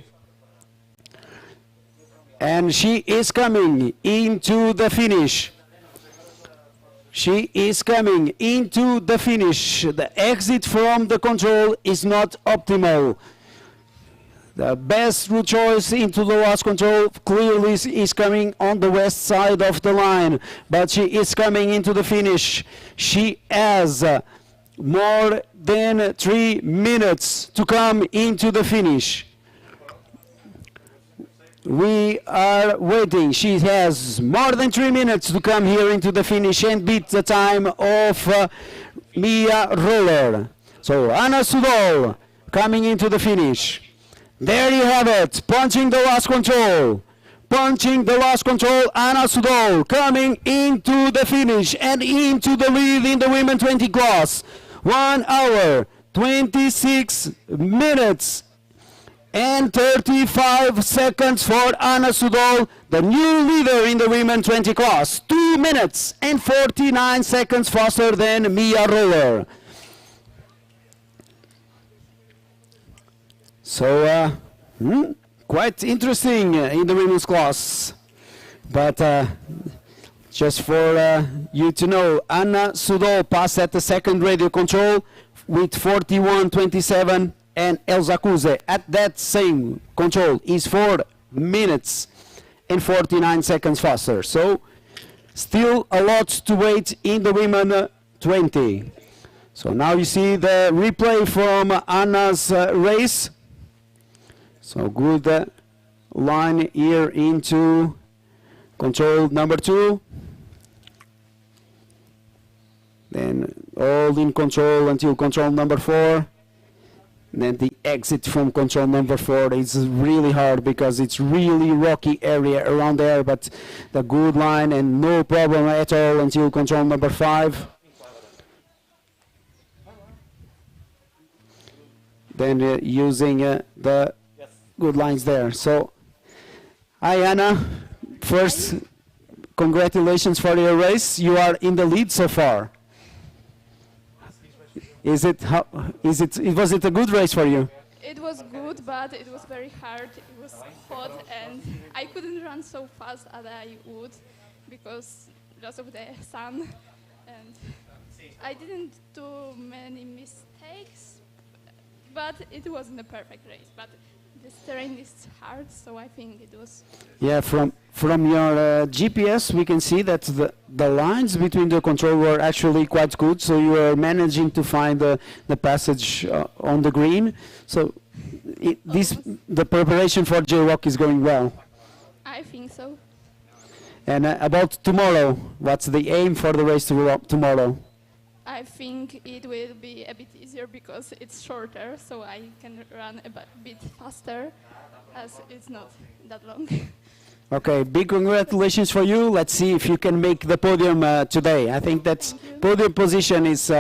And she is coming into the finish. The exit from the control is not optimal. The best route choice into the last control clearly is coming on the west side of the line, but she is coming into the finish. She has more than 3 minutes to come into the finish. We are waiting. She has more than 3 minutes to come here into the finish and beat the time of Mia roller. So Anna Sudol coming into the finish. There you have it, punching the last control. Punching the last control, Anna Sudol coming into the finish and into the lead in the women 20 class. 1 hour, 26 minutes and 35 seconds for Anna Sudol, the new leader in the women 20 class. 2 minutes and 49 seconds faster than Mia Roller. So, quite interesting in the women's class. But just for you to know, Anna Sudol passed at the second radio control with 41.27, and Elsa Kuze at that same control is 4 minutes and 49 seconds faster. So still a lot to wait in the women 20. So now you see the replay from Anna's race. So good line here into control number 2. Then all in control until control number 4. Then the exit from control number 4 is really hard because it's really rocky area around there, but the good line and no problem at all until control number 5. Then using the good lines there. So, hi Anna, first congratulations for your race. You are in the lead so far. Was it a good race for you? It was good, but it was very hard. It was hot, and I couldn't run so fast as I would because of the sun. And I didn't do many mistakes, but it wasn't a perfect race. But this terrain is hard, so I think it was. Yeah, from your GPS, we can see that the lines between the control were actually quite good, so you were managing to find the passage on the green. So the preparation for J-Walk is going well. I think so. And about tomorrow, what's the aim for the race tomorrow? I think it will be a bit easier because it's shorter, so I can run a bit faster as it's not that long. Okay, big congratulations for you. Let's see if you can make the podium today. I think that podium position is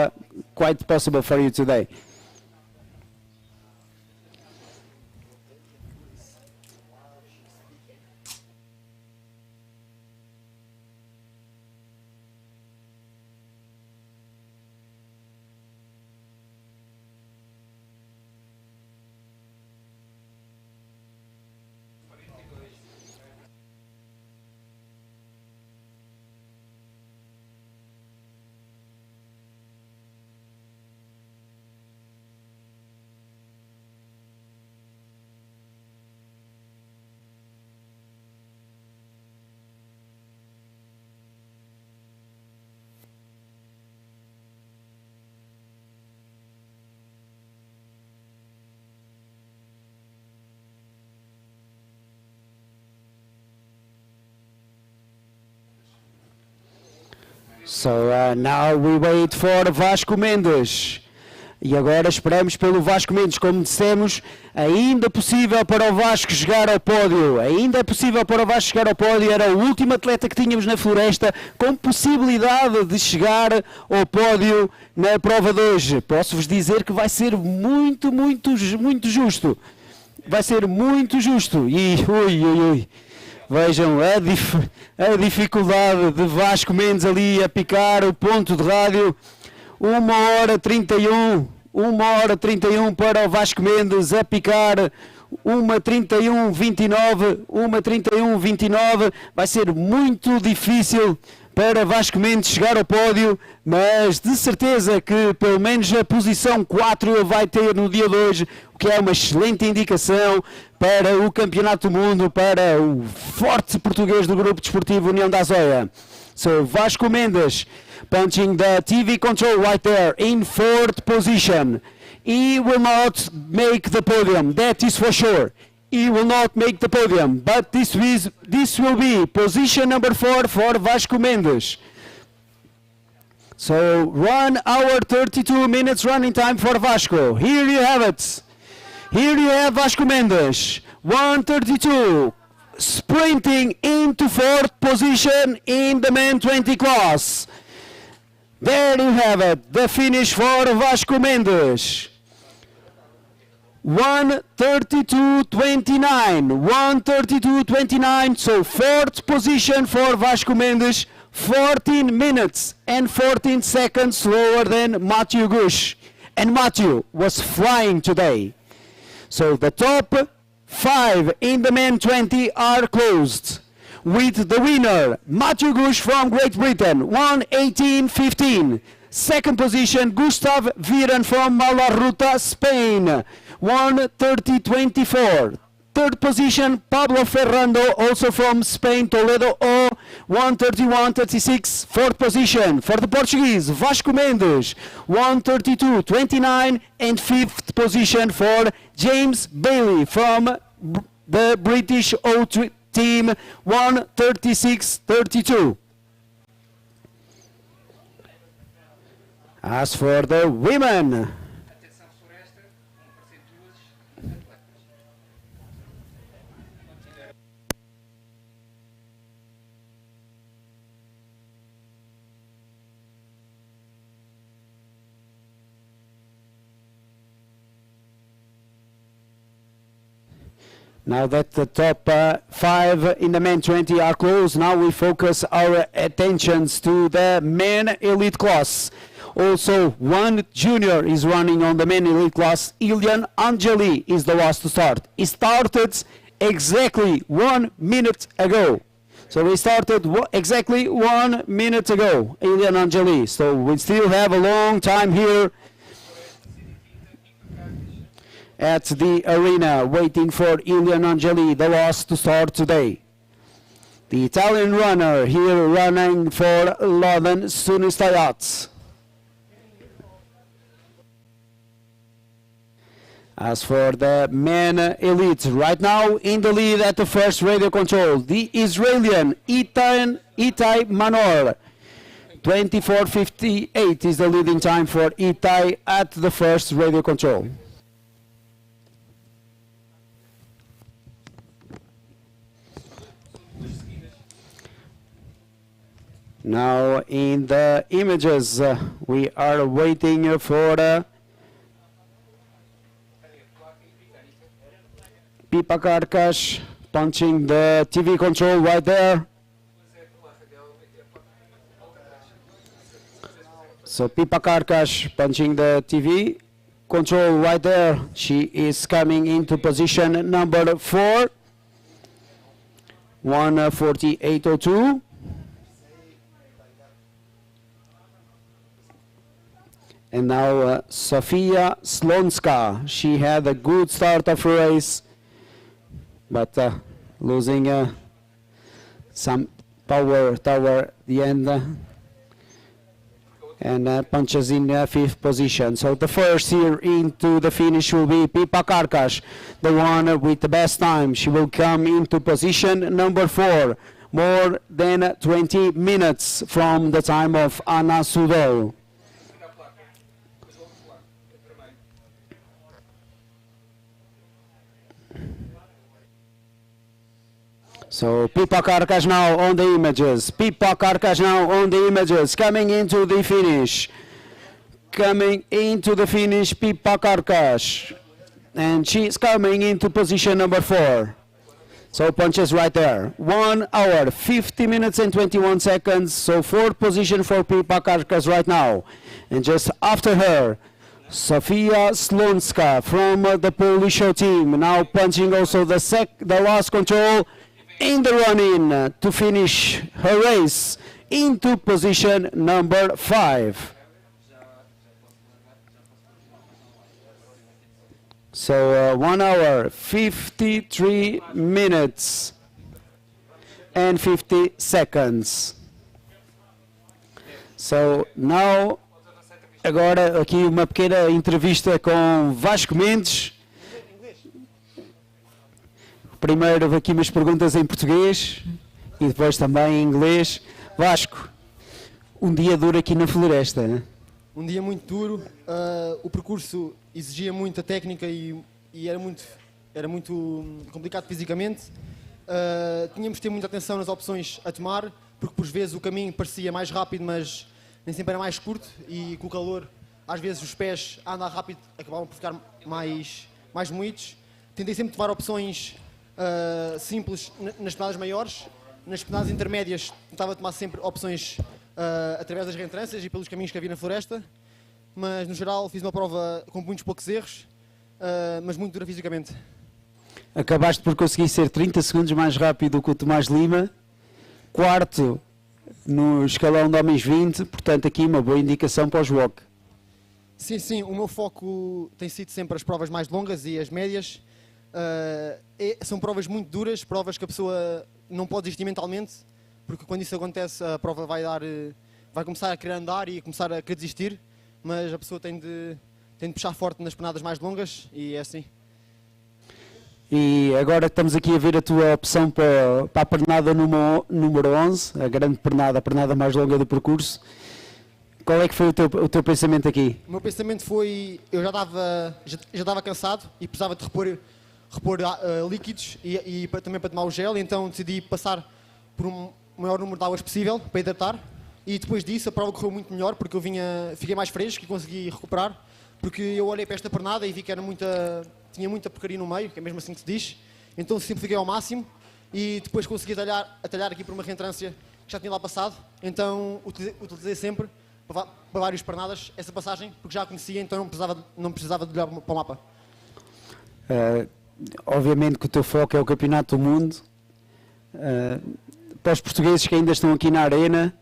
quite possible for you today. So now we wait for Vasco Mendes. E agora esperamos pelo Vasco Mendes. Como dissemos, ainda possível para o Vasco chegar ao pódio. Ainda é possível para o Vasco chegar ao pódio. Era o último atleta que tínhamos na floresta com possibilidade de chegar ao pódio na prova de hoje. Posso-vos dizer que vai ser muito justo. Vai ser muito justo. E ui. Vejam a dificuldade de Vasco Mendes ali a picar o ponto de rádio. 1h31 para o Vasco Mendes a picar 1h31:29. Vai ser muito difícil para Vasco Mendes chegar ao pódio, mas de certeza que pelo menos a posição 4 ele vai ter no dia de hoje, o que é uma excelente indicação para o Campeonato do Mundo, para o forte português do Grupo Desportivo União da Azóia. So Vasco Mendes punching the TV control right there in 4th position. He will not make the podium, that is for sure. He will not make the podium, but this will be position number 4 for Vasco Mendes. So 1 hour 32 minutes running time for Vasco. Here you have it. Here you have Vasco Mendes. 1:32. Sprinting into 4th position in the men 20 class. There you have it. The finish for Vasco Mendes. 1:32.29. 1:32.29. So 4th position for Vasco Mendes. 14 minutes and 14 seconds slower than Matthew Gush. And Matthew was flying today. So the top 5 in the men 20 are closed. With the winner, Matthew Gush from Great Britain, 1:18.15. Second position, Gustav Viren from Malaruta, Spain, 1:30.24. Third position, Pablo Ferrando, also from Spain, Toledo, 1:31.36. Fourth position for the Portuguese, Vasco Mendes, 1:32.29. And fifth position for James Bailey from the British O2 team, 1:36.32. As for the women, now that the top 5 in the men 20 are closed, now we focus our attentions to the men elite class. Also, one junior is running on the men elite class. Ilian Angeli is the last to start. He started exactly 1 minute ago. So we started exactly 1 minute ago, Ilian Angeli. So we still have a long time here at the arena, waiting for Ilian Angeli, the last to start today. The Italian runner here running for Loden Sunistayat. As for the men elite, right now in the lead at the first radio control, the Israeli Itai Manor. 24:58 is the leading time for Itai at the first radio control. Now in the images, we are waiting for Pipa Karkas punching the TV control right there. So Pipa Karkas punching the TV control right there. She is coming into position number 4. 1:48.02. And now Sofia Slonska. She had a good start of her race, but losing some power toward the end, and punches in 5th position. So the first here into the finish will be Pipa Karkas, the one with the best time. She will come into position number 4, more than 20 minutes from the time of Anna Sudol. So Pipa Karkas now on the images. Pipa Karkas now on the images. Coming into the finish. Coming into the finish, Pipa Karkas. And she's coming into position number 4. So punches right there. 1 hour, 50 minutes and 21 seconds. So 4th position for Pipa Karkas right now. And just after her, Sofia Slonska from the Polish team. Now punching also the last control in the run-in to finish her race into position number 5. So 1 hour, 53 minutes and 50 seconds. So now, agora aqui uma pequena entrevista com Vasco Mendes. Primeiro aqui umas perguntas em português e depois também em inglês. Vasco, um dia duro aqui na floresta, né? Um dia muito duro, o percurso exigia muita técnica e era muito complicado fisicamente. Tínhamos de ter muita atenção nas opções a tomar, porque por vezes o caminho parecia mais rápido, mas nem sempre era mais curto, e com o calor, às vezes os pés a andar rápido acabavam por ficar mais moídos. Tentei sempre tomar opções simples nas penadas maiores. Nas penadas intermédias tentava tomar sempre opções através das reentrâncias e pelos caminhos que havia na floresta, mas no geral fiz uma prova com muitos poucos erros, mas muito dura fisicamente. Acabaste por conseguir ser 30 segundos mais rápido que o Tomás Lima, quarto no escalão de homens 20, portanto aqui uma boa indicação para os walk. Sim, o meu foco tem sido sempre as provas mais longas e as médias. São provas muito duras, provas que a pessoa não pode desistir mentalmente, porque quando isso acontece a prova vai começar a querer andar e começar a querer desistir, mas a pessoa tem de puxar forte nas penadas mais longas e é assim. E agora estamos aqui a ver a tua opção para a pernada número 11, a grande pernada, a pernada mais longa do percurso. Qual é que foi o teu pensamento aqui? O meu pensamento foi, eu já estava cansado e precisava de repor líquidos e também para tomar o gel, então decidi passar por um maior número de águas possível para hidratar, e depois disso a prova correu muito melhor porque eu fiquei mais fresco e consegui recuperar, porque eu olhei para esta pernada e vi que tinha muita porcaria no meio, que é mesmo assim que se diz, então simplifiquei ao máximo e depois consegui atalhar aqui por uma reentrância que já tinha lá passado, então utilizei sempre para várias pernadas essa passagem, porque já a conhecia, então não precisava de olhar para o mapa. Obviamente que o teu foco é o Campeonato do Mundo. Para os portugueses que ainda estão aqui na arena,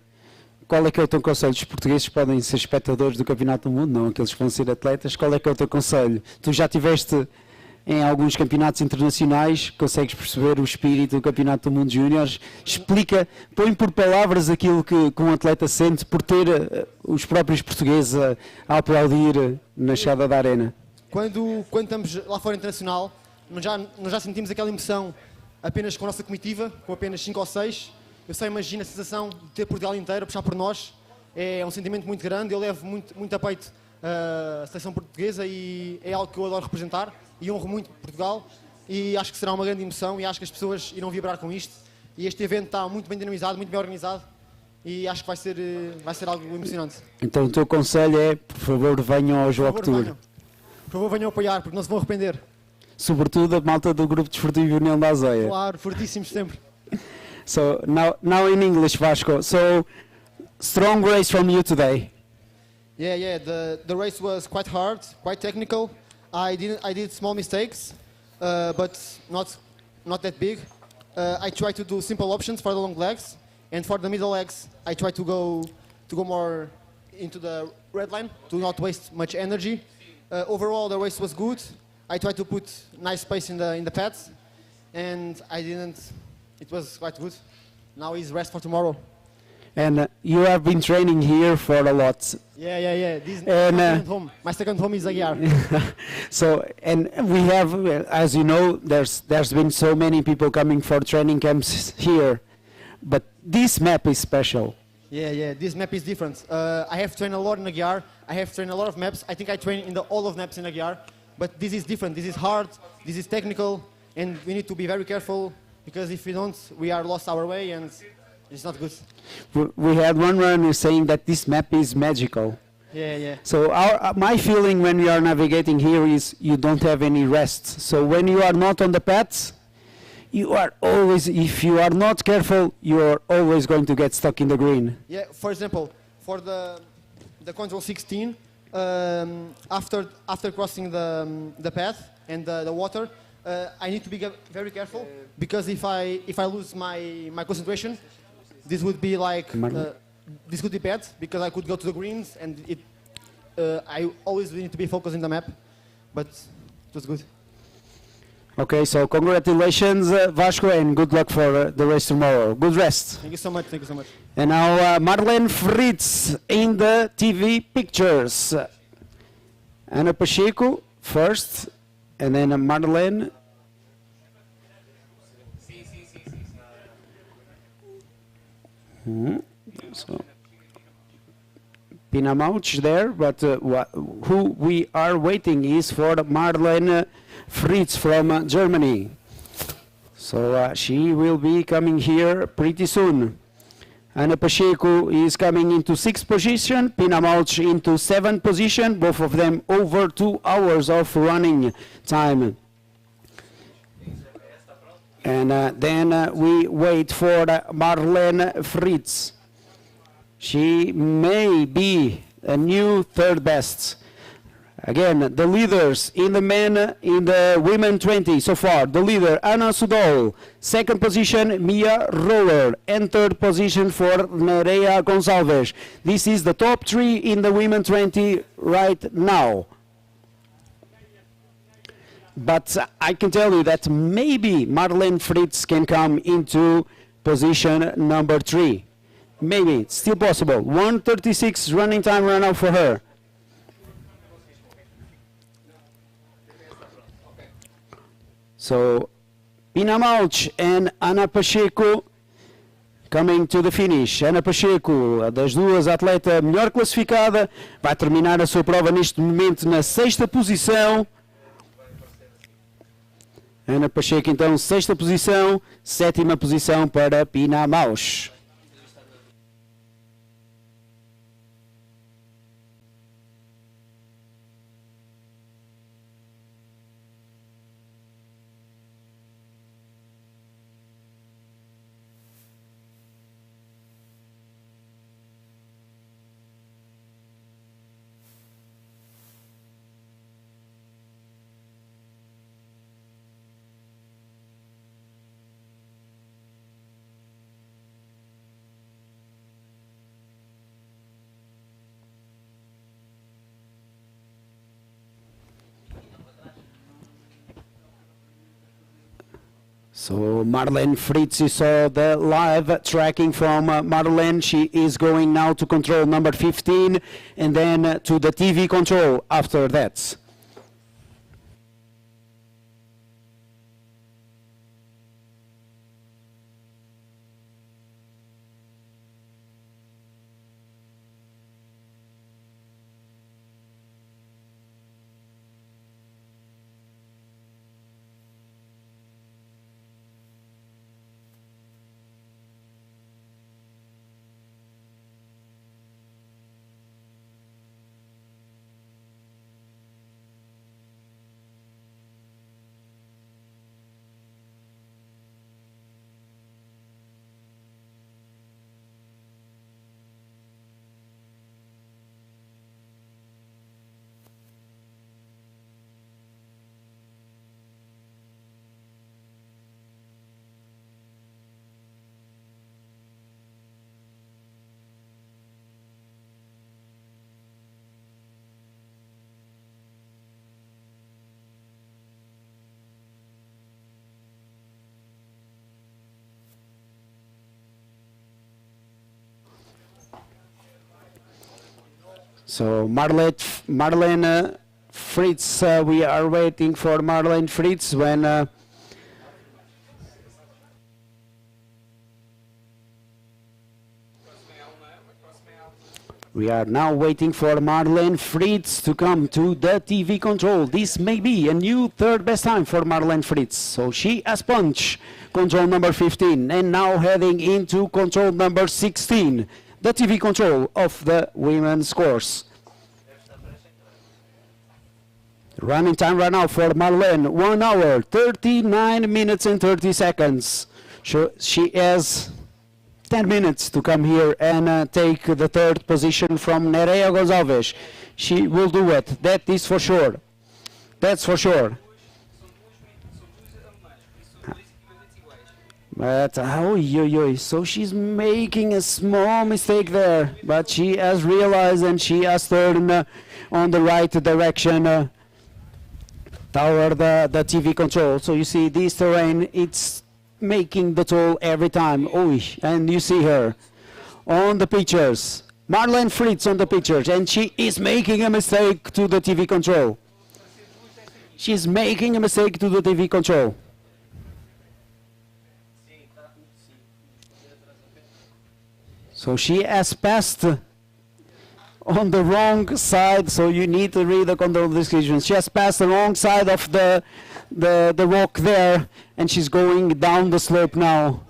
qual é que é o teu conselho? Os portugueses podem ser espectadores do Campeonato do Mundo, não aqueles que vão ser atletas. Qual é que é o teu conselho? Tu já estiveste em alguns campeonatos internacionais, consegues perceber o espírito do Campeonato do Mundo Júniores. Põe por palavras aquilo que um atleta sente por ter os próprios portugueses a aplaudir na chegada da arena. Quando estamos lá fora internacional, nós já sentimos aquela emoção apenas com a nossa comitiva, com apenas 5 ou 6. Eu só imagino a sensação de ter Portugal inteiro a puxar por nós. É um sentimento muito grande, eu levo muito a peito a seleção portuguesa e é algo que eu adoro representar e honro muito Portugal, e acho que será uma grande emoção e acho que as pessoas irão vibrar com isto, e este evento está muito bem dinamizado, muito bem organizado e acho que vai ser algo emocionante. Então o teu conselho é, por favor, venham ao Walk Tour. Por favor, venham apoiar, porque não se vão arrepender. Sobretudo a malta do Grupo Desportivo União da Azeia. Claro, fortíssimos sempre. So now in English, Vasco. So strong race from you today. Yeah. The race was quite hard, quite technical. I did small mistakes, but not that big. I tried to do simple options for the long legs, and for the middle legs, I tried to go more into the red line to not waste much energy. Overall, the race was good. I tried to put nice space in the pads, and I didn't. It was quite good. Now is rest for tomorrow. And you have been training here for a lot. Yeah. This is my second home. My second home is Aguiar. So, and we have, as you know, there's been so many people coming for training camps here, but this map is special. Yeah. This map is different. I have trained a lot in Aguiar. I have trained a lot of maps. I think I train in all of maps in Aguiar, but this is different. This is hard. This is technical, and we need to be very careful because if we don't, we are lost our way and it's not good. We had one runner saying that this map is magical. Yeah. So my feeling when we are navigating here is you don't have any rest. So when you are not on the paths, you are always, if you are not careful, you are always going to get stuck in the green. Yeah, for example, for the control 16, after crossing the path and the water, I need to be very careful because if I lose my concentration, this would be like this could be bad because I could go to the greens and I always need to be focused in the map, but it was good. Okay, so congratulations, Vasco, and good luck for the race tomorrow. Good rest. Thank you so much. And now Marlene Fritz in the TV pictures. Ana Pacheco first, and then Marlene. So Pina Mauch there, but who we are waiting is for Marlene Fritz from Germany. So she will be coming here pretty soon. Ana Pacheco is coming into 6th position, Pina Mauch into 7th position, both of them over 2 hours of running time. And then we wait for Marlene Fritz. She may be a new third best. Again, the leaders in the men, in the women 20 so far. The leader, Ana Sudol. 2nd position, Mia Roller. And 3rd position for Nerea Gonçalves. This is the top 3 in the women 20 right now. But I can tell you that maybe Marlene Fritz can come into position number 3. Maybe, it's still possible. 1:36 running time right now for her. So, Pina Mauch and Ana Pacheco coming to the finish. Ana Pacheco, das duas atleta melhor classificada, vai terminar a sua prova neste momento na 6ª posição. Ana Pacheco então 6ª posição, 7ª posição para Pina Mauch. So Marlene Fritz, you saw the live tracking from Marlene. She is going now to control number 15 and then to the TV control after that. So Marlene Fritz, we are waiting for Marlene Fritz when we are now waiting for Marlene Fritz to come to the TV control. This may be a new third best time for Marlene Fritz. So she has punched control number 15 and now heading into control number 16. The TV control of the women's course. Running time right now for Marlene, 1 hour, 39 minutes and 30 seconds. She has 10 minutes to come here and take the third position from Nerea Gonçalves. She will do it, that is for sure. That's for sure. But, so she's making a small mistake there, but she has realized and she has turned on the right direction toward the TV control. So you see this terrain, it's making the toll every time. And you see her on the pictures. Marlene Fritz on the pictures, and she is making a mistake to the TV control. She's making a mistake to the TV control. So she has passed on the wrong side, so you need to read the control description. She has passed the wrong side of the rock there, and she's going down the slope now.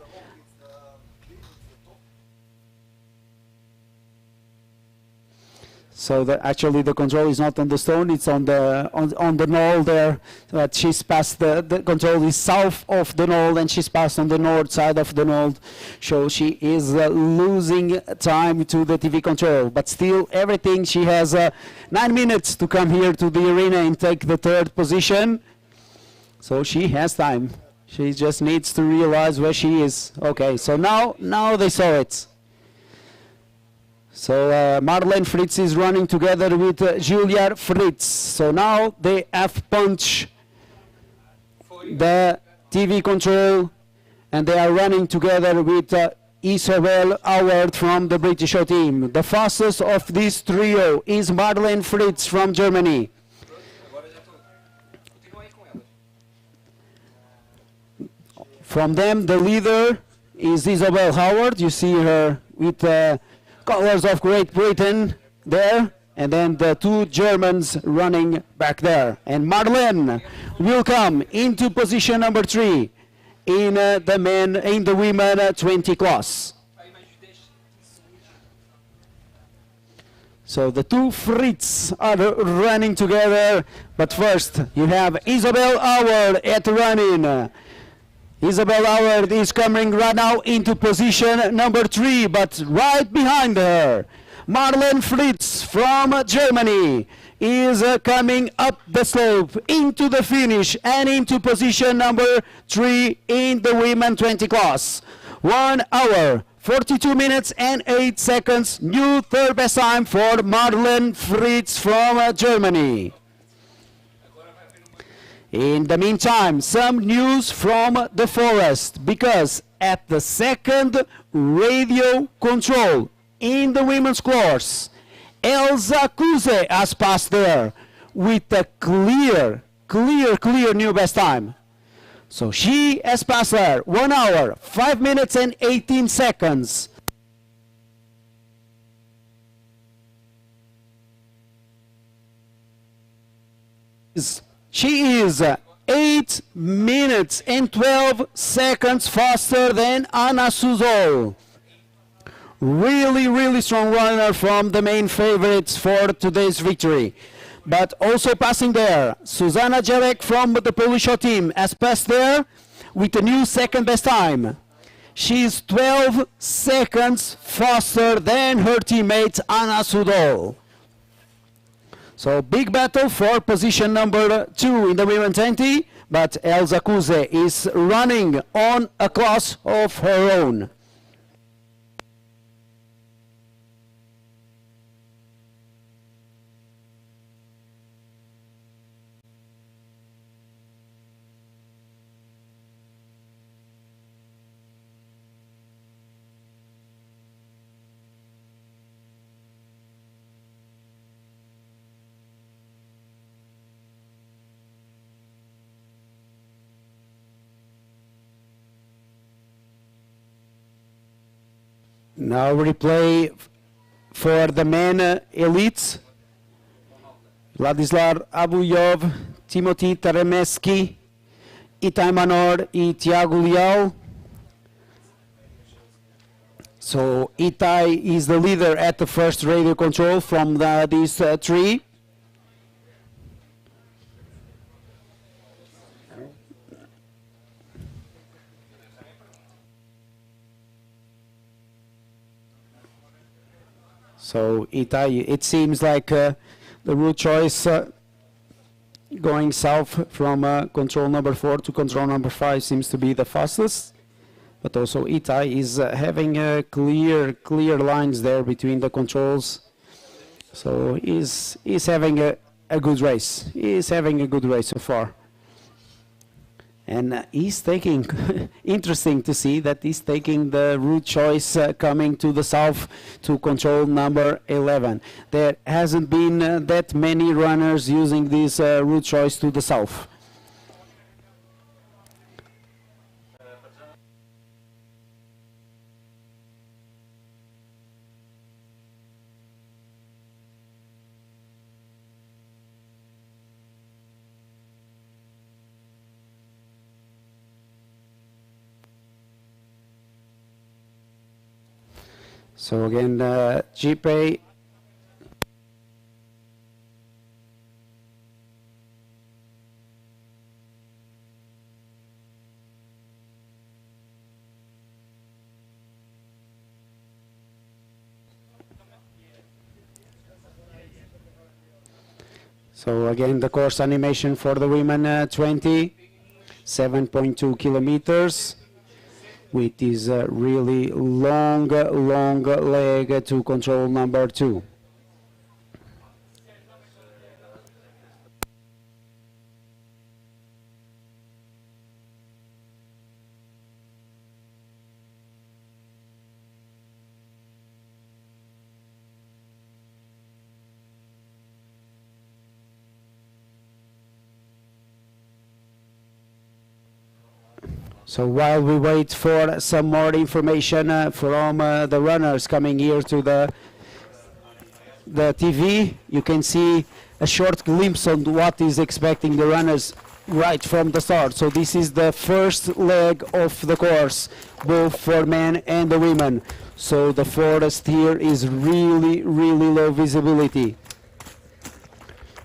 So actually the control is not on the stone, it's on the knoll there. But she's passed the control is south of the knoll, and she's passed on the north side of the knoll. So she is losing time to the TV control. But still everything, she has 9 minutes to come here to the arena and take the third position. So she has time. She just needs to realize where she is. Okay, so now they saw it. So Marlene Fritz is running together with Julia Fritz. So now they have punched the TV control, and they are running together with Isabel Howard from the British show team. The fastest of this trio is Marlene Fritz from Germany. From them, the leader is Isabel Howard. You see her with colors of Great Britain there, and then the two Germans running back there. And Marlene will come into position number 3 in the women 20 class. So the two Fritz are running together, but first you have Isabel Howard at running. Isabel Howard is coming right now into position number 3, but right behind her, Marlene Fritz from Germany is coming up the slope into the finish and into position number 3 in the women 20 class. 1 hour, 42 minutes and 8 seconds, new third best time for Marlene Fritz from Germany. In the meantime, some news from the forest, because at the second radio control in the women's course, Elsa Kuze has passed there with a clear new best time. So she has passed there 1 hour, 5 minutes and 18 seconds. She is 8 minutes and 12 seconds faster than Anna Suzol. Really strong runner from the main favorites for today's victory. But also passing there, Susanna Jarek from the Polish team has passed there with a new second best time. She's 12 seconds faster than her teammate Anna Sudol. So big battle for position number 2 in the women 20, but Elsa Kuze is running on a class of her own. Now replay for the men elites. Vladislav Abuyov, Timothy Taremeski, Itai Manor e Tiago Leal. So Itai is the leader at the first radio control from these 3. So Itai, it seems like the route choice going south from control number 4 to control number 5 seems to be the fastest. But also Itai is having clear lines there between the controls. So he's having a good race. He's having a good race so far. And he's taking, interesting to see that he's taking the route choice coming to the south to control number 11. There hasn't been that many runners using this route choice to the south. So again, GPay. So again, the course animation for the women 20, 7.2 kilometers, with this really long leg to control number 2. So while we wait for some more information from the runners coming here to the TV, you can see a short glimpse on what is expecting the runners right from the start. So this is the first leg of the course, both for men and the women. So the forest here is really low visibility.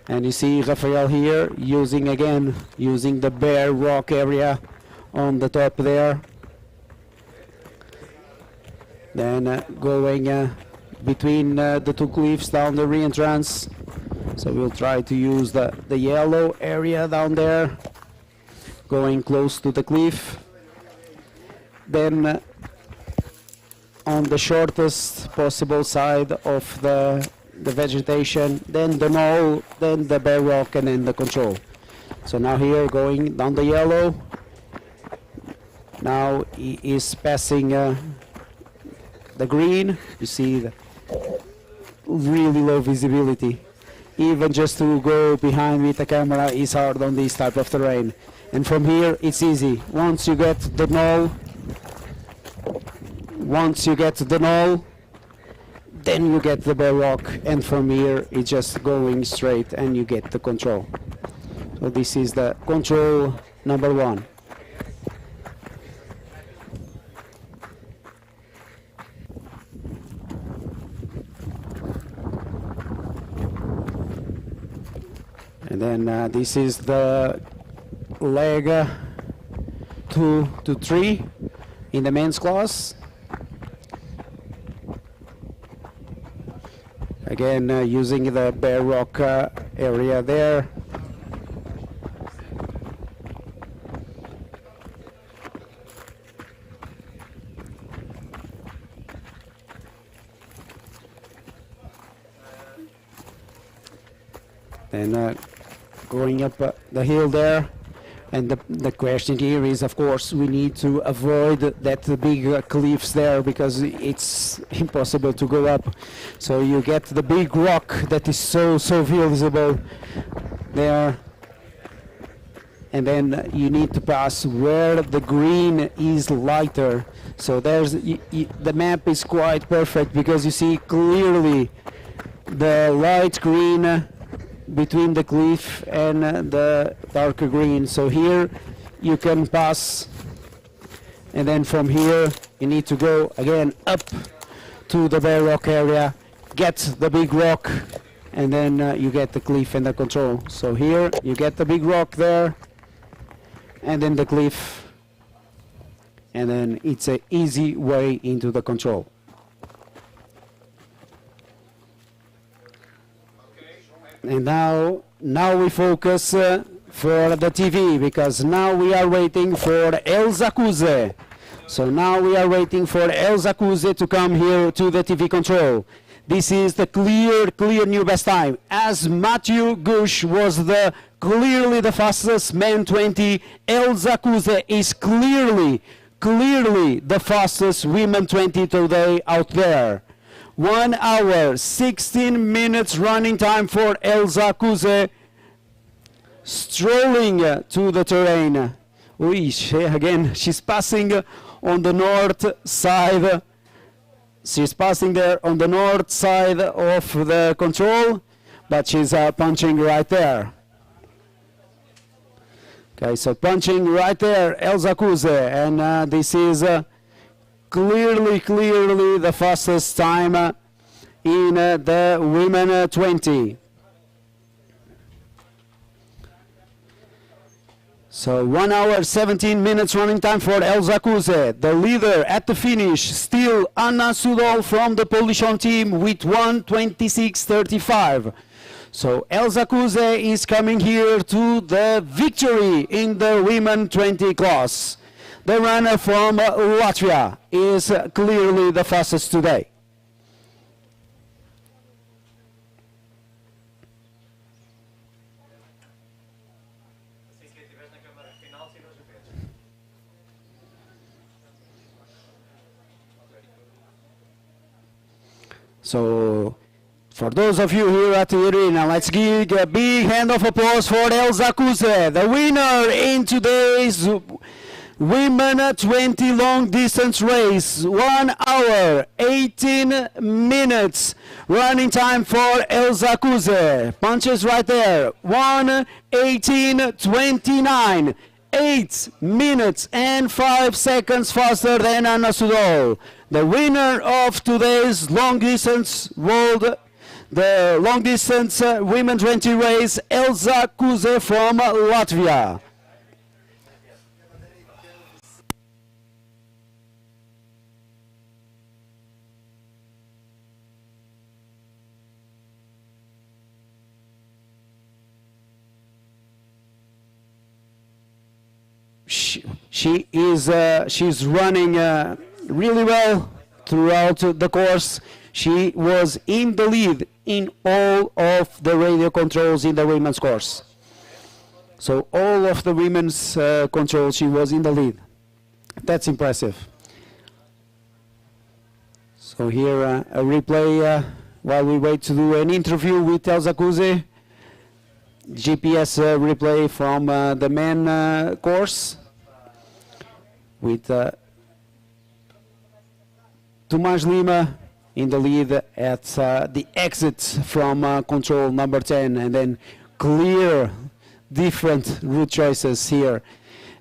And you see Rafael here using the bare rock area on the top there, then going between the two cliffs down the re-entrance. So we'll try to use the yellow area down there, going close to the cliff, then on the shortest possible side of the vegetation, then the knoll, then the bare rock, and then the control. So now here going down the yellow. Now he is passing the green. You see the really low visibility. Even just to go behind with the camera is hard on this type of terrain. And from here it's easy. Once you get the knoll, then you get the bare rock, and from here it's just going straight and you get the control. So this is the control number 1. And then this is the leg 2 to 3 in the men's class. Again, using the bare rock area there. And going up the hill there. And the question here is, of course, we need to avoid that big cliffs there, because it's impossible to go up. So you get the big rock that is so visible there. And then you need to pass where the green is lighter. So there's the map is quite perfect, because you see clearly the light green between the cliff and the darker green. So here you can pass, and then from here you need to go again up to the bare rock area, get the big rock, and then you get the cliff and the control. So here you get the big rock there, and then the cliff, and then it's an easy way into the control. And now we focus for the TV, because now we are waiting for El Zacuse. So now we are waiting for El Zacuse to come here to the TV control. This is the clear new best time. As Matthew Gush was clearly the fastest man 20, El Zacuse is clearly the fastest women 20 today out there. 1 hour, 16 minutes running time for El Zacuse, strolling to the terrain. Again, she's passing on the north side. She's passing there on the north side of the control, but she's punching right there. Okay, so punching right there, El Zacuse, and this is clearly the fastest time in the women 20. So 1 hour 17 minutes running time for Elza Kuze. The leader at the finish, still Anna Sudol from the Polish home team with 1:26.35. So Elza Kuze is coming here to the victory in the women 20 class. The runner from Latvia is clearly the fastest today. So, for those of you here at the arena, let's give a big hand of applause for Elza Kuze, the winner in today's Women 20 long distance race. 1 hour, 18 minutes running time for Elza Kuze. Punches right there. 1:18.29. 8 minutes and 5 seconds faster than Anna Sudol. The winner of today's long distance the long distance women 20 race, Elza Kuze from Latvia. She's running really well throughout the course. She was in the lead in all of the radio controls in the women's course. So all of the women's controls, she was in the lead. That's impressive. So here a replay while we wait to do an interview with Elza Kuze. GPS replay from the men course with Tomás Lima in the lead at the exit from control number 10, and then clear different route choices here.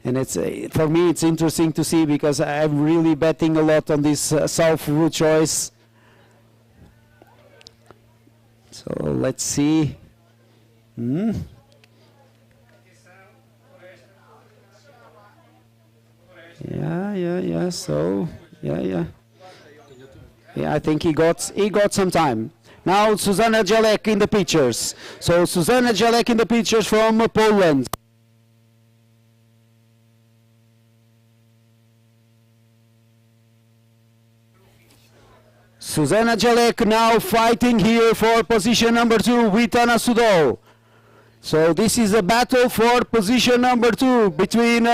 And it's for me it's interesting to see because I'm really betting a lot on this south route choice. So let's see. Yeah. So, yeah. I think he got some time. Now Zuzanna Jelek in the pictures. So Zuzanna Jelek in the pictures from Poland. Zuzanna Jelek now fighting here for position number 2 with Anna Sudol. So this is a battle for position number 2 between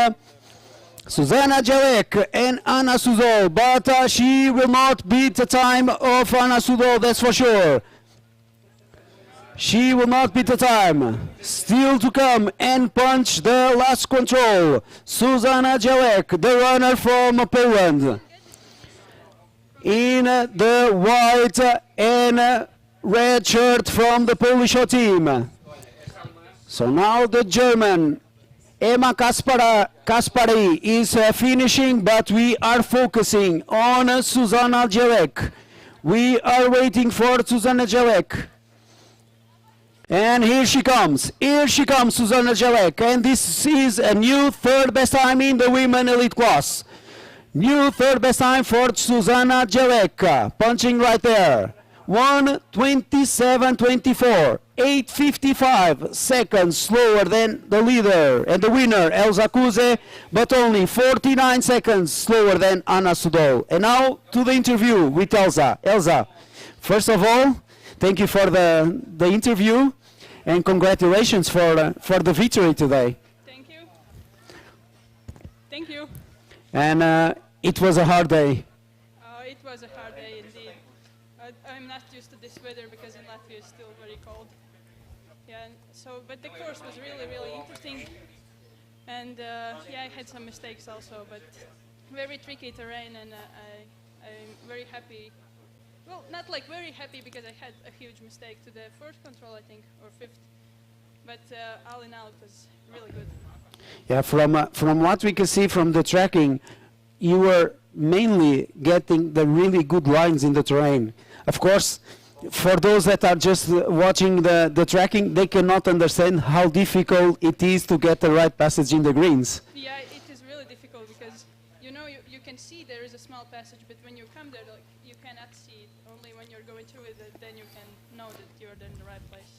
Zuzanna Jelek and Anna Sudol, but she will not beat the time of Anna Sudol, that's for sure. She will not beat the time. Still to come and punch the last control. Zuzanna Jelek, the runner from Poland, in the white and red shirt from the Polish team. So now the German Emma Kaspari is finishing, but we are focusing on Zuzanna Jelek. We are waiting for Zuzanna Jelek. And here she comes, Zuzanna Jelek. And this is a new third best time in the women elite class. New third best time for Zuzanna Jelek, punching right there. 1:27.24, 8:55 seconds slower than the leader and the winner, Elza Kuze, but only 49 seconds slower than Anna Sudol. And now to the interview with Elza. Elza, first of all, thank you for the interview and congratulations for the victory today. Thank you. Thank you. And it was a hard day. It was a hard day indeed. I'm not used to this weather because in Latvia it's still very cold. Yeah, but the course was really, really interesting. And I had some mistakes also, but very tricky terrain, and I'm very happy. Well, not like very happy because I had a huge mistake to the first control, I think, or fifth. But all in all, it was really good. Yeah, from what we can see from the tracking, you were mainly getting the really good lines in the terrain. Of course, for those that are just watching the tracking, they cannot understand how difficult it is to get the right passage in the greens. Yeah, it is really difficult because you can see there is a small passage, but when you come there, like, you cannot see it. Only when you're going through it, then you can know that you're in the right place.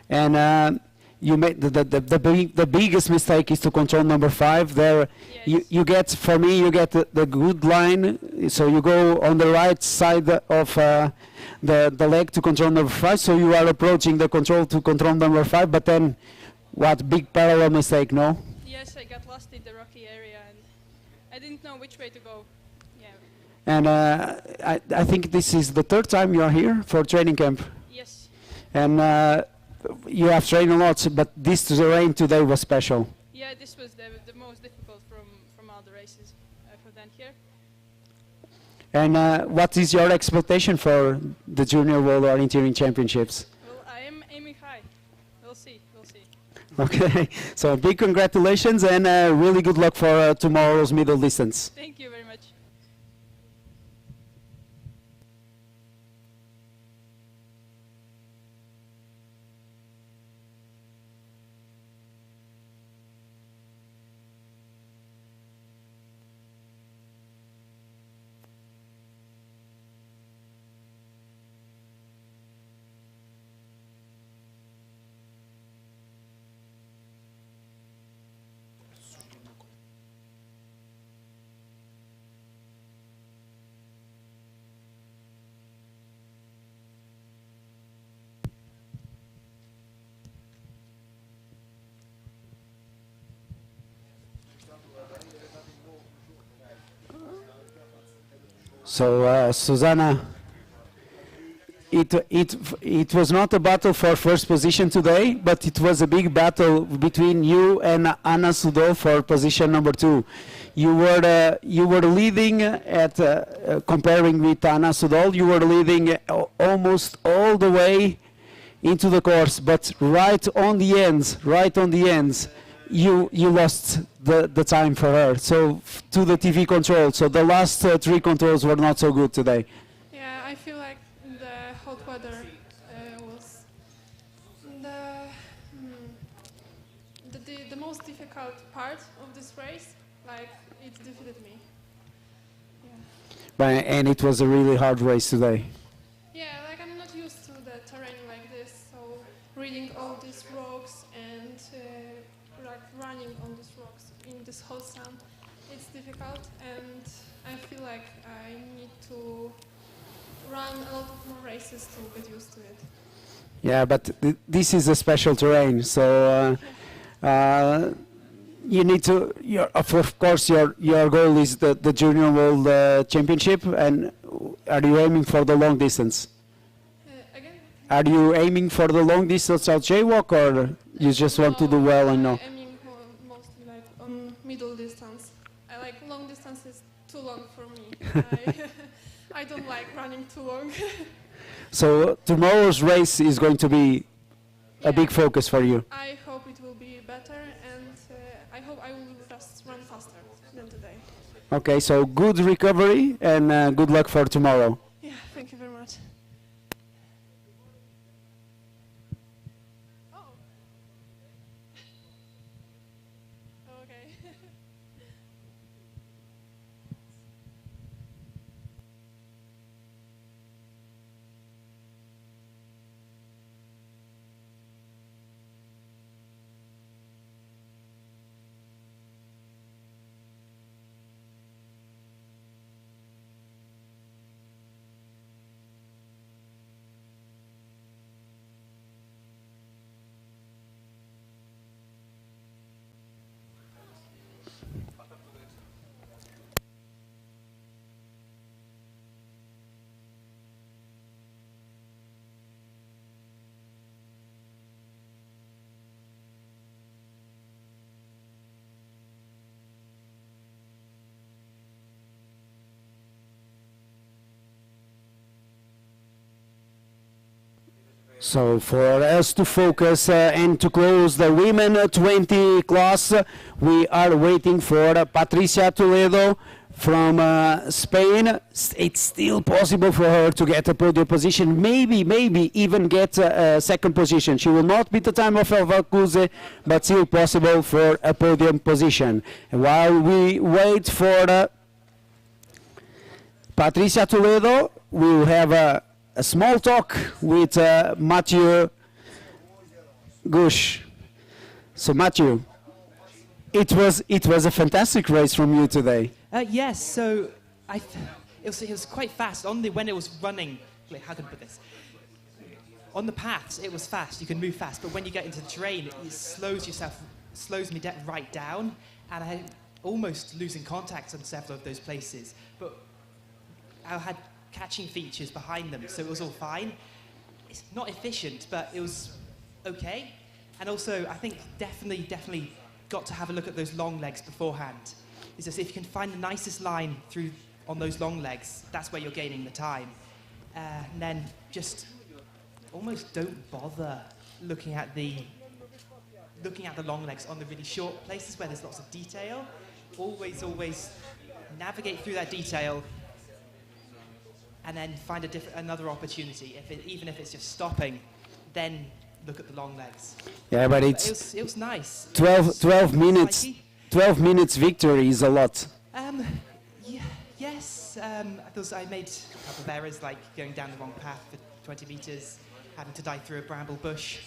And you made the biggest mistake is to control number 5. There, Yes. you get, for me, you get the good line. So you go on the right side of the leg to control number 5. So you are approaching the control to control number 5. But then, what big parallel mistake? No. Yes, I got lost in the rocky area and I didn't know which way to go. Yeah. And I think this is the 3rd time you are here for training camp. Yes. And you have trained a lot, but this terrain today was special. Yeah, this was the most difficult from all the races I've done here. And what is your expectation for the Junior World Orienteering Championships? Well, I am aiming high. We'll see. We'll see. Okay, so big congratulations and really good luck for tomorrow's middle distance. Thank you very much. So Susanna, it was not a battle for first position today, but it was a big battle between you and Anna Sudol for position number 2. You were leading at comparing with Anna Sudol. You were leading almost all the way into the course, but right on the ends, you lost the time for her. So to the TV control. So the last 3 controls were not so good today. Yeah, I feel like the hot weather was the most difficult part of this race. Like, it defeated me. Yeah. And it was a really hard race today. Yeah, like I'm not used to the terrain like this, so reading all these rocks and like running on these rocks in this hot sun, it's difficult, and I feel like I need to run a lot of more races to get used to it. Yeah, but this is a special terrain, so you need to. Of course, your goal is the Junior World Championship, and are you aiming for the long distance? Again? Are you aiming for the long distance or jaywalk, or you just want to do well and no? I'm aiming mostly like on middle distance. I like long distance is too long for me. I don't like running too long. So tomorrow's race is going to be a big focus for you. I hope it will be better, and I hope I will just run faster than today. Okay, so good recovery and good luck for tomorrow. Yeah, thank you very much. Oh. Okay. So for us to focus and to close the women 20 class, we are waiting for Patricia Toledo from Spain. It's still possible for her to get a podium position, maybe even get a second position. She will not beat the time of Elza Couze, but still possible for a podium position. And while we wait for Patricia Toledo, we will have a small talk with Mathieu Gush. So Mathieu, it was a fantastic race from you today. Yes, so it was quite fast. When it was running, how can I put this? On the paths, it was fast. You can move fast, but when you get into the terrain, it slows me right down, and I almost losing contact on several of those places. But I had catching features behind them, so it was all fine. It's not efficient, but it was okay. And also, I think definitely got to have a look at those long legs beforehand. It's just if you can find the nicest line through on those long legs, that's where you're gaining the time. And then just almost don't bother looking at the long legs on the really short places where there's lots of detail. Always navigate through that detail and then find another opportunity. Even if it's just stopping, then look at the long legs. Yeah, but it was nice. 12 minutes. 12 minutes victory is a lot. Yes. I made a couple of errors, like going down the wrong path for 20 meters, having to dive through a bramble bush.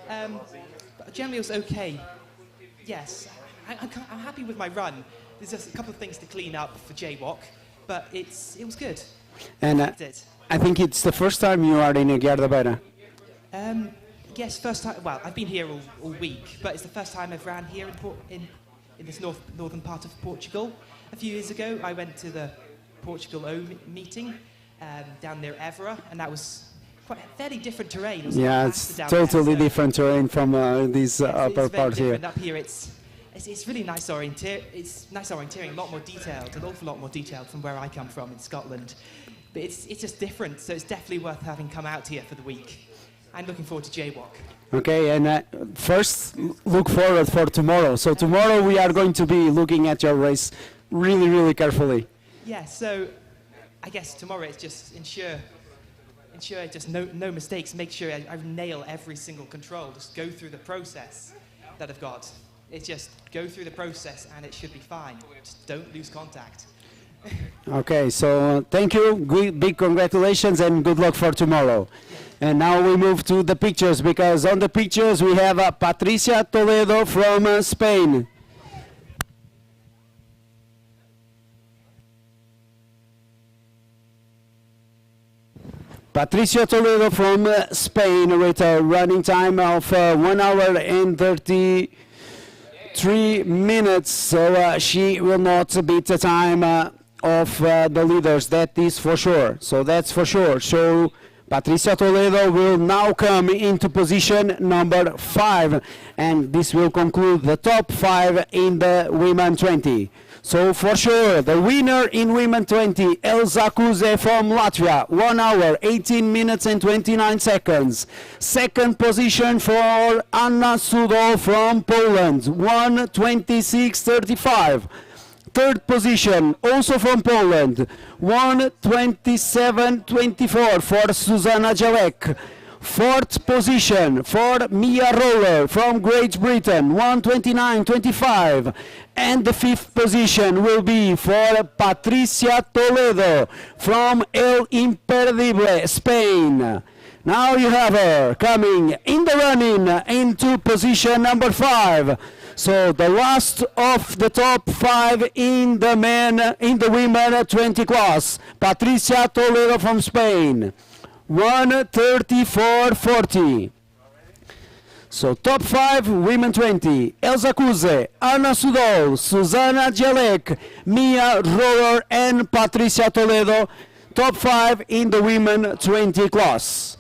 But generally, it was okay. Yes, I'm happy with my run. There's just a couple of things to clean up for jaywalk, but it was good. And I think it's the first time you are in Aguiar de Beira. Yes, first time. Well, I've been here all week, but it's the first time I've ran here in this northern part of Portugal. A few years ago, I went to the Portugal O meeting down near Évora, and that was quite a fairly different terrain. It was it's totally different terrain from this upper part here. Up here, it's really nice orienteering. It's nice orienteering, a lot more detailed, an awful lot more detailed from where I come from in Scotland. But it's just different, so it's definitely worth having come out here for the week. I'm looking forward to jaywalk. Okay, and first look forward for tomorrow. So tomorrow we are going to be looking at your race really carefully. Yeah, so I guess tomorrow it's just ensure just no mistakes. Make sure I nail every single control. Just go through the process that I've got. It's just go through the process and it should be fine. Just don't lose contact. Okay, so thank you, big congratulations and good luck for tomorrow. And now we move to the pictures, because on the pictures we have Patricia Toledo from Spain. Patricia Toledo from Spain with a running time of 1 hour and 33 minutes, so she will not beat the time of the leaders, that is for sure. So that's for sure. So Patricia Toledo will now come into position number 5, and this will conclude the top 5 in the women 20. So for sure, the winner in women 20, Elza Couze from Latvia, 1 hour, 18 minutes and 29 seconds. Second position for Anna Sudol from Poland, 1:26:35. Third position, also from Poland, 1:27:24 for Susanna Jalek. Fourth position for Mia Roller from Great Britain, 1:29:25. And the fifth position will be for Patricia Toledo from El Imperdible, Spain. Now you have her coming in the running into position number 5. So the last of the top 5 in the women 20 class, Patricia Toledo from Spain, 1:34:40. So top 5 women 20, Elza Couze, Anna Sudol, Susanna Jalek, Mia Roller and Patricia Toledo, top 5 in the women 20 class.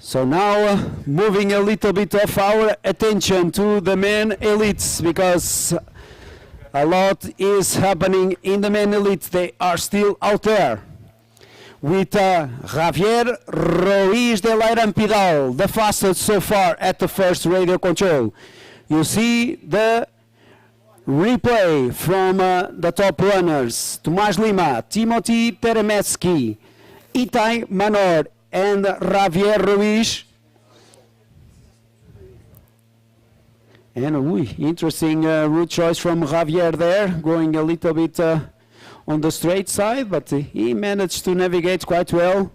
So now moving a little bit of our attention to the men elites, because a lot is happening in the men elites. They are still out there. with Javier Ruiz de Pidal, the fastest so far at the first radio control. You see the replay from the top runners, Tomás Lima, Timothy Teremetsky, Itai Manor and Javier Ruiz. And interesting route choice from Javier there, going a little bit on the straight side, but he managed to navigate quite well.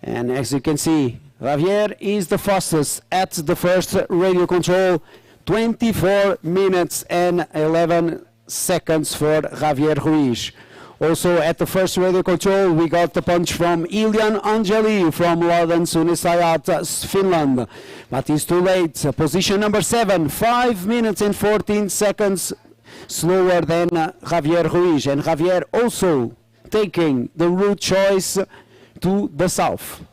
And as you can see, Javier is the fastest at the first radio control, 24 minutes and 11 seconds for Javier Ruiz. Also at the first radio control, we got the punch from Ilian Angeli from London Sunisayat, Finland. But it's too late. Position number 7, 5 minutes and 14 seconds slower than Javier Ruiz. And Javier also taking the route choice to the south.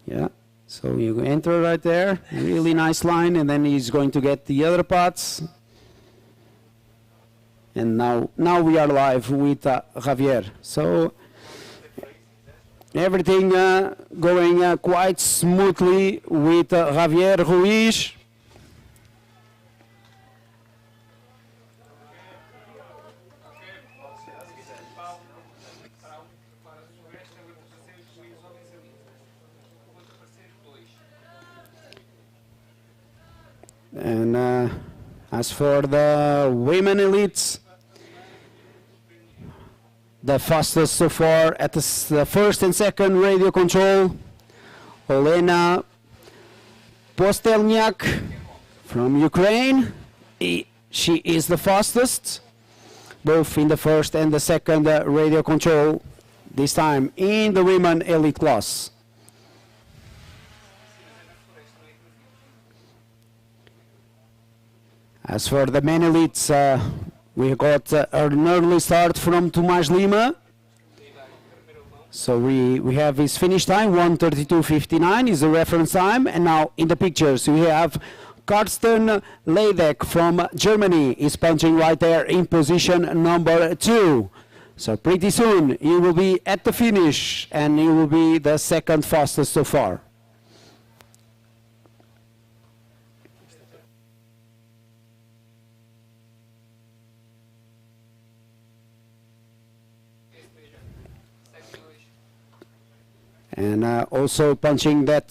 Yeah, so you enter right there, really nice line, and then he's going to get the other parts. And now we are live with Javier. So everything going quite smoothly with Javier Ruiz. And as for the women elites, the fastest so far at the first and second radio control, Olena Postelniak from Ukraine. She is the fastest, both in the first and the second radio control, this time in the women elite class. As for the men elites, we got an early start from Tomás Lima. So we have his finish time, 1:32.59 is the reference time. And now in the pictures we have Karsten Leidek from Germany is punching right there in position number 2. So pretty soon he will be at the finish and he will be the second fastest so far. And also punching that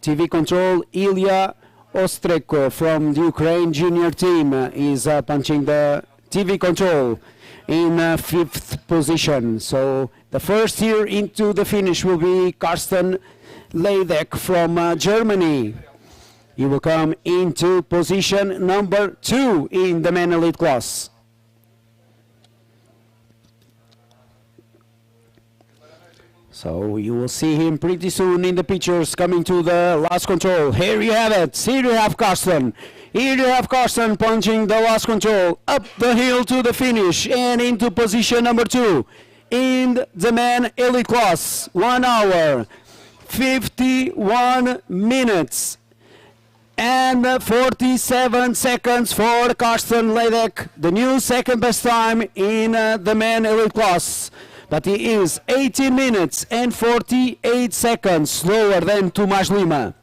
TV control, Ilya Ostreko from the Ukraine junior team is punching the TV control in 5th position. So the first here into the finish will be Karsten Leidek from Germany. He will come into position number 2 in the men elite class. So you will see him pretty soon in the pictures coming to the last control. Here you have it. Here you have Karsten. Here you have Karsten punching the last control up the hill to the finish and into position number 2 in the men elite class. 1 hour, 51 minutes and 47 seconds for Karsten Leidek, the new second best time in the men elite class. But he is 18 minutes and 48 seconds slower than Tomás Lima.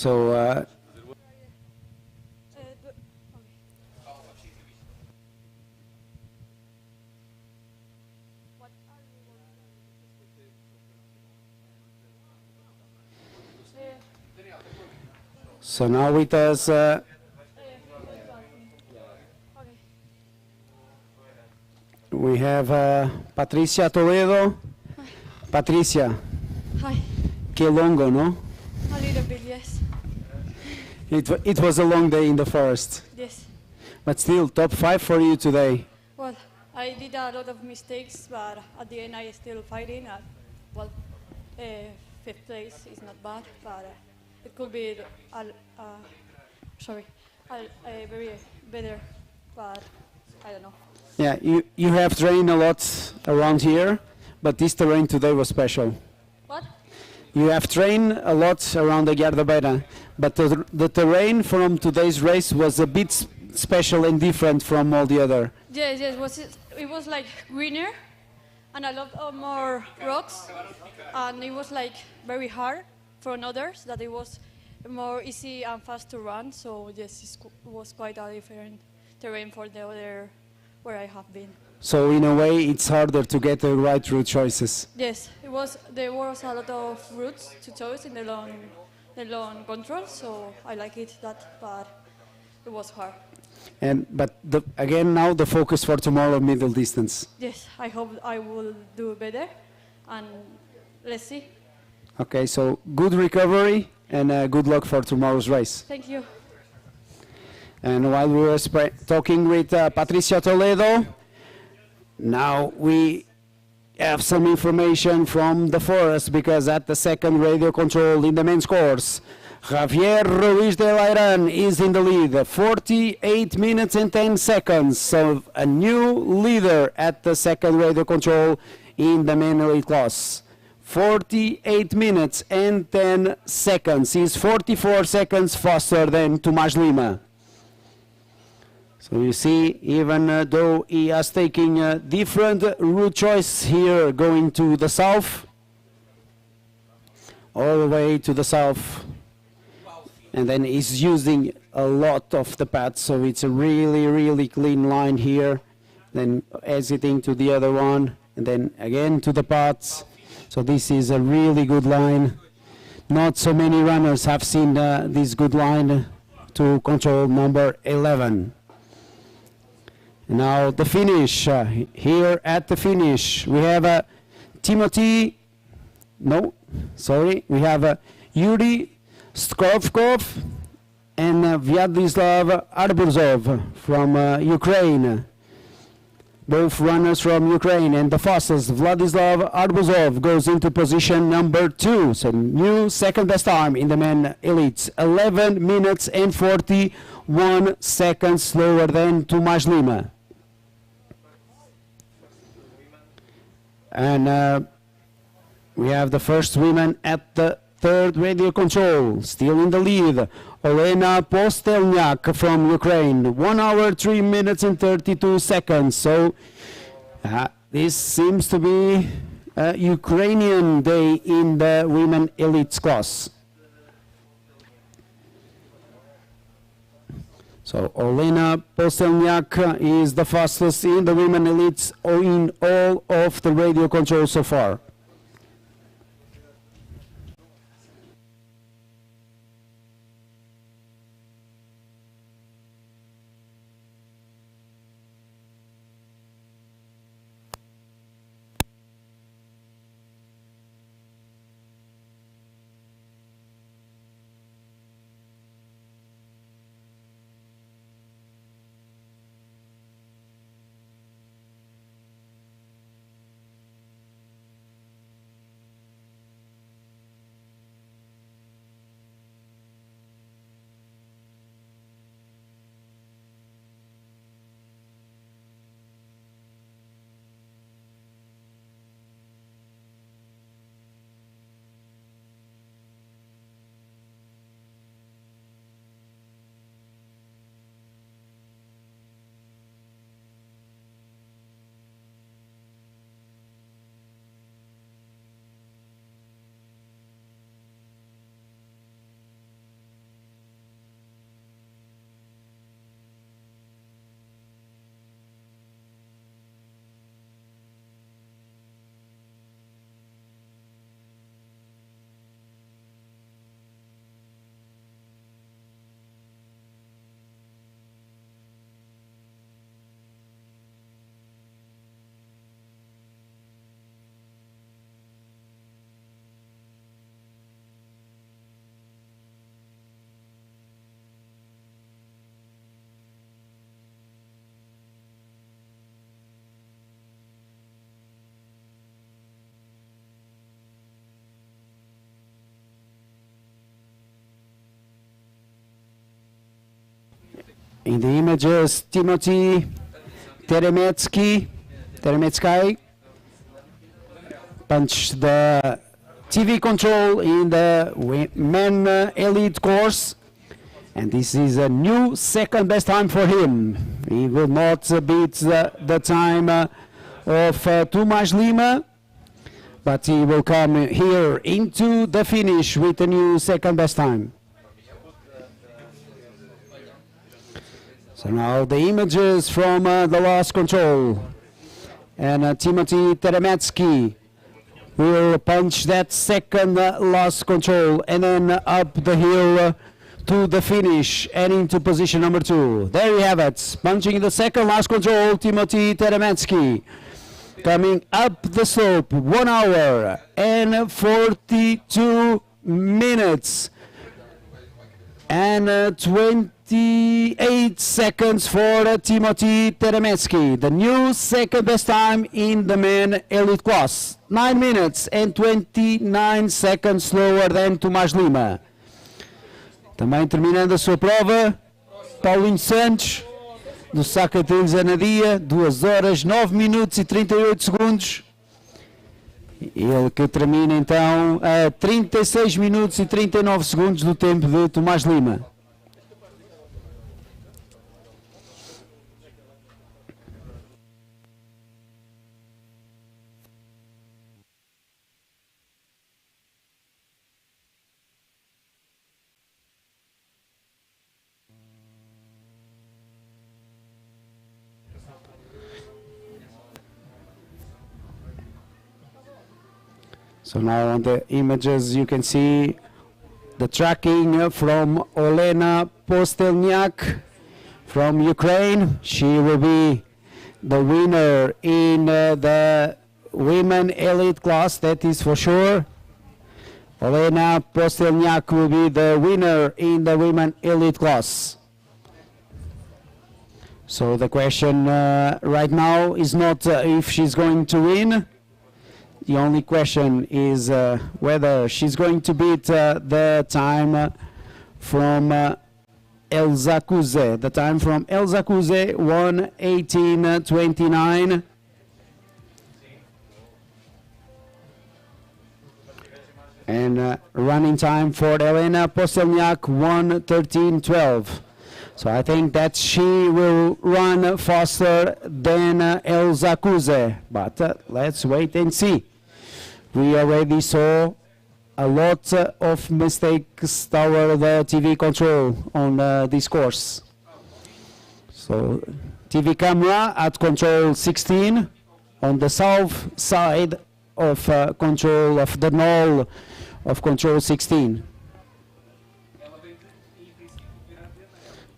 So so now with us we have Patricia Toledo. Patricia, Hi. que longo, no? A little bit, yes. It was a long day in the forest, Yes. but still top 5 for you today. Well, I did a lot of mistakes, but at the end I still fighting. Well, fifth place is not bad, but it could be very better, but I don't know. Yeah, you have trained a lot around here, but this terrain today was special. What? You have trained a lot around Aguiar de Beira, but the terrain from today's race was a bit special and different from all the other. Yes, it was like greener and a lot of more rocks, and it was like very hard for others, that it was more easy and fast to run, so yes, it was quite a different terrain for the other where I have been. So in a way, it's harder to get the right route choices. Yes, there was a lot of routes to choose in the long control, so I like it but it was hard. But again, now the focus for tomorrow, middle distance. Yes, I hope I will do better, and let's see. Okay, so good recovery and good luck for tomorrow's race. Thank you. And while we were talking with Patricia Toledo, now we have some information from the forest, because at the second radio control in the men's course, Javier Ruiz de Lairan is in the lead, 48 minutes and 10 seconds. So a new leader at the second radio control in the men elite class. 48 minutes and 10 seconds. He's 44 seconds faster than Tomás Lima. So you see, even though he has taken a different route choice here, going to the south, all the way to the south, and then he's using a lot of the path, so it's a really, really clean line here, then exiting to the other one, and then again to the paths. So this is a really good line. Not so many runners have seen this good line to control number 11. Now the finish, here at the finish, we have we have Yuri Skrovkov and Vyadislav Arburzov from Ukraine. Both runners from Ukraine, and the fastest, Vladislav Arburzov, goes into position number 2. So new second best time in the men elites, 11 minutes and 41 seconds slower than Tomás Lima. And we have the first woman at the third radio control, still in the lead, Olena Postelniak from Ukraine, 1 hour, 3 minutes and 32 seconds. So this seems to be a Ukrainian day in the women elites class. So Olena Postelniak is the fastest in the women elites in all of the radio control so far. In the images, Timothy Teremetsky punched the TV control in the men elite course, and this is a new second best time for him. He will not beat the time of Tomás Lima, but he will come here into the finish with a new second best time. So now the images from the last control, and Timothy Teremetsky will punch that second last control and then up the hill to the finish and into position number 2. There you have it, punching the second last control, Timothy Teremetsky, coming up the slope, 1 hour and 42 minutes and 28 seconds for Timothy Teremetsky, the new second best time in the men elite class. 9 minutes and 29 seconds slower than Tomás Lima. Também terminando a sua prova, Paulinho Santos, do Sacatilhos Anadia, 2 horas, 9 minutos e 38 segundos. Ele que termina então a 36 minutos e 39 segundos do tempo de Tomás Lima. So now on the images you can see the tracking from Olena Postelniak from Ukraine. She will be the winner in the women elite class, that is for sure. Olena Postelniak will be the winner in the women elite class. So the question right now is not if she's going to win. The only question is whether she's going to beat the time from El Zakuze. The time from El Zakuze, 1:18:29. And running time for Elena Postelniak, 1:13:12. So I think that she will run faster than El Zakuze, but let's wait and see. We already saw a lot of mistakes toward the TV control on this course. So TV camera at control 16 on the south side of control of the null of control 16.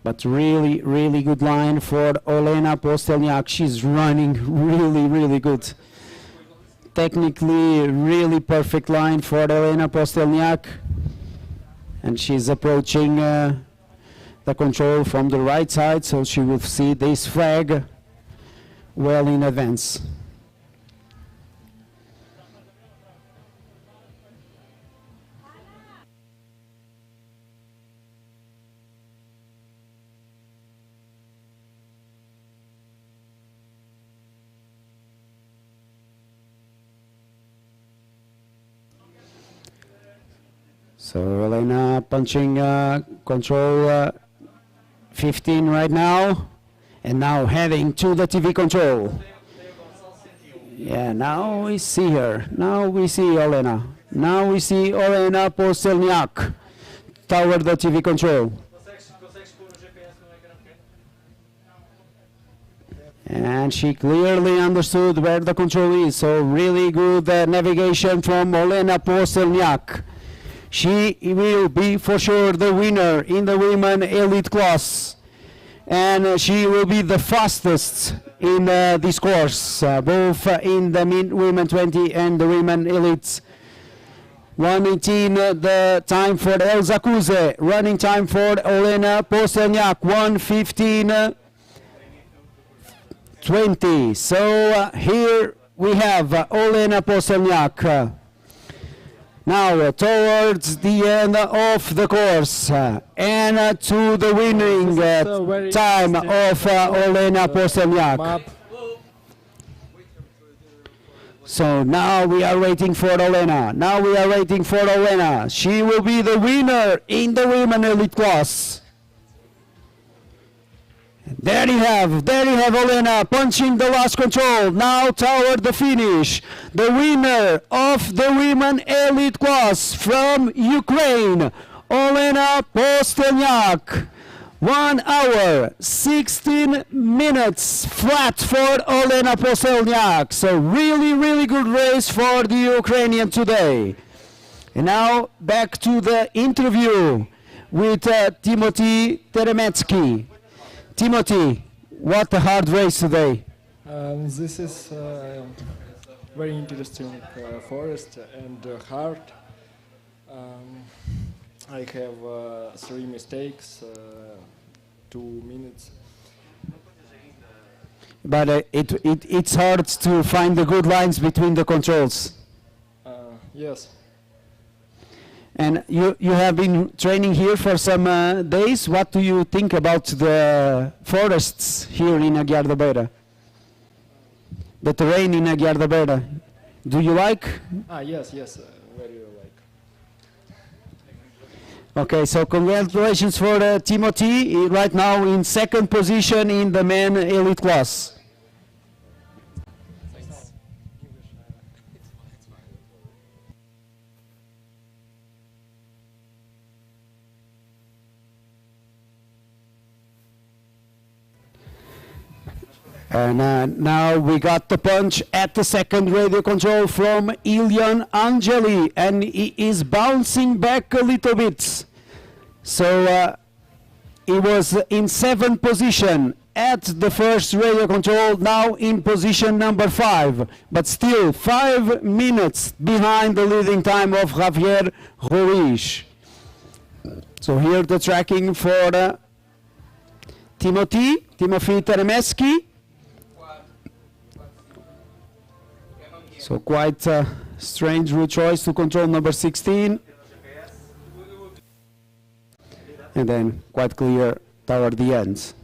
But really, really good line for Olena Postelniak. She's running really, really good. Technically, really perfect line for Olena Postelniak. And she's approaching the control from the right side, so she will see this flag well in advance. So Elena punching control 15 right now, and now heading to the TV control. Yeah, now we see her. Now we see Elena. Now we see Olena Postelniak toward the TV control. And she clearly understood where the control is, so really good navigation from Olena Postelniak. She will be for sure the winner in the women elite class, and she will be the fastest in this course, both in the women 20 and the women elite. 1:18 the time for El Zakuze, running time for Olena Postelniak, 1:15:20. So here we have Olena Postelniak Now towards the end of the course and to the winning time of Olena Postelniak. So now we are waiting for Olena. She will be the winner in the women elite class. There you have Olena punching the last control, now toward the finish. The winner of the women elite class from Ukraine, Olena Postelniak. 1 hour, 16 minutes flat for Olena Postelniak. So really good race for the Ukrainian today. And now back to the interview with Timothy Teremetsky. Timothy, what a hard race today. This is very interesting forest and hard. I have 3 mistakes, 2 minutes. But it's hard to find the good lines between the controls. Yes. And you have been training here for some days. What do you think about the forests here in Aguiar de Beira? The terrain in Aguiar de Beira. Do you like? Yes, very like. Okay, so congratulations for Timothy, right now in 2nd position in the men elite class. And now we got the punch at the 2nd radio control from Ilian Angeli, and he is bouncing back a little bit. So he was in 7th position at the 1st radio control, now in position number 5, but still 5 minutes behind the leading time of Javier Ruiz. So here the tracking for Timothy Teremetsky. So quite a strange route choice to control number 16. And then quite clear toward the end.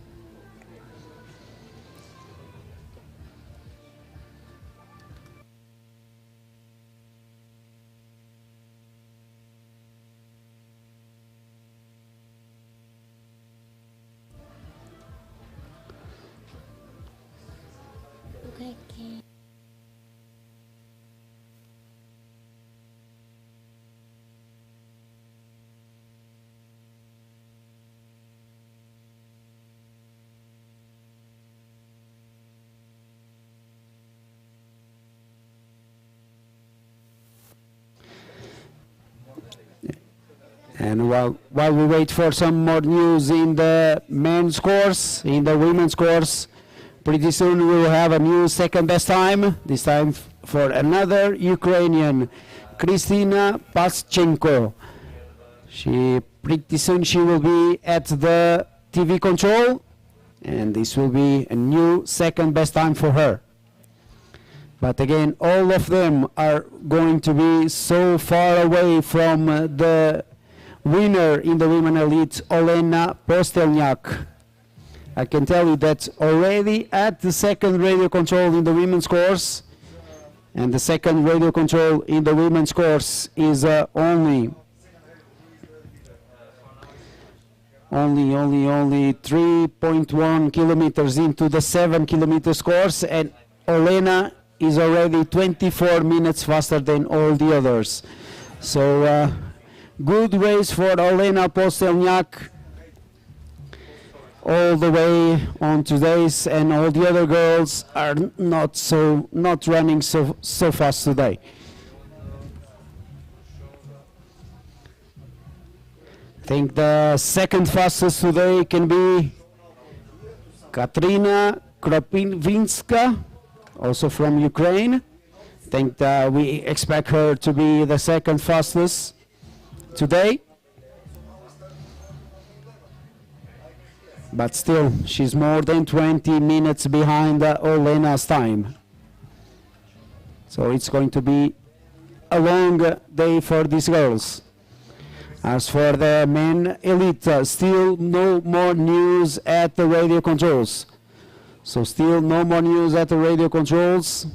And while we wait for some more news in the men's course, in the women's course, pretty soon we will have a new 2nd best time, this time for another Ukrainian, Kristina Paschenko. Pretty soon she will be at the TV control, and this will be a new 2nd best time for her. But again, all of them are going to be so far away from the winner in the women elite, Olena Postelniak. I can tell you that already at the 2nd radio control in the women's course, and the 2nd radio control in the women's course is only 3.1 kilometers into the 7 kilometers course, and Olena is already 24 minutes faster than all the others. So good race for Olena Postelniak all the way on today's, and all the other girls are not running so fast today. I think the 2nd fastest today can be Katrina Kropinvinska, also from Ukraine. I think that we expect her to be the 2nd fastest today. But still, she's more than 20 minutes behind Olena's time. So it's going to be a long day for these girls. As for the men elite, still no more news at the radio controls. So still no more news at the radio controls.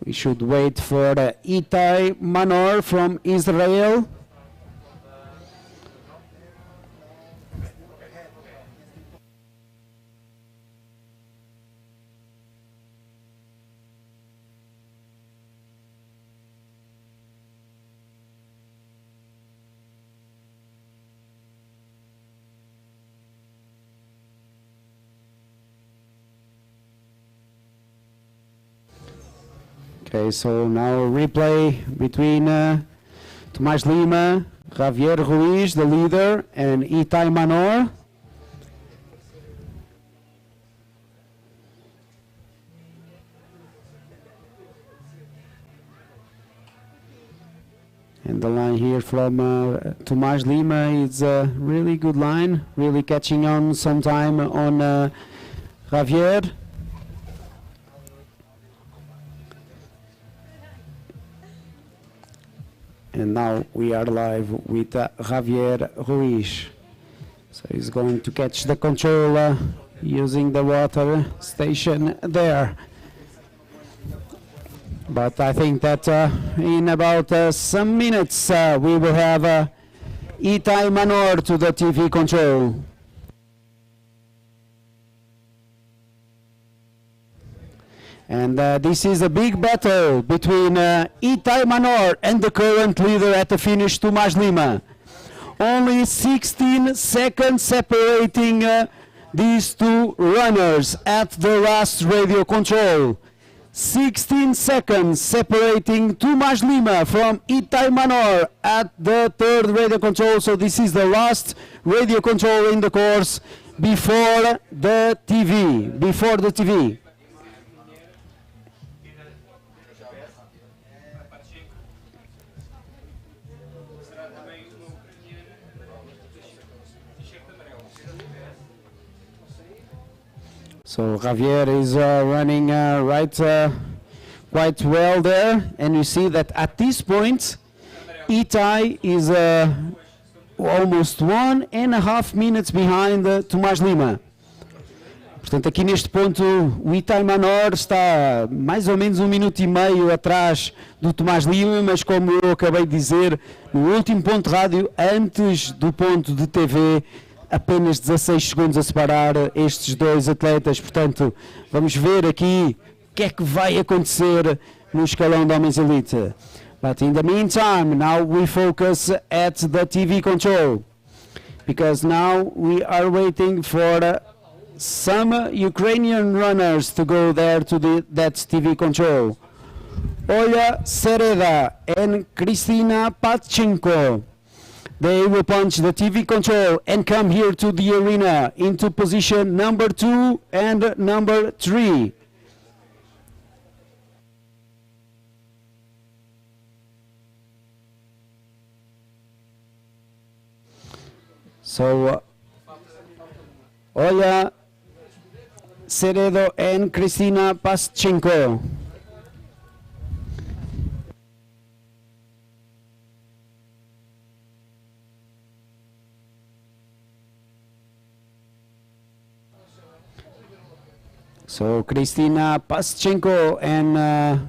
We should wait for Itai Manor from Israel. Okay, so now a replay between Tomás Lima, Javier Ruiz, the leader, and Itai Manor. And the line here from Tomás Lima is a really good line, really catching on some time on Javier. And now we are live with Javier Ruiz. So he's going to catch the control using the water station there. But I think that in about some minutes we will have Itai Manor to the TV control. And this is a big battle between Itai Manor and the current leader at the finish, Tomás Lima. Only 16 seconds separating these two runners at the last radio control. 16 seconds separating Tomás Lima from Itai Manor at the third radio control. So this is the last radio control in the course before the TV. So Javier is running quite well there, and you see that at this point Itai is almost 1.5 minutes behind Tomás Lima. Portanto, aqui neste ponto o Itai Manor está mais ou menos 1 minuto e meio atrás do Tomás Lima, mas como eu acabei de dizer, no último ponto de rádio, antes do ponto de TV, apenas 16 segundos a separar estes dois atletas. Portanto, vamos ver aqui o que é que vai acontecer no escalão de homens elite. But in the meantime, now we focus at the TV control, because now we are waiting for some Ukrainian runners to go there to that TV control. Olya Sereda and Kristina Patchenko. They will punch the TV control and come here to the arena into position number 2 and number 3. So, Olya Seredo and Kristina Paschenko. So Kristina Paschenko and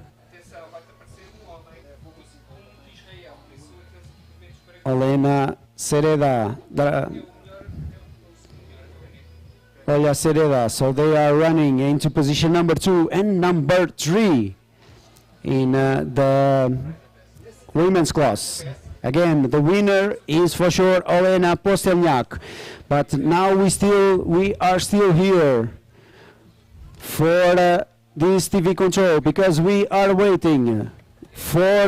Olena Sereda. Olya Sereda. So they are running into position number 2 and number 3 in the women's class. Again, the winner is for sure Olena Postelniak. But now we are still here for this TV control, because we are waiting for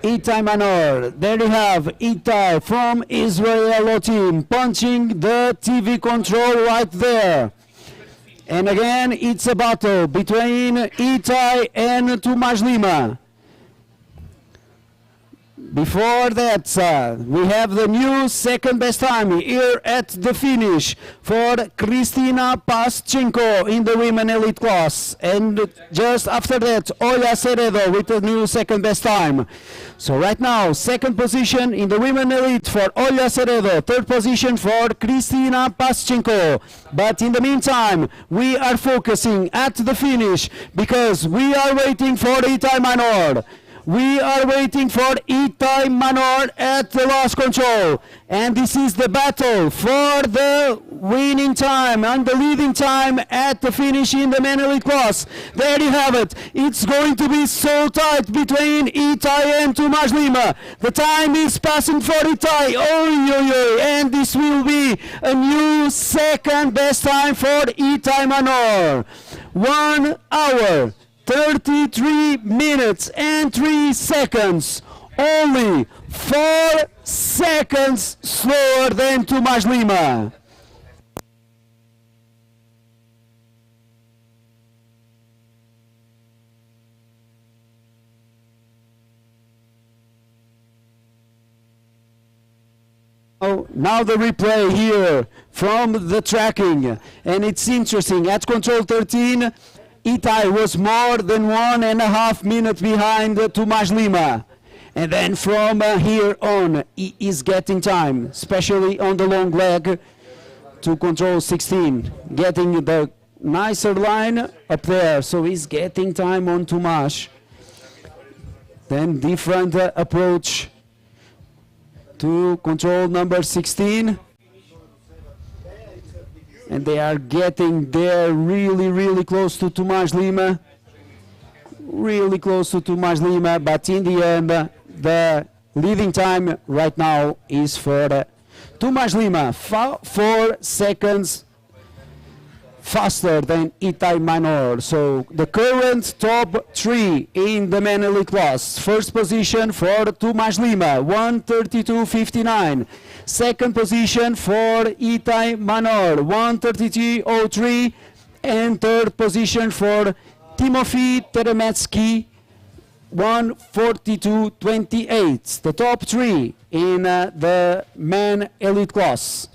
Itai Manor. There you have Itai from Israel team punching the TV control right there. And again, it's a battle between Itai and Tomás Lima. Before that, we have the new second best time here at the finish for Kristina Paschenko in the women elite class. And just after that, Olha Ceredo with the new second best time. So right now, second position in the women elite for Olha Ceredo, third position for Kristina Paschenko. But in the meantime, we are focusing at the finish because we are waiting for Itai Manor. We are waiting for Itai Manor at the last control. And this is the battle for the winning time and the leading time at the finish in the men elite class. There you have it. It's going to be so tight between Itai and Tomás Lima. The time is passing for Itai. And this will be a new second best time for Itai Manor. 1 hour. 33 minutes and 3 seconds. Only 4 seconds slower than Tomás Lima. Now the replay here from the tracking, and it's interesting. At control 13, Itai was more than 1.5 minutes behind Tomás Lima. And then from here on, he is getting time, especially on the long leg to control 16. Getting the nicer line up there, so he's getting time on Tomás. Then different approach to control number 16. And they are getting there really close to Tomás Lima. Really close to Tomás Lima, but in the end, the leading time right now is for Tomás Lima, 4 seconds faster than Itai Manor. So the current top 3 in the men elite class. First position for Tomás Lima, 1:32.59. Second position for Itai Manor, 1:33.03. And third position for Timofey Teremetsky, 1:42.28. The top 3 in the men elite class.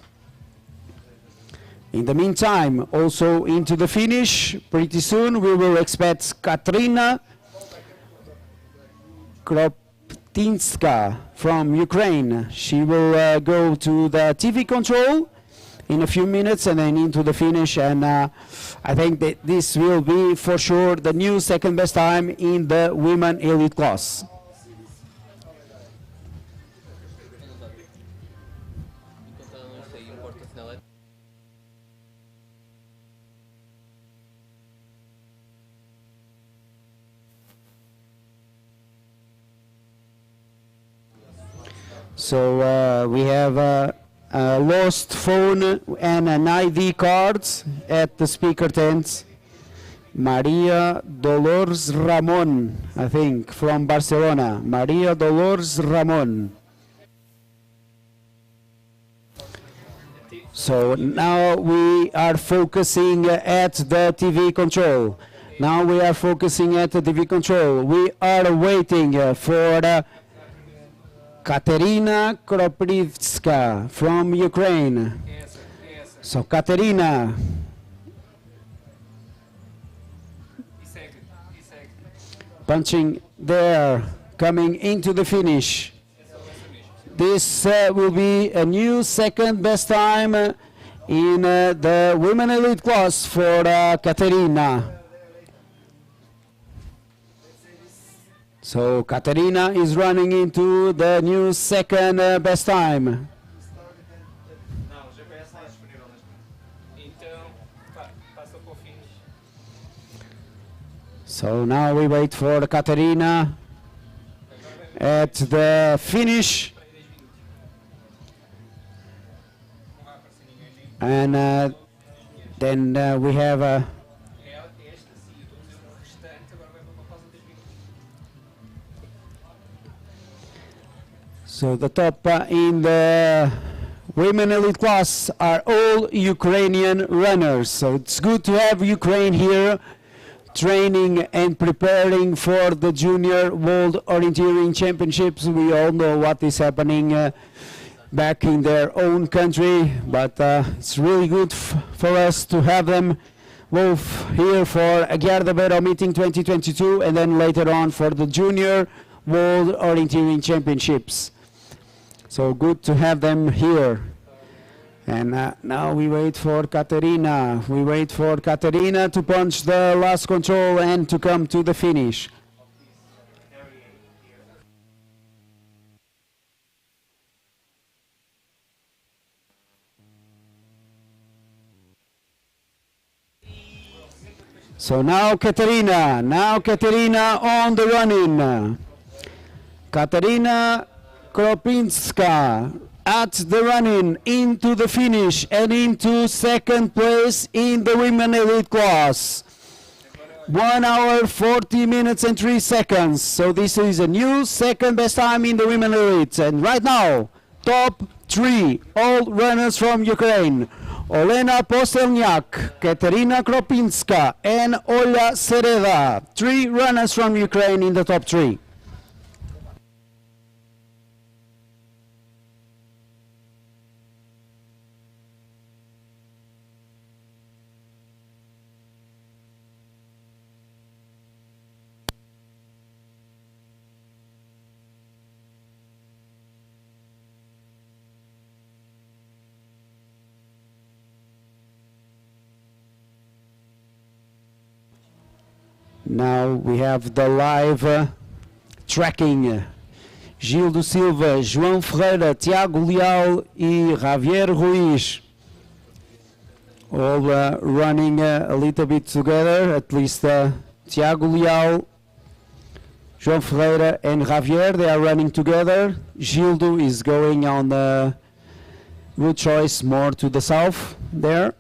In the meantime, also into the finish, pretty soon we will expect Katrina Kroptinska from Ukraine. She will go to the TV control in a few minutes and then into the finish, and I think that this will be for sure the new second best time in the women elite class. So we have a lost phone and an ID card at the speaker tent. Maria Dolores Ramon, I think, from Barcelona. Maria Dolores Ramon. So now we are focusing at the TV control. Now we are focusing at the TV control. We are waiting for Katerina Kroplivska from Ukraine. So Katerina. Punching there, coming into the finish. This will be a new second best time in the women elite class for Katerina. So Katerina is running into the new second best time. So now we wait for Katerina at the finish. And then we have so the top in the women elite class are all Ukrainian runners. So it's good to have Ukraine here training and preparing for the Junior World Orienteering Championships. We all know what is happening back in their own country, but it's really good for us to have them both here for Aguiar de Beira meeting 2022 and then later on for the Junior World Orienteering Championships. So good to have them here. And now we wait for Katerina. We wait for Katerina to punch the last control and to come to the finish. So now Katerina on the running. Katerina Kropinska at the running into the finish and into second place in the women elite class. 1 hour 40 minutes and 3 seconds. So this is a new second best time in the women elite. And right now, top 3, all runners from Ukraine. Olena Postelniak, Katerina Kropinska, and Ola Sereda. 3 runners from Ukraine in the top 3. Now we have the live tracking. Gildo Silva, João Ferreira, Tiago Leal e Javier Ruiz. All running a little bit together, at least Tiago Leal, João Ferreira and Javier, they are running together. Gildo is going on the route choice more to the south there.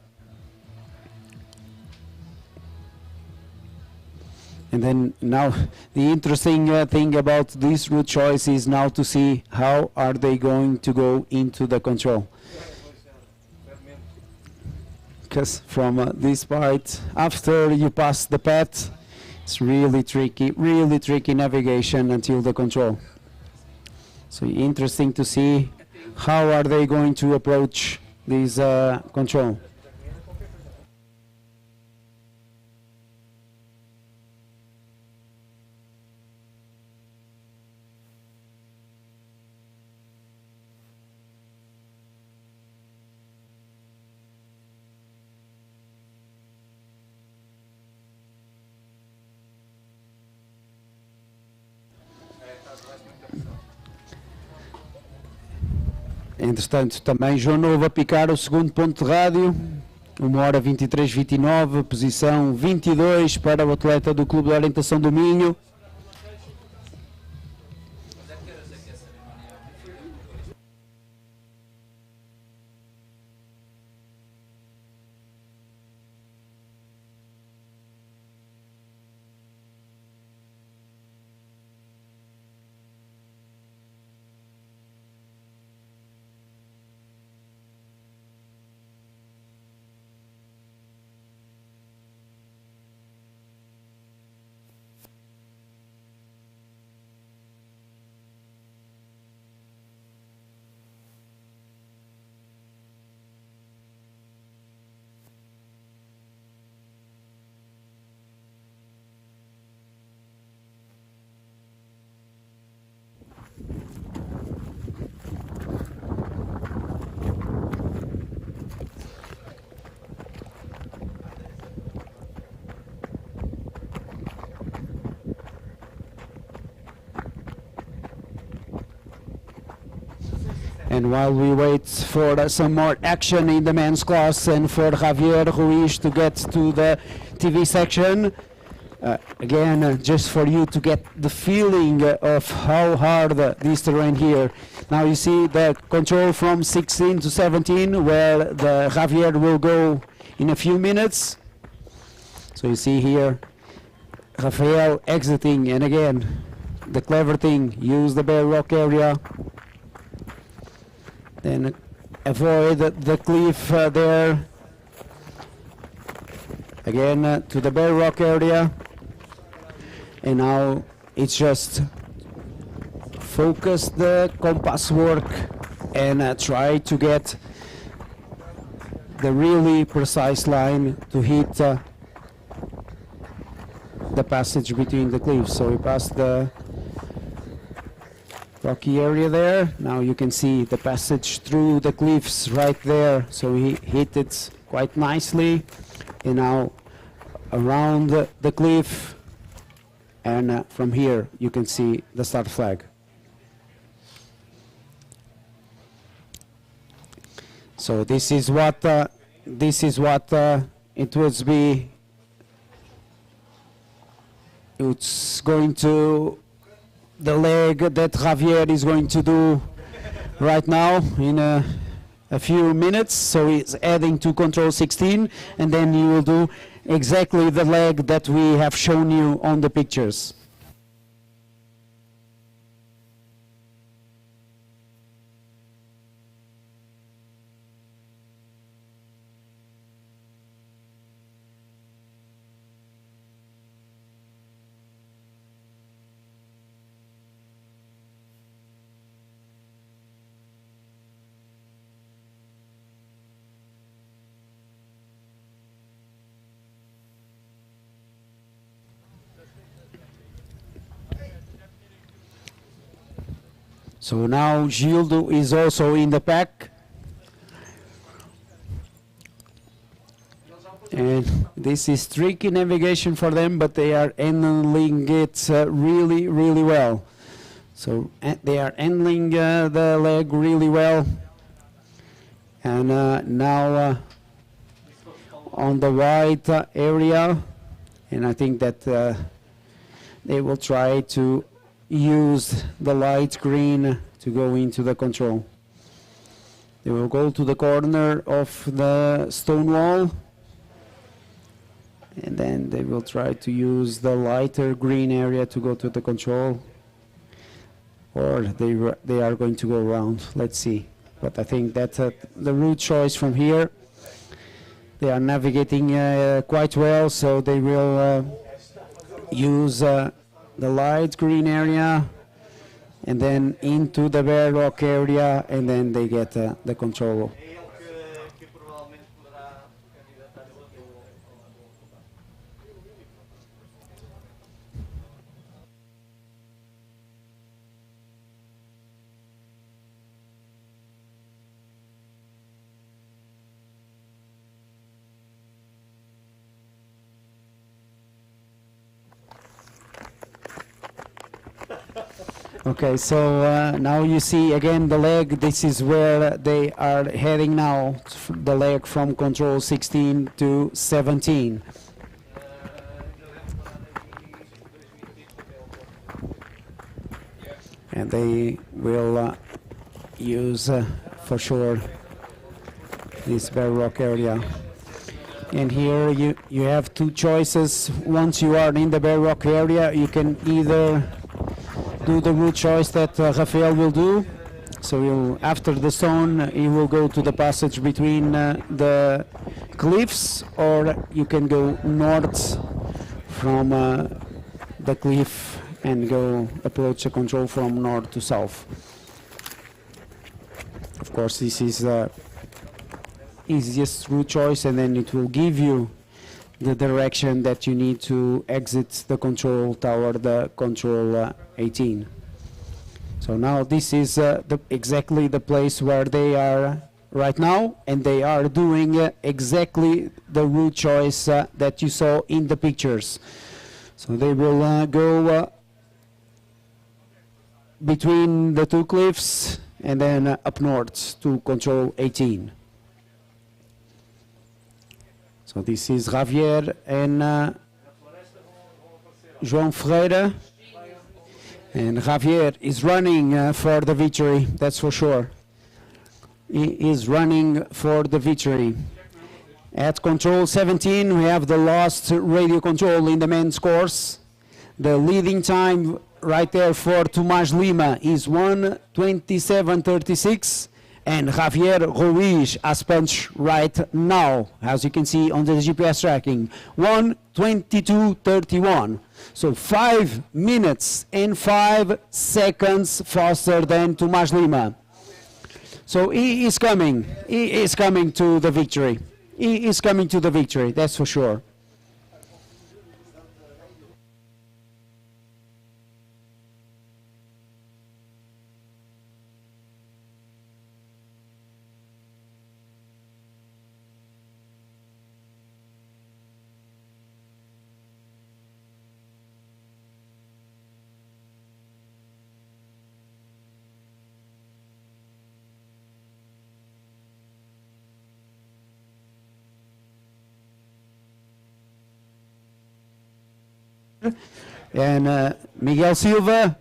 And then now the interesting thing about this route choice is now to see how are they going to go into the control. Because from this part, after you pass the path, it's really tricky navigation until the control. So interesting to see how are they going to approach this control. Entretanto, também João Novo a picar o segundo ponto de rádio, 1h 23:29, posição 22 para o atleta do Clube de Orientação do Minho. And while we wait for some more action in the men's class and for Javier Ruiz to get to the TV section, again, just for you to get the feeling of how hard this terrain here. Now you see the control from 16 to 17, where the Javier will go in a few minutes. So you see here, Rafael exiting, and again, the clever thing, use the bare rock area. Then avoid the cliff there. again to the bare rock area, and now it's just focus the compass work and try to get the really precise line to hit the passage between the cliffs. So we passed the rocky area there. Now you can see the passage through the cliffs right there. So he hit it quite nicely. And now around the cliff, and from here you can see the start flag. So this is what it would be. It's going to the leg that Javier is going to do right now in a few minutes. So he's adding to control 16, and then you will do exactly the leg that we have shown you on the pictures. So now Gildo is also in the pack. And this is tricky navigation for them, but they are handling it really, really well. So they are handling the leg really well. And now on the white area, and I think that they will try to use the light green to go into the control. They will go to the corner of the stone wall, and then they will try to use the lighter green area to go to the control, or they are going to go around. Let's see. But I think that the route choice from here, they are navigating quite well, so they will use the light green area and then into the bare rock area, and then they get the control. Okay, so now you see again the leg. This is where they are heading now, the leg from control 16 to 17. And they will use for sure this bare rock area. And here you have two choices. Once you are in the bare rock area, you can either do the route choice that Rafael will do. So after the stone, he will go to the passage between the cliffs, or you can go north from the cliff and go approach the control from north to south. Of course, this is the easiest route choice, and then it will give you the direction that you need to exit the control tower, the control 18. So now this is exactly the place where they are right now, and they are doing exactly the route choice that you saw in the pictures. So they will go between the two cliffs and then up north to control 18. So this is Javier and João Ferreira. And Javier is running for the victory, that's for sure. He is running for the victory. At control 17, we have the last radio control in the men's course. The leading time right there for Tomás Lima is 1:27.36. And Javier Ruiz has punched right now, as you can see on the GPS tracking, 1:22:31. So 5 minutes and 5 seconds faster than Tomás Lima. So he is coming to the victory. He is coming to the victory, that's for sure. And Miguel Silva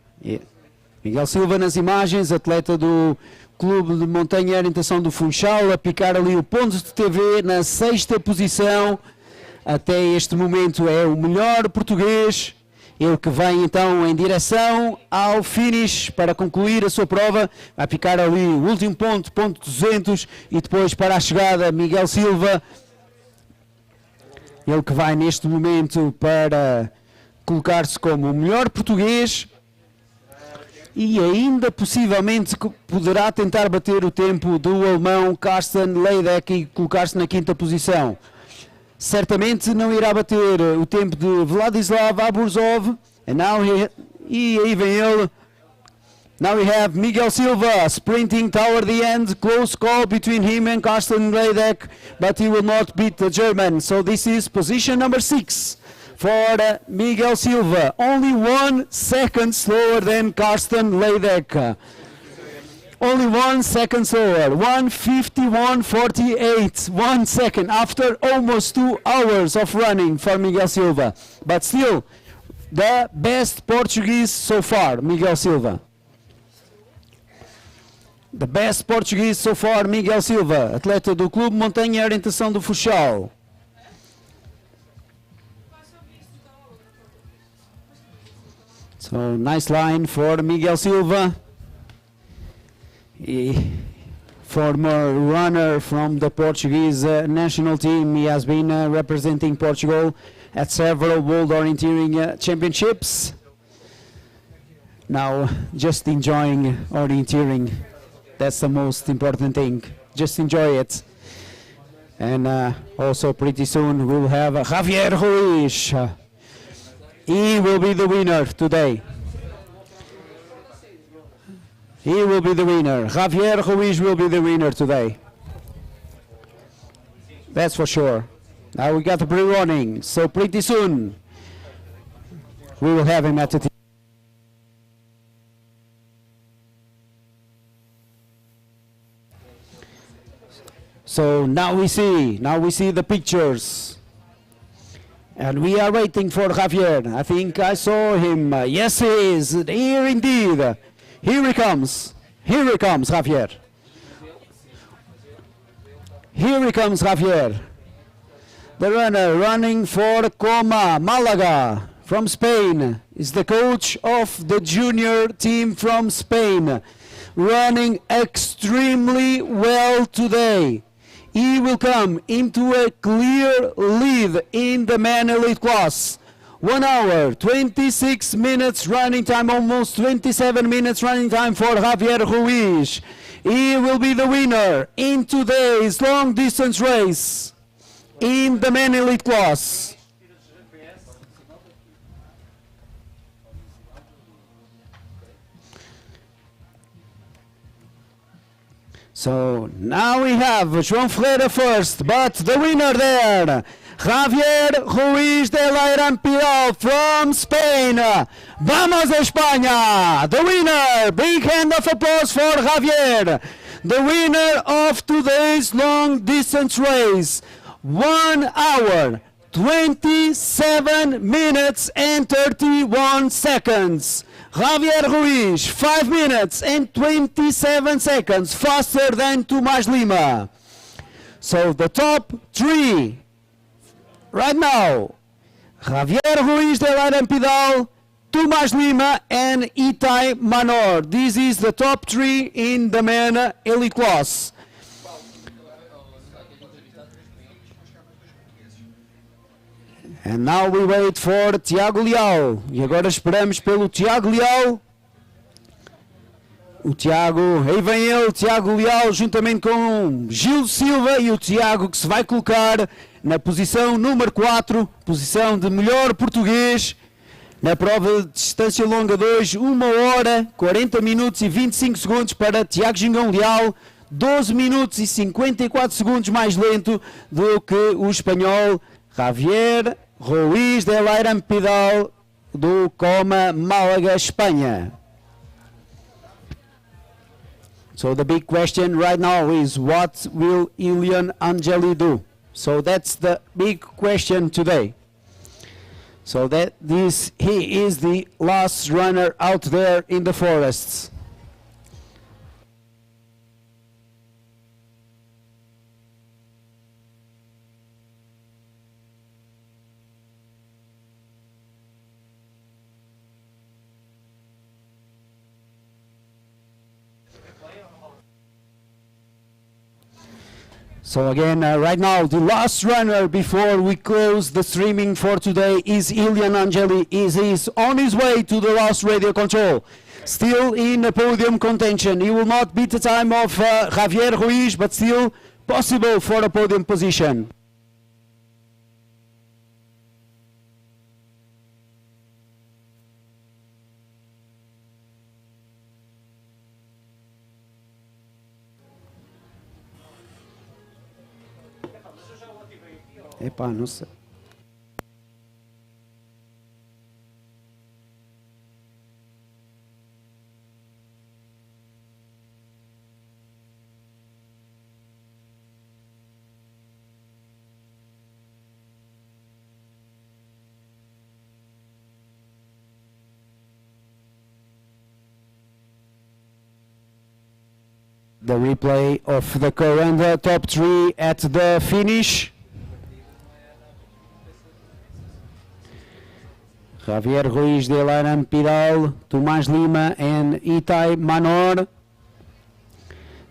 nas imagens, atleta do Clube de Montanha e Orientação do Funchal, a picar ali o ponto de TV na 6ª posição. Até este momento é o melhor português, ele que vem então em direção ao finish para concluir a sua prova. Vai picar ali o último ponto, ponto 200, e depois para a chegada Miguel Silva, ele que vai neste momento para colocar-se como o melhor português e ainda possivelmente poderá tentar bater o tempo do alemão Carsten Leidek e colocar-se na 5ª posição. Certamente não irá bater o tempo de Vladislav Aburzov. E aí vem ele. Now we have Miguel Silva sprinting toward the end. Close call between him and Carsten Leidek, but he will not beat the German. So this is position number 6. For Miguel Silva, only 1 second slower than Carsten Leidek. Only 1 second slower, 1:51:48, 1 second after almost 2 hours of running for Miguel Silva. But still, the best Portuguese so far, Miguel Silva. The best Portuguese so far, Miguel Silva, atleta do Clube Montanha e Orientação do Funchal. So nice line for Miguel Silva, former runner from the Portuguese national team. He has been representing Portugal at several World Orienteering Championships. Now just enjoying orienteering, that's the most important thing, just enjoy it. And also pretty soon we will have Javier Ruiz. He will be the winner today. He will be the winner. Javier Ruiz will be the winner today. That's for sure. Now we got the pre-running, so pretty soon we will have him at the team. So now we see the pictures. And we are waiting for Javier. I think I saw him. Yes, he is. Here indeed. Here he comes. Here he comes, Javier. Here he comes, Javier. The runner running for Coma, Malaga, from Spain. Is the coach of the junior team from Spain. Running extremely well today. He will come into a clear lead in the men elite class. 1 hour, 26 minutes running time, almost 27 minutes running time for Javier Ruiz. He will be the winner in today's long distance race in the men elite class. So now we have João Ferreira first, but the winner there, Javier Ruiz de Lairampidal from Spain. Vamos España! The winner! Big hand of applause for Javier. The winner of today's long distance race. 1 hour, 27 minutes and 31 seconds. Javier Ruiz, 5 minutes and 27 seconds faster than Tomás Lima. So the top 3 right now, Javier Ruiz de Lairampidal, Tomás Lima and Itai Manor. This is the top 3 in the men elite class. And now we wait for Tiago Leal. E agora esperamos pelo Tiago Leal. O Tiago, aí vem ele, Tiago Leal, juntamente com Gil Silva, e o Tiago que se vai colocar na posição número 4, posição de melhor português, na prova de distância longa 2, 1 hora, 40 minutos e 25 segundos para Tiago Gingão Leal, 12 minutos e 54 segundos mais lento do que o espanhol Javier Ruiz de Lairam Pidal, do Coma, Málaga, Espanha. So the big question right now is, what will Ilian Angeli do? So that's the big question today. So that he is the last runner out there in the forests. So again, right now, the last runner before we close the streaming for today is Ilian Angeli. He is on his way to the last radio control. Still in a podium contention. He will not beat the time of Javier Ruiz, but still possible for a podium position. Epá, não sei. The replay of the current top 3 at the finish. Javier Ruiz de Lairam Pidal, Tomás Lima and Itai Manor.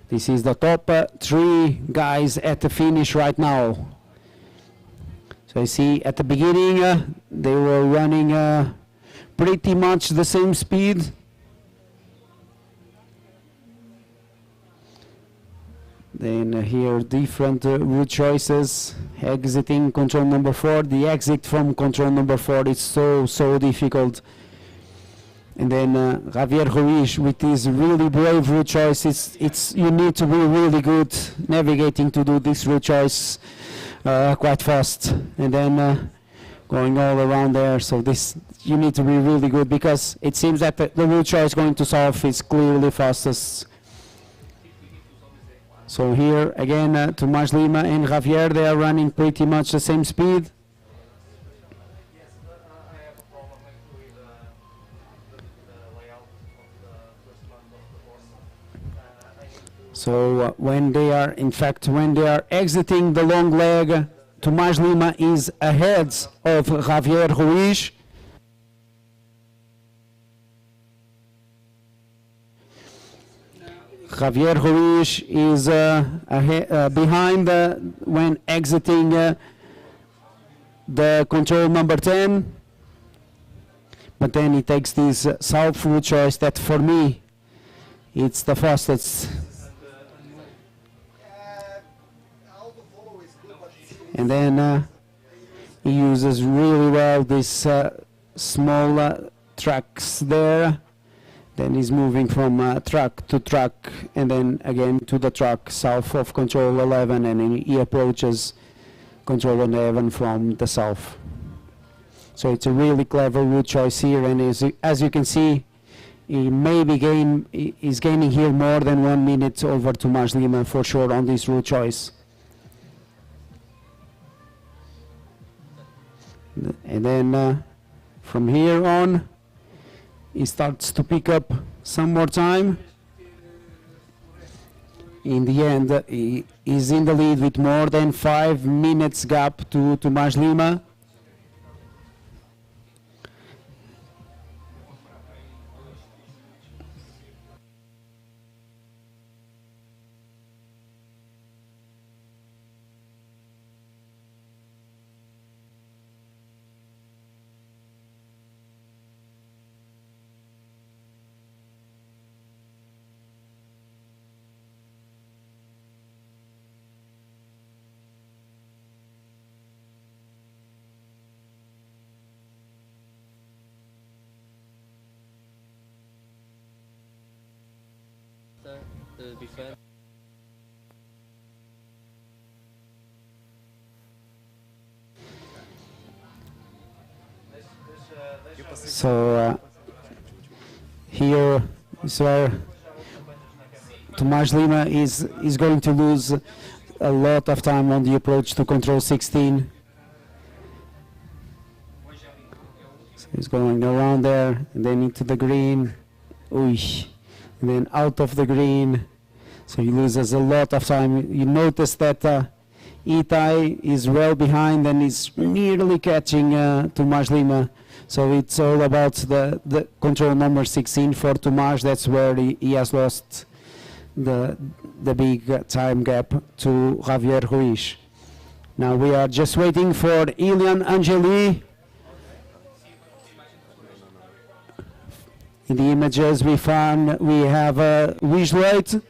This is the top 3 guys at the finish right now. So you see at the beginning they were running pretty much the same speed. Then here different route choices. Exiting control number 4. The exit from control number 4 is so difficult. And then Javier Ruiz with his really brave route choice. You need to be really good navigating to do this route choice quite fast. And then going all around there. So this you need to be really good, because it seems that the route choice going to south is clearly fastest. So here again, Tomás Lima and Javier, they are running pretty much the same speed. So when they are exiting the long leg, Tomás Lima is ahead of Javier Ruiz. Javier Ruiz is behind when exiting the control number 10, but then he takes this south route choice that for me it's the fastest. And then he uses really well these small tracks there. Then he's moving from track to track, and then again to the track south of control 11, and he approaches control 11 from the south. So it's a really clever route choice here, and as you can see, he's gaining here more than 1 minute over Tomás Lima for sure on this route choice. And then from here on, he starts to pick up some more time. In the end, he is in the lead with more than 5 minutes gap to Tomás Lima. before. So here is where Tomás Lima is going to lose a lot of time on the approach to control 16. So he's going around there and then into the green. Oosh. And then out of the green. So he loses a lot of time. You notice that Itai is well behind and is nearly catching Tomás Lima. So it's all about the control number 16 for Tomás. That's where he has lost the big time gap to Javier Ruiz. Now we are just waiting for Ilian Angeli. In the images we found, we have a Wijloit.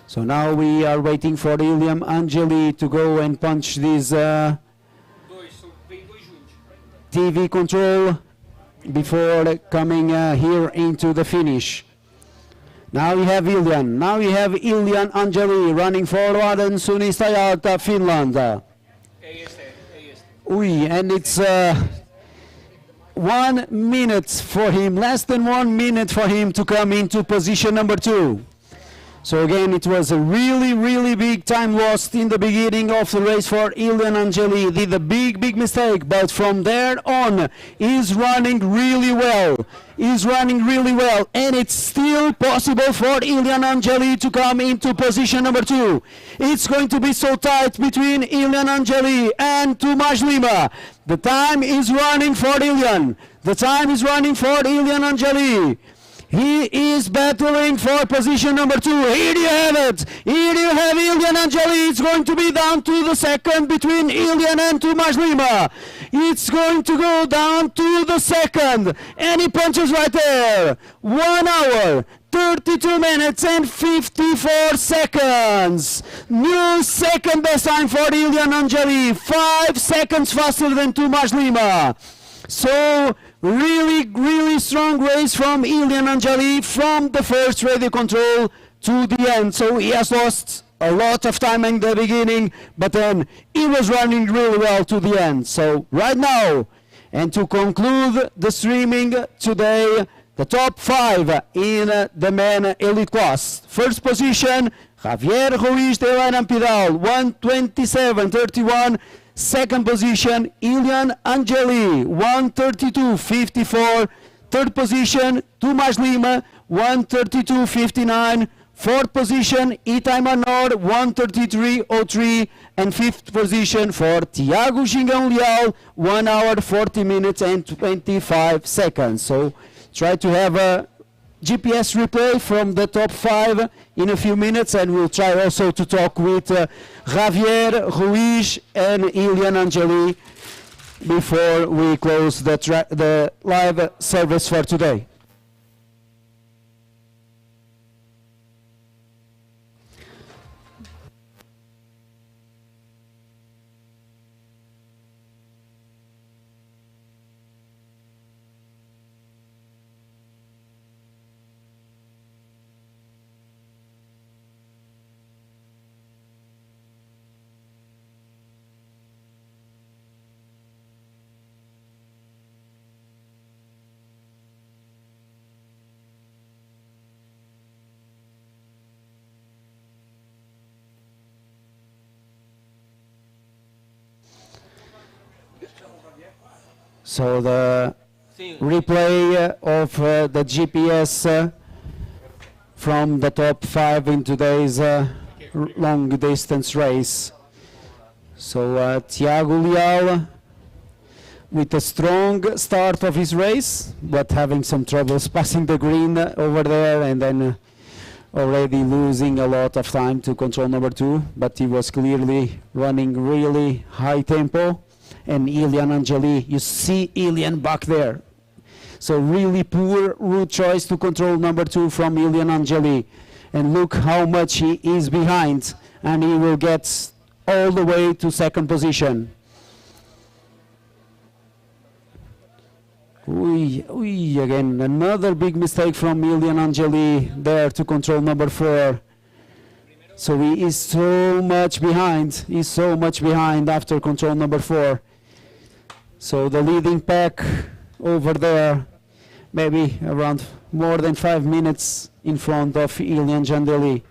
So now we are waiting for Ilian Angeli to go and punch this TV control before coming here into the finish. Now we have Ilian. Now we have Ilian Angeli running forward and Suunnistajat Finland. And it's 1 minute for him, less than 1 minute for him to come into position number 2. So again, it was a really big time lost in the beginning of the race for Ilian Angeli. Did a big mistake, but from there on, he's running really well. He's running really well, and it's still possible for Ilian Angeli to come into position number 2. It's going to be so tight between Ilian Angeli and Tomás Lima. The time is running for Ilian. The time is running for Ilian Angeli. He is battling for position number 2. Here you have it. Here you have Ilian Angeli. It's going to be down to the second between Ilian and Tomás Lima. It's going to go down to the second. And he punches right there. 1 hour, 32 minutes and 54 seconds. New second best time for Ilian Angeli. 5 seconds faster than Tomás Lima. So really strong race from Ilian Angeli from the first radio control to the end. So he has lost a lot of time in the beginning, but then he was running really well to the end. So right now, and to conclude the streaming today, the top 5 in the men elite class. First position, Javier Ruiz de Lairampidal, 1:27.31. Second position, Ilian Angeli, 1:32.54. Third position, Tomás Lima, 1:32.59. Fourth position, Itai Manor, 1:33.03. And fifth position for Tiago Gingão Leal, 1 hour, 40 minutes and 25 seconds. So try to have a GPS replay from the top 5 in a few minutes, and we'll try also to talk with Javier Ruiz and Ilian Angeli before we close the live service for today. So the replay of the GPS from the top 5 in today's long distance race. So Tiago Leal with a strong start of his race, but having some troubles passing the green over there, and then already losing a lot of time to control number 2, but he was clearly running really high tempo. And Ilian Angeli, you see Ilian back there. So really poor route choice to control number 2 from Ilian Angeli. and look how much he is behind, and he will get all the way to second position. Again, another big mistake from Ilian Angeli there to control number 4. So he is so much behind. He's so much behind after control number 4. So the leading pack over there, maybe around more than 5 minutes in front of Ilian Angeli.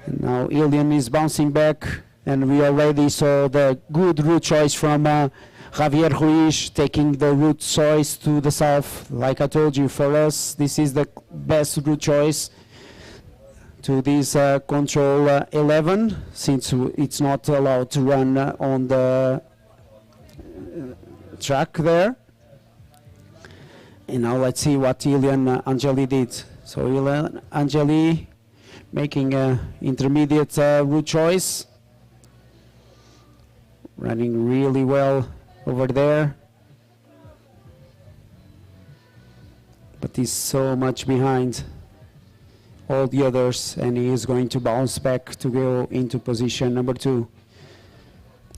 And now Ilian is bouncing back, and we already saw the good route choice from Javier Ruiz, taking the route choice to the south. Like I told you, for us, this is the best route choice to this control 11, since it's not allowed to run on the track there. And now let's see what Ilian Angeli did. So Ilian Angeli making an intermediate route choice, running really well over there, but he's so much behind all the others, and he is going to bounce back to go into position number 2.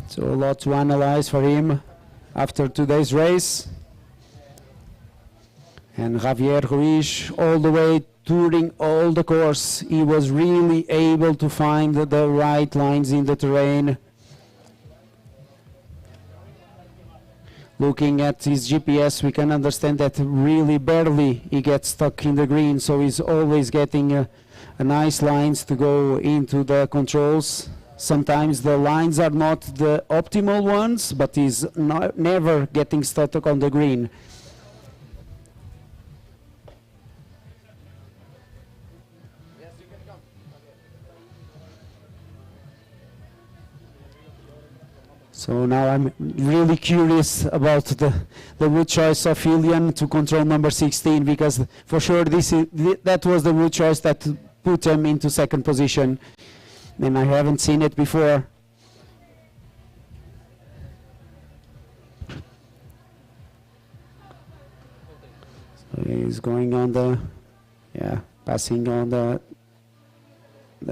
So a lot to analyze for him after today's race. And Javier Ruiz, all the way during all the course, he was really able to find the right lines in the terrain. Looking at his GPS, we can understand that really barely he gets stuck in the green, so he's always getting a nice lines to go into the controls. Sometimes the lines are not the optimal ones, but he's never getting stuck on the green. So now I'm really curious about the route choice of Ilian to control number 16, because for sure that was the route choice that put him into second position, and I haven't seen it before. So he's going on the, passing on the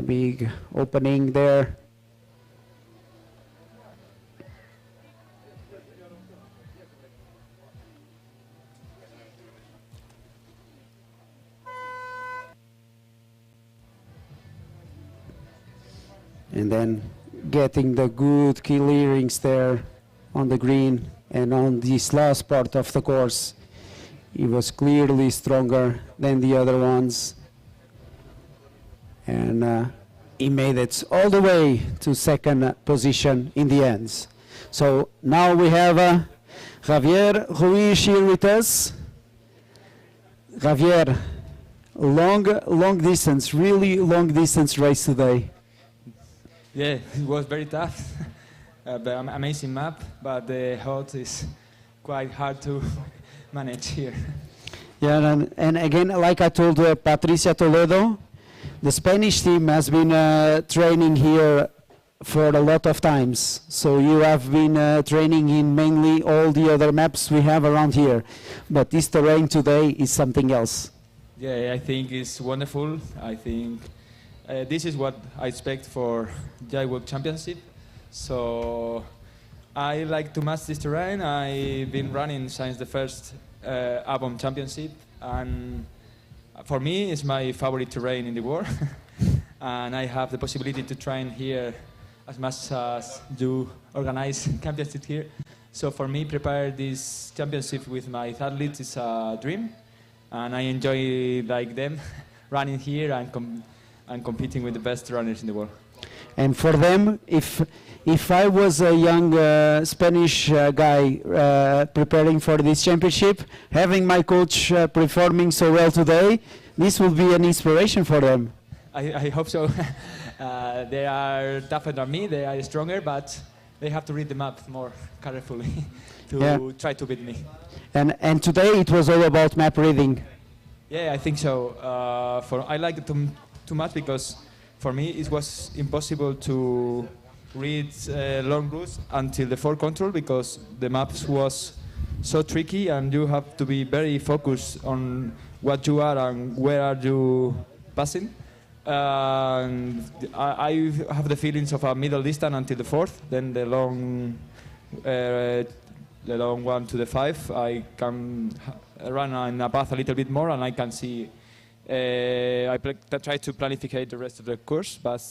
big opening there. And then getting the good clearings there on the green, and on this last part of the course, he was clearly stronger than the other ones. And he made it all the way to second position in the end. So now we have Javier Ruiz here with us. Javier, long distance, really long distance race today. Yeah, it was very tough. But amazing map, but the hot is quite hard to manage here. Yeah, and again, like I told Patricia Toledo, the Spanish team has been training here for a lot of times. So you have been training in mainly all the other maps we have around here. But this terrain today is something else. Yeah, I think it's wonderful. I think this is what I expect for Jai World Championship. So I like to match this terrain. I've been running since the first ABOM Championship, and for me it's my favorite terrain in the world. And I have the possibility to train here as much as you organize championship here. So for me, prepare this championship with my athletes is a dream, and I enjoy like them running here and competing with the best runners in the world. And for them, if I was a young Spanish guy preparing for this championship, having my coach performing so well today, this will be an inspiration for them. I hope so. They are tougher than me, they are stronger, but they have to read the map more carefully to try to beat me. And today it was all about map reading. Yeah, I think so. I like it too much because for me it was impossible to read long routes until the 4 control because the maps was so tricky and you have to be very focused on what you are and where are you passing. And I have the feelings of a middle distance until the fourth, then the long one to the 5. I can run in a path a little bit more, and I can see. I try to planify the rest of the course, but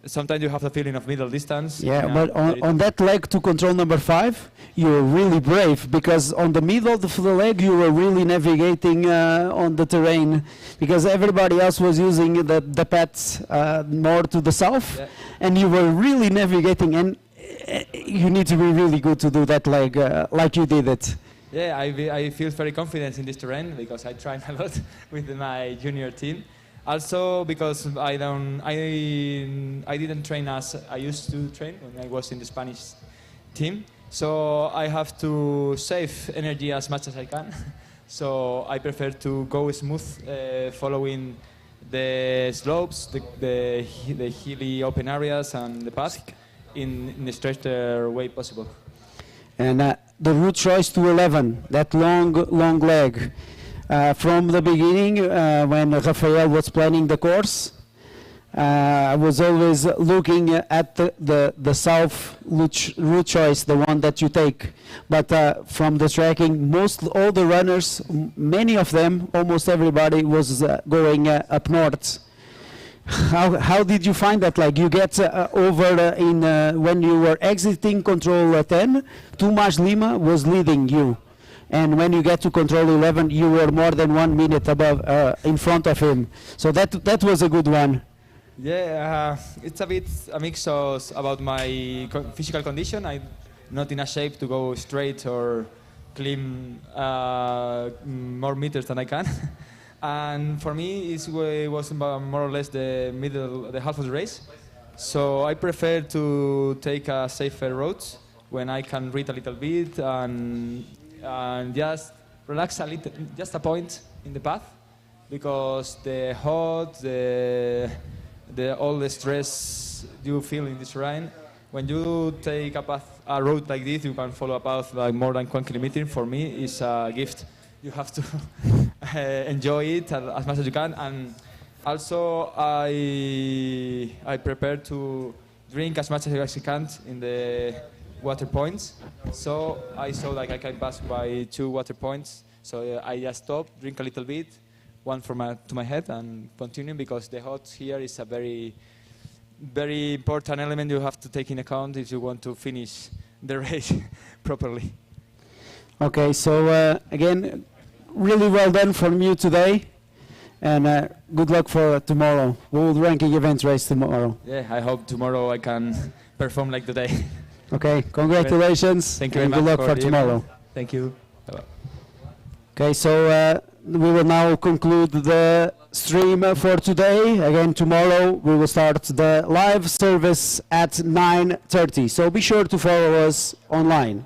sometimes you have the feeling of middle distance. Yeah, but on that leg to control number 5, you were really brave, because on the middle of the leg you were really navigating on the terrain, because everybody else was using the paths more to the south, yeah. And you were really navigating, and you need to be really good to do that leg like you did it. Yeah, I feel very confident in this terrain because I train a lot with my junior team. Also because I didn't train as I used to train when I was in the Spanish team. So I have to save energy as much as I can. So I prefer to go smooth, following the slopes, the hilly open areas and the path in the straighter way possible. And the route choice to 11, that long leg. From the beginning, when Rafael was planning the course, I was always looking at the south route choice, the one that you take. But from the tracking, all the runners, many of them, almost everybody was going up north. How did you find that? Like you get over when you were exiting control 10, Tomás Lima was leading you. And when you get to control 11, you were more than 1 minute above, in front of him. So that was a good one. Yeah, it's a bit a mix of about my physical condition. I'm not in a shape to go straight or climb more meters than I can. And for me, it was more or less the half of the race. So I prefer to take a safer route when I can read a little bit and just relax a little, just a point in the path, because the hot, all the stress you feel in this terrain. When you take a road like this, you can follow a path like more than 1 kilometer. For me, it's a gift. You have to enjoy it as much as you can, and also I prepare to drink as much as I can in the water points. So I saw like I can pass by 2 water points. So I just stop, drink a little bit, one to my head, and continue, because the hot here is a very, very important element you have to take in account if you want to finish the race properly. Okay, so again, really well done from you today, and good luck for tomorrow. World Ranking Events race tomorrow. Yeah, I hope tomorrow I can perform like today. Okay, congratulations. Thank you and very much good luck for tomorrow. Thank you. Bye-bye. Okay, so we will now conclude the stream for today. Again, tomorrow we will start the live service at 9:30. So be sure to follow us online.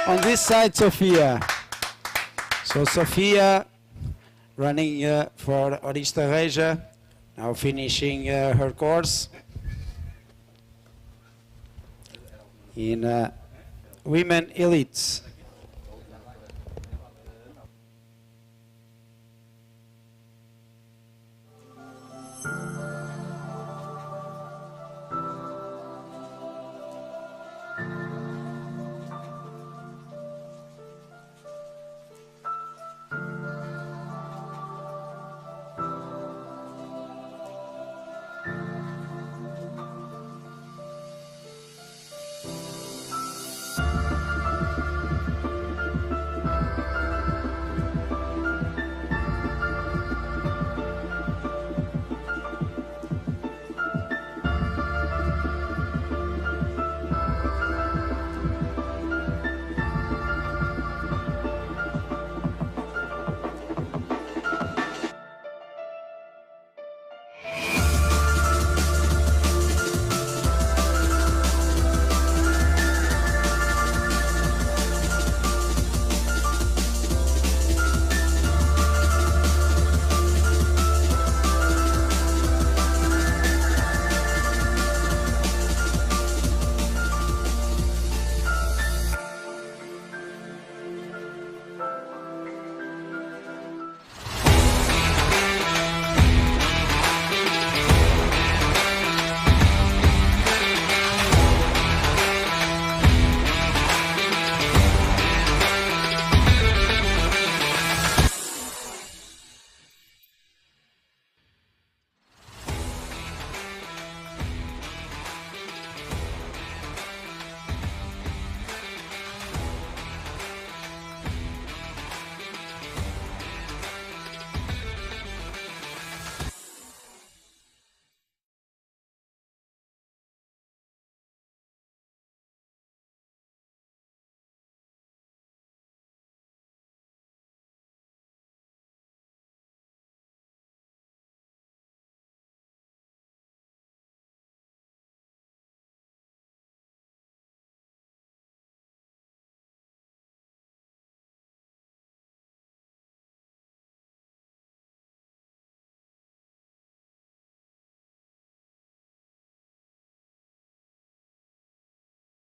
On this side, Sofia. So Sofia running for Ori-Estarreja, now finishing her course in women elites.